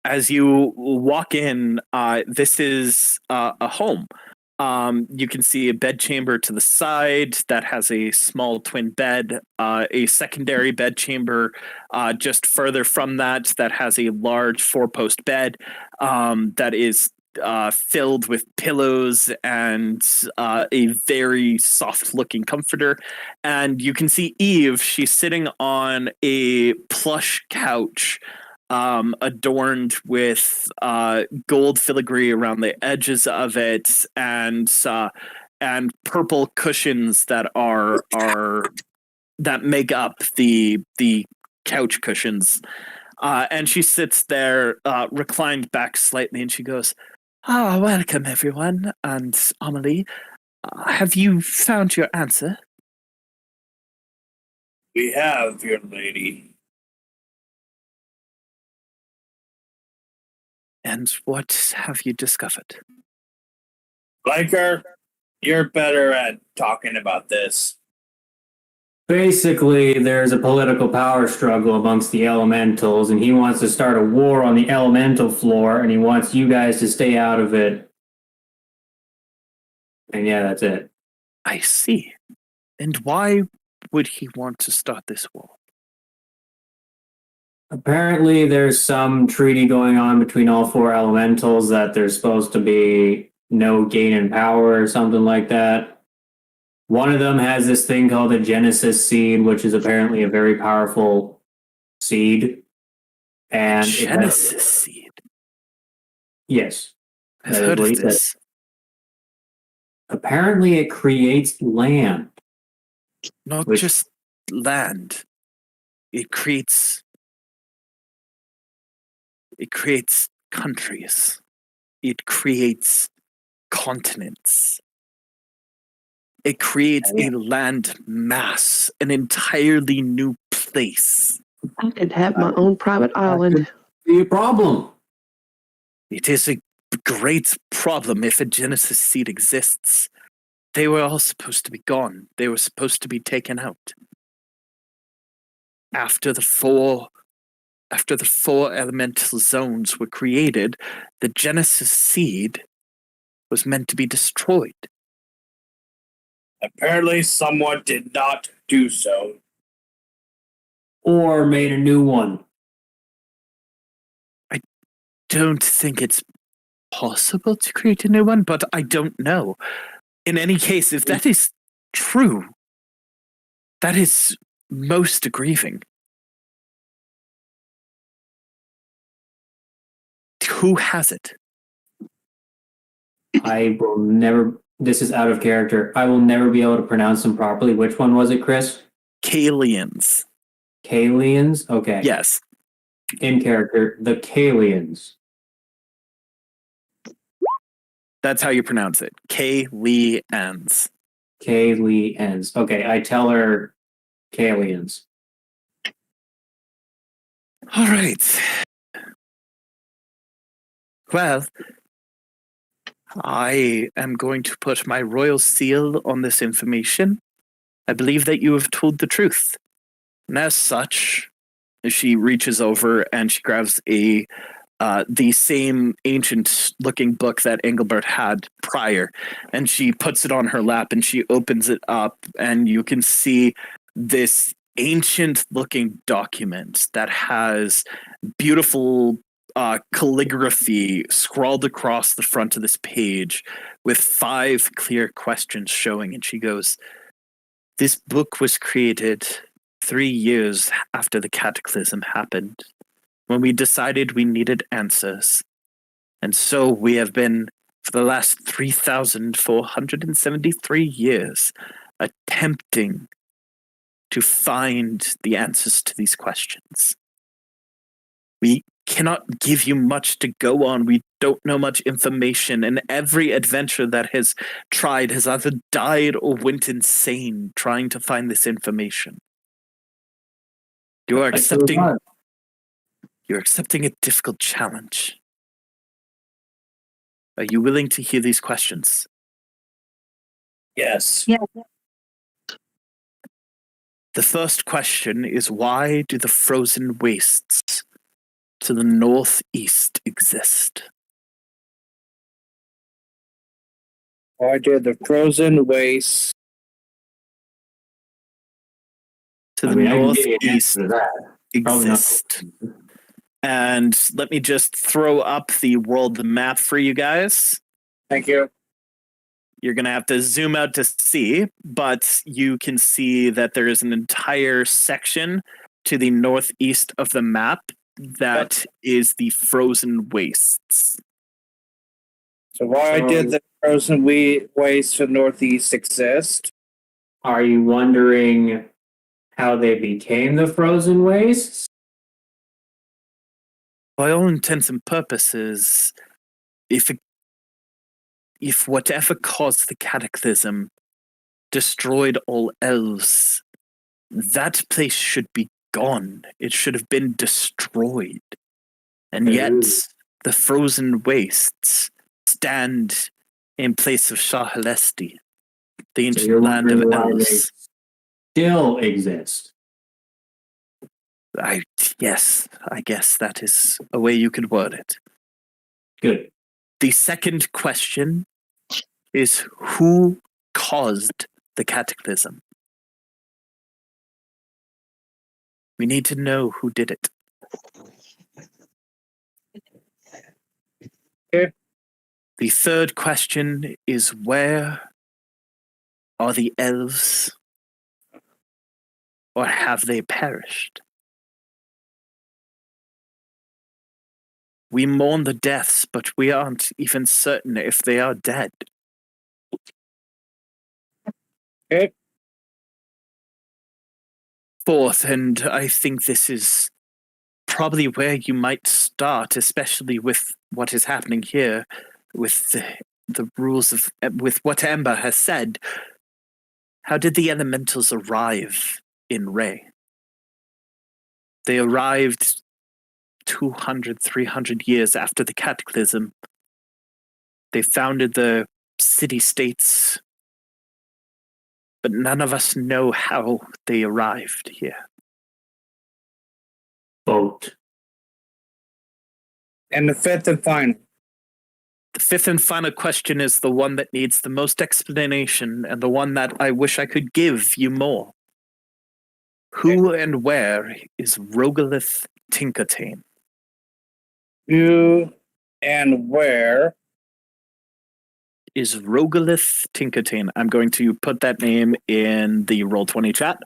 As you walk in, this is a home. You can see a bedchamber to the side that has a small twin bed, a secondary bedchamber just further from that has a large four-post bed that is filled with pillows and a very soft-looking comforter. And you can see Eve. She's sitting on a plush couch adorned with gold filigree around the edges of it, and purple cushions that that make up the couch cushions. And she sits there, reclined back slightly, and she goes, welcome everyone. And Amelie, have you found your answer? We have, your lady. And what have you discovered? Biker, you're better at talking about this. Basically, there's a political power struggle amongst the elementals, and he wants to start a war on the elemental floor, and he wants you guys to stay out of it. And yeah, that's it. I see. And why would he want to start this war? Apparently, there's some treaty going on between all four elementals that there's supposed to be no gain in power or something like that. One of them has this thing called the Genesis seed, which is apparently a very powerful seed. And Genesis seed? Yes. I've heard of this. Apparently, it creates land. Not just land. It creates countries. It creates continents. It creates a land mass, an entirely new place. I could have my own private island. Be a problem. It is a great problem if a Genesis seed exists. They were all supposed to be gone. They were supposed to be taken out. After the four elemental zones were created, the Genesis seed was meant to be destroyed. Apparently, someone did not do so. Or made a new one. I don't think it's possible to create a new one, but I don't know. In any case, if that is true, that is most grieving. Who has it? I will never. This is out of character. I will never be able to pronounce them properly. Which one was it, Chris? Kalians. Kalians? Okay. Yes. In character, the Kalians. That's how you pronounce it. Kalians. Kalians. Okay, I tell her Kalians. All right. Well, I am going to put my royal seal on this information, I believe that you have told the truth. And as such, she reaches over and she grabs the same ancient-looking book that Engelbert had prior, and she puts it on her lap and she opens it up, and you can see this ancient-looking document that has beautiful calligraphy scrawled across the front of this page with 5 clear questions showing, and she goes, "This book was created 3 years after the cataclysm happened, when we decided we needed answers. And so we have been, for the last 3,473 years, attempting to find the answers to these questions. We cannot give you much to go on. We don't know much information, and every adventurer that has tried has either died or went insane trying to find this information. You are accepting... You're accepting a difficult challenge. Are you willing to hear these questions?" Yes. Yeah. The first question is, why do the frozen wastes to the northeast exist? Why did the frozen wastes To the I can give you an northeast answer to that. Probably not. exist? And let me just throw up the world map for you guys. Thank you. You're going to have to zoom out to see, but you can see that there is an entire section to the northeast of the map that is the frozen wastes. So why did the frozen wastes to the northeast exist? Are you wondering how they became the frozen wastes? By all intents and purposes, if whatever caused the cataclysm destroyed all elves, that place should be gone. It should have been destroyed. And yet, the frozen wastes stand in place of Shah Halesti, the ancient land of elves. Still exist. Yes, I guess that is a way you could word it. Good. The second question is, who caused the cataclysm? We need to know who did it. Okay. The third question is, where are the elves? Or have they perished? We mourn the deaths, but we aren't even certain if they are dead. Okay. Fourth, and I think this is probably where you might start, especially with what is happening here, with the rules of, with what Ember has said. How did the elementals arrive in Ray? They arrived 200, 300 years after the cataclysm. They founded the city-states, but none of us know how they arrived here. Boat. And the fifth and final. The fifth and final question is the one that needs the most explanation, and the one that I wish I could give you more. Who and where is Rogalith Tinkertane? Who and where is Rogalith Tinkertane? I'm going to put that name in the Roll20 chat.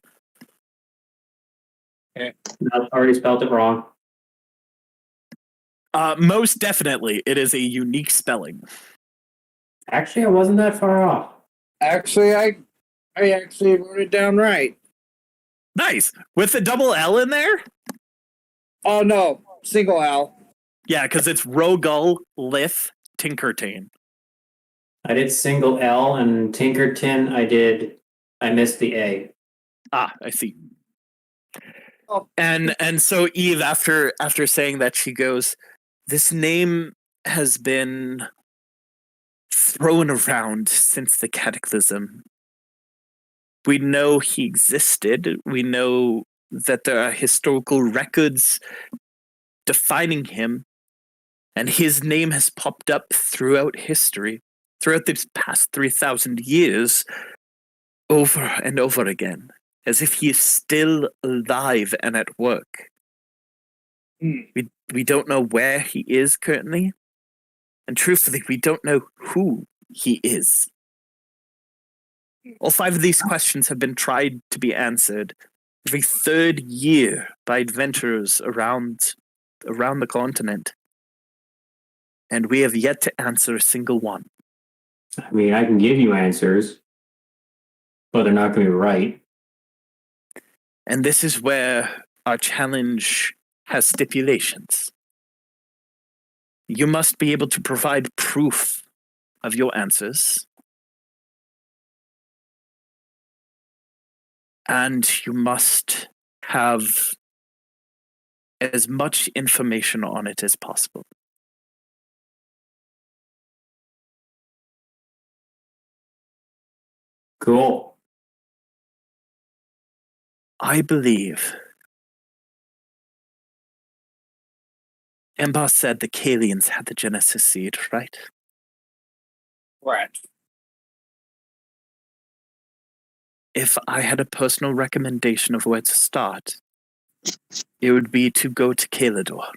No, already spelled it wrong. Most definitely, it is a unique spelling. Actually, I wasn't that far off. Actually, I actually wrote it down right. Nice. With the double L in there? Oh no, single L. Yeah, because it's Rogalith Tinkertane. I did single L, and Tinkerton, I missed the A. Ah, I see. Oh. And so Eve, after saying that, she goes, this name has been thrown around since the cataclysm. We know he existed. We know that there are historical records defining him, and his name has popped up throughout history, throughout these past 3,000 years, over and over again, as if he is still alive and at work. We don't know where he is currently, and truthfully, we don't know who he is. All 5 of these questions have been tried to be answered every 3rd year by adventurers around the continent, and we have yet to answer a single one. I mean, I can give you answers, but they're not going to be right. And this is where our challenge has stipulations. You must be able to provide proof of your answers, and you must have as much information on it as possible. Cool. I believe Embar said the Kalians had the Genesis seed, right? Right. If I had a personal recommendation of where to start, it would be to go to Kalador.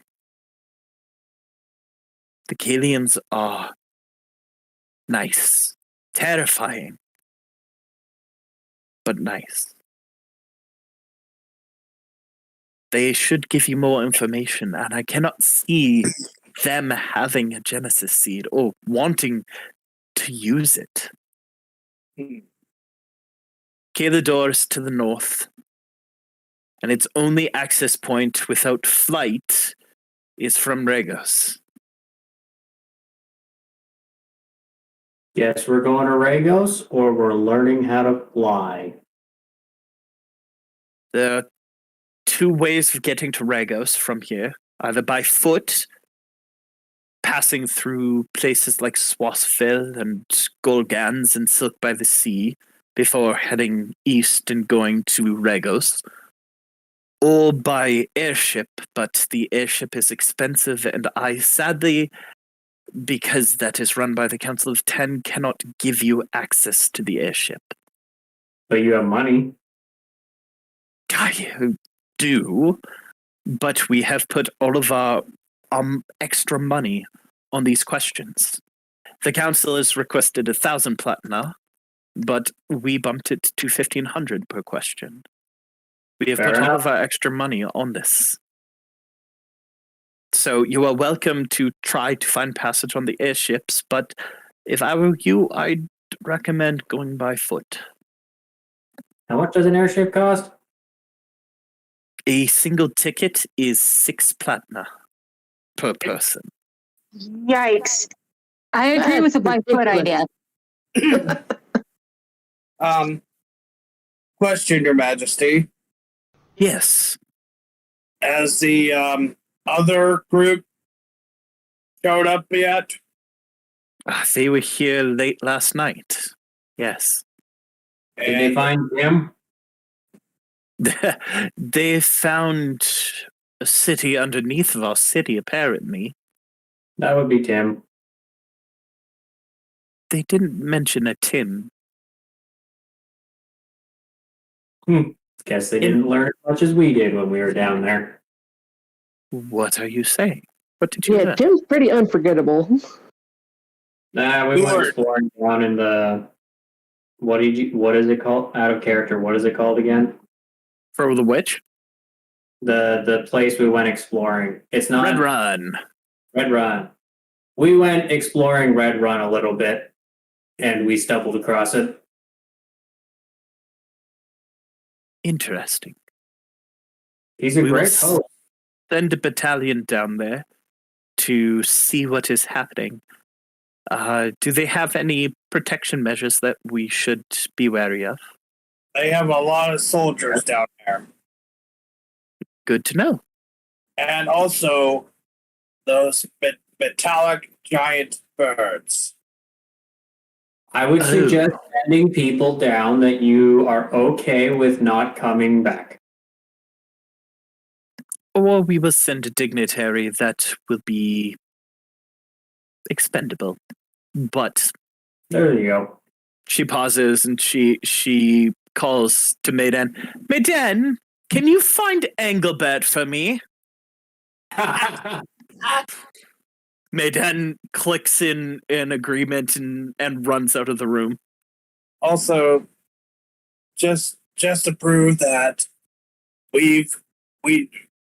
The Kalians are nice, terrifying, but nice. They should give you more information, and I cannot see them having a Genesis seed or wanting to use it. Kalador is to the north, and its only access point without flight is from Regos. Yes, we're going to Regos, or we're learning how to fly. There are 2 ways of getting to Regos from here, either by foot, passing through places like Swasfil and Golgans and Silk by the Sea before heading east and going to Regos, or by airship, but the airship is expensive, and I sadly, because that is run by the Council of 10, cannot give you access to the airship. But you have money. I do, but we have put all of our extra money on these questions. The Council has requested 1,000 platina, but we bumped it to 1,500 per question. We have Fair put all enough. of our extra money on this. So you are welcome to try to find passage on the airships, but if I were you, I'd recommend going by foot. How much does an airship cost? A single ticket is 6 platina per person. Yikes. I agree with the by foot idea. Question, Your Majesty. Yes. Has the other group showed up yet? They were here late last night. Yes. Did they find Jim? They found a city underneath of our city, apparently. That would be Tim. They didn't mention a Tim. Guess they didn't learn as much as we did when we were down there. What are you saying? What did you Yeah, learn? Tim's pretty unforgettable. Nah, we went exploring down in the what is it called? Out of character, what is it called again? For the witch? The place we went exploring. It's not Red Run. Red Run. We went exploring Red Run a little bit, and we stumbled across it. Interesting. He's a We will great host. Send a battalion down there to see what is happening. Do they have any protection measures that we should be wary of? They have a lot of soldiers down there. Good to know. And also those metallic giant birds. I would suggest sending people down that you are okay with not coming back. Or we will send a dignitary that will be expendable. But There you go. she pauses and she calls to Maiden. Maiden, can you find Engelbert for me? Maiden clicks in agreement and runs out of the room. Also, just to prove that we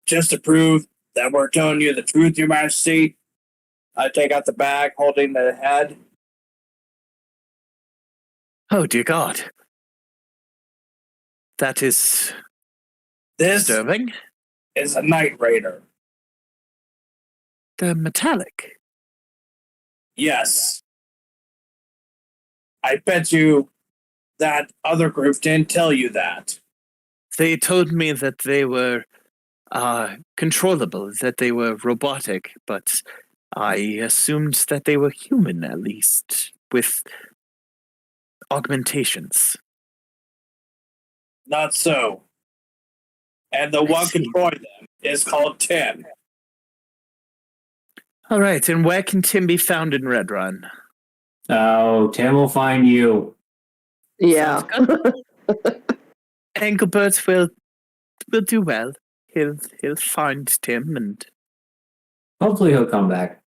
just to prove that we're telling you the truth, Your Majesty, I take out the bag holding the head. Oh dear God. That is This disturbing. is a Night Raider. They're metallic. Yes. I bet you that other group didn't tell you that. They told me that they were controllable, that they were robotic, but I assumed that they were human, at least, with augmentations. Not so. And the one controlling them is called Tim. All right, and where can Tim be found in Red Run? Oh, Tim will find you. Yeah. Engelbert will do well. He'll find Tim, and Hopefully he'll come back.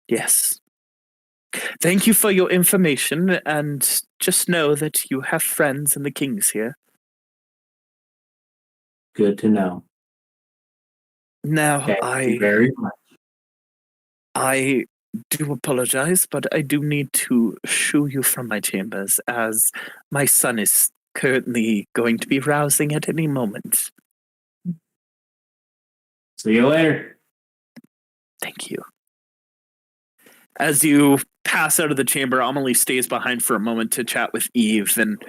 yes. Thank you for your information, and just know that you have friends in the Kings here. Good to know. Now, Thank you very much. I do apologize, but I do need to shoo you from my chambers, as my son is currently going to be rousing at any moment. See you later. Thank you. As you pass out of the chamber, Amelie stays behind for a moment to chat with Eve, and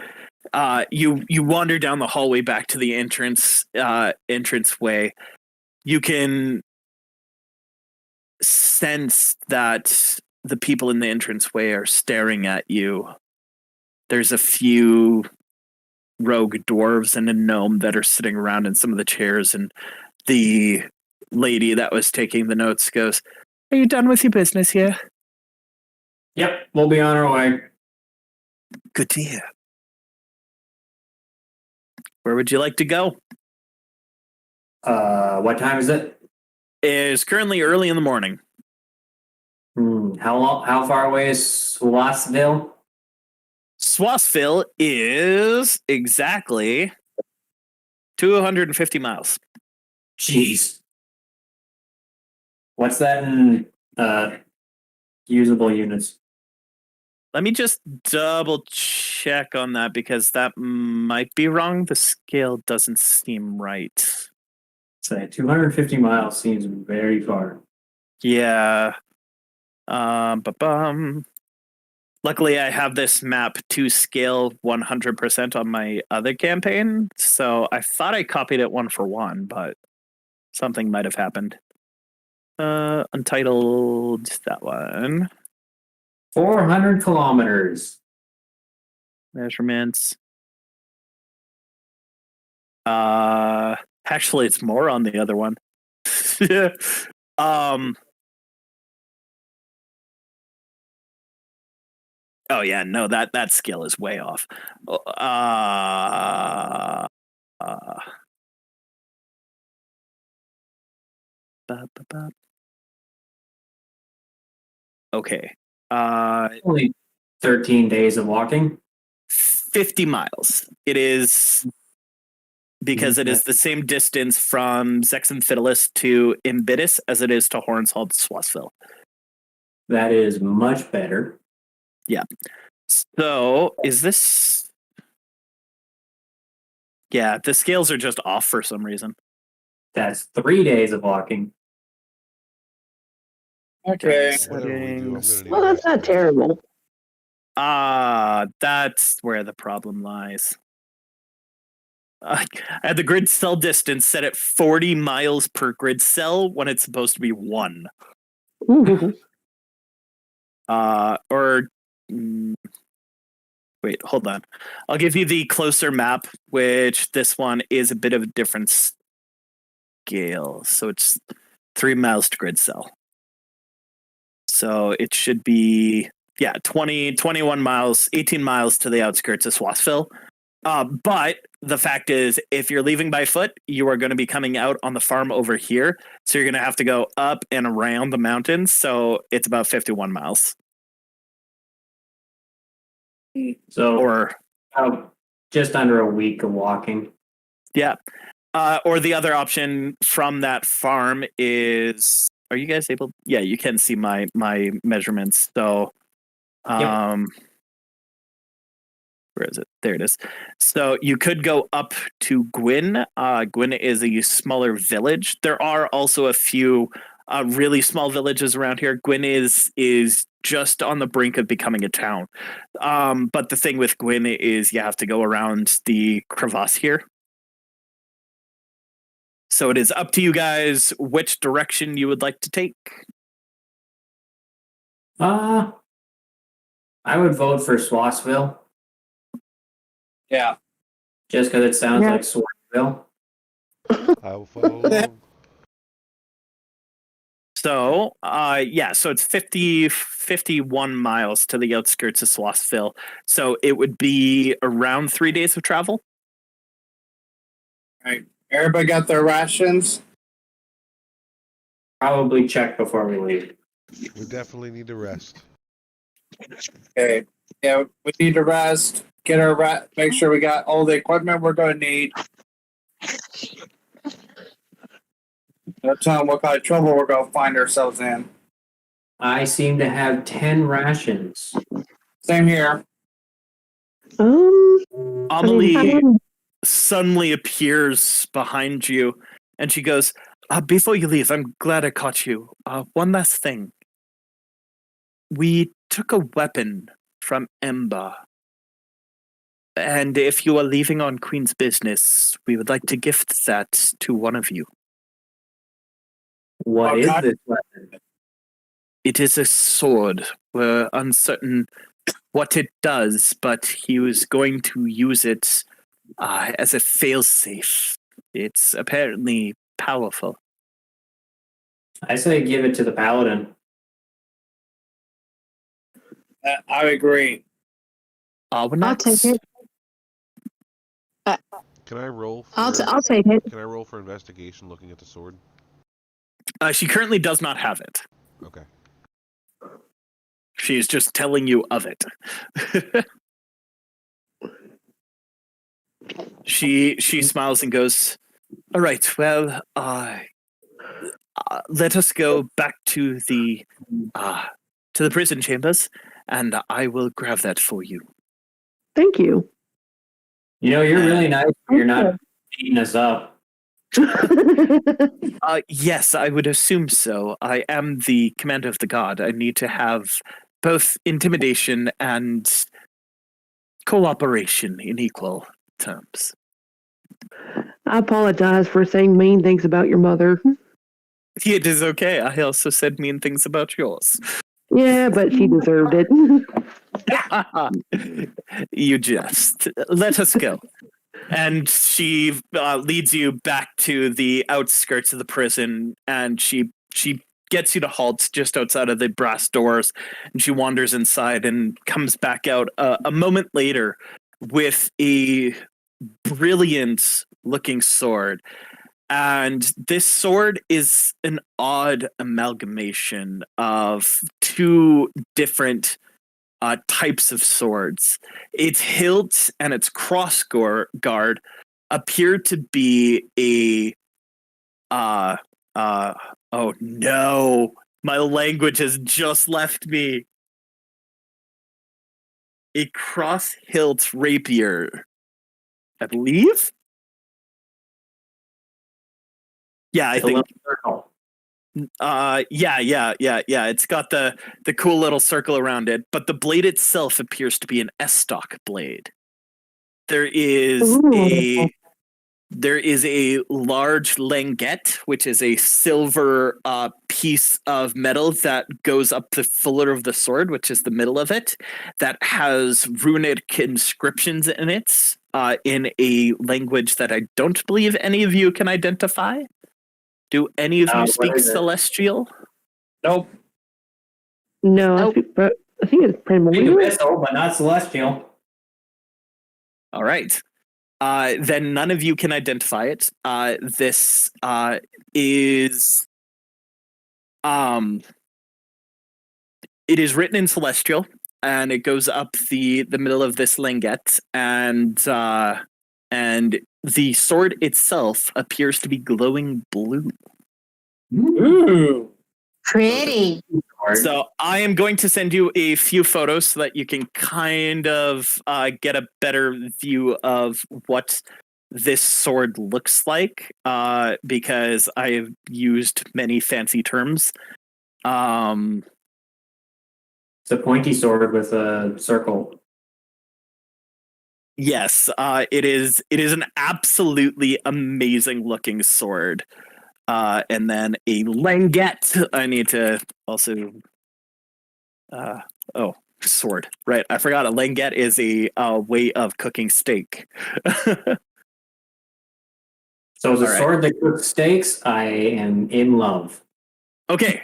you wander down the hallway back to the entranceway. You can sense that the people in the entranceway are staring at you. There's a few rogue dwarves and a gnome that are sitting around in some of the chairs, and the lady that was taking the notes goes, "Are you done with your business here?" Yep, we'll be on our way. Good to hear. Where would you like to go? What time is it? It is currently early in the morning. How far away is Swassville? Swassville is exactly 250 miles. Jeez. What's that in usable units? Let me just double check on that because that might be wrong. The scale doesn't seem right. Say 250 miles seems very far. Yeah. Luckily, I have this map to scale 100% on my other campaign, so I thought I copied it one for one, but something might have happened. Untitled, that one. 400 kilometers. Measurements. Actually, it's more on the other one. Oh yeah, no, that skill is way off. Okay. Only 13 days of walking. 50 miles. It is because it is the same distance from Zexenfidelis to Imbitis as it is to Hornshold to Swassville. That is much better. Yeah. So, is this... Yeah, the scales are just off for some reason. That's 3 days of walking. Okay. Whatever we do, I'm gonna need Well, that's not terrible. That's where the problem lies. I had the grid cell distance set at 40 miles per grid cell when it's supposed to be 1. Ooh. Wait, hold on. I'll give you the closer map, which this one is a bit of a different scale. So it's 3 miles to grid cell. So it should be 21 miles, 18 miles to the outskirts of Swathville. But the fact is, if you're leaving by foot, you are going to be coming out on the farm over here. So you're going to have to go up and around the mountains. So it's about 51 miles. So, Or just under a week of walking. yeah. Or the other option from that farm is, are you guys able? Yeah, you can see my measurements. So, where is it? There it is. So you could go up to Gwyn. Gwyn is a smaller village. There are also a few really small villages around here. Gwyn is just on the brink of becoming a town. But the thing with Gwyn is you have to go around the crevasse here. So it is up to you guys which direction you would like to take. I would vote for Swassville. Yeah. Just because it sounds like Swassville. I'll follow. So, so it's 51 miles to the outskirts of Swassville. So it would be around 3 days of travel. Right. Everybody got their rations? Probably check before we leave. We definitely need to rest. Okay. Yeah, we need to rest. Get our make sure we got all the equipment we're going to need. No telling what kind of trouble we're going to find ourselves in. I seem to have 10 rations. Same here. Amelie suddenly appears behind you, and she goes, before you leave, I'm glad I caught you. One last thing. We took a weapon from Ember. And if you are leaving on Queen's business, we would like to gift that to one of you. What is this weapon? It is a sword. We're uncertain what it does, but he was going to use it as a failsafe. It's apparently powerful. I say give it to the paladin. I agree. I'll take it. Can I roll? For, I'll take it. Can I roll for investigation looking at the sword? She currently does not have it. Okay. She's just telling you of it. She smiles and goes, all right, well, let us go back to the prison chambers, and I will grab that for you. Thank you. You know, you're really nice. You're not beating us up. Yes, I would assume so. I am the commander of the guard. I need to have both intimidation and cooperation in equal terms. I apologize for saying mean things about your mother. It is okay. I also said mean things about yours. Yeah, but she deserved it. You just let us go. And she leads you back to the outskirts of the prison, and she gets you to halt just outside of the brass doors, and she wanders inside and comes back out a moment later with a brilliant looking sword. And this sword is an odd amalgamation of two different types of swords. Its hilt and its cross guard appear to be a oh no, my language has just left me. A cross hilt rapier, I believe. Yeah, I think. Yeah. It's got the cool little circle around it, but the blade itself appears to be an S-stock blade. There is there is a large languette, which is a silver piece of metal that goes up the fuller of the sword, which is the middle of it, that has runic inscriptions in it in a language that I don't believe any of you can identify. Do any of you speak Celestial? Nope. No, Nope. I think it's primordial. Missile, but not celestial. All right. Then none of you can identify it. This is it is written in Celestial, and it goes up the middle of this languette, and the sword itself appears to be glowing blue. Ooh. Pretty. So I am going to send you a few photos so that you can kind of get a better view of what this sword looks like, because I have used many fancy terms. It's a pointy sword with a circle. Yes, it is an absolutely amazing looking sword. And then a languette. I need to also. Sword. Right. I forgot a languette is a way of cooking steak. So as a All right. sword that cooks steaks, I am in love. Okay.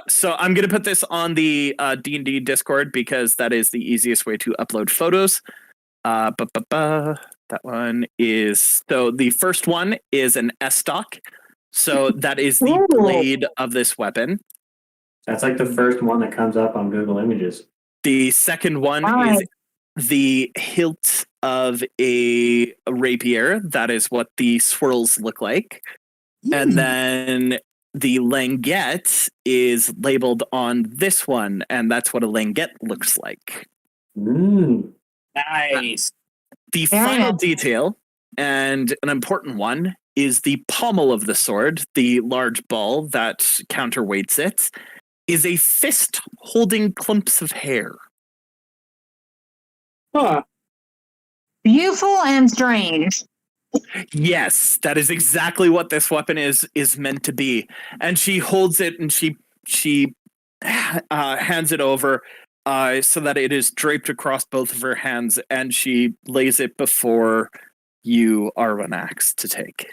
So I'm going to put this on the D&D Discord because that is the easiest way to upload photos. That one is. So the first one is an S-stock. So that is the blade of this weapon. That's like the first one that comes up on Google Images. The second one is the hilt of a rapier. That is what the swirls look like. And then the languette is labeled on this one, and that's what a languette looks like. Nice. The final detail, and an important one, is the pommel of the sword, the large ball that counterweights it, is a fist holding clumps of hair. Huh. Beautiful and strange. Yes, that is exactly what this weapon is meant to be. And she holds it and she hands it over so that it is draped across both of her hands, and she lays it before you, Arvanax, to take.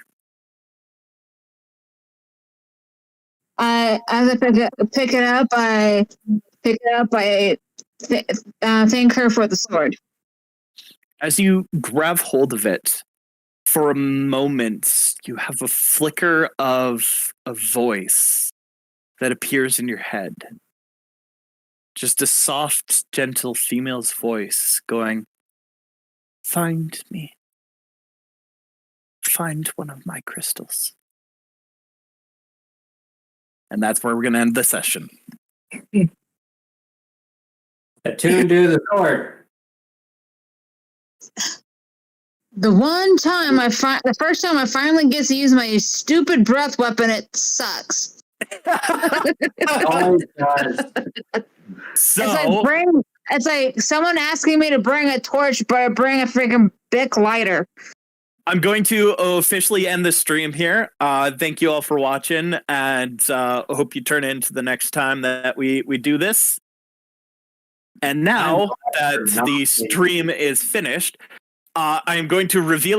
As I pick it up, I thank her for the sword. As you grab hold of it, for a moment, you have a flicker of a voice that appears in your head. Just a soft, gentle female's voice going, "Find me. Find one of my crystals." And that's where we're going to end the session. Attuned to the sword. The first time I finally get to use my stupid breath weapon, it sucks. Always does. So, It's like someone asking me to bring a torch, but I bring a freaking Bic lighter. I'm going to officially end the stream here. Thank you all for watching, and hope you turn in to the next time that we do this. And now that the stream is finished, I am going to reveal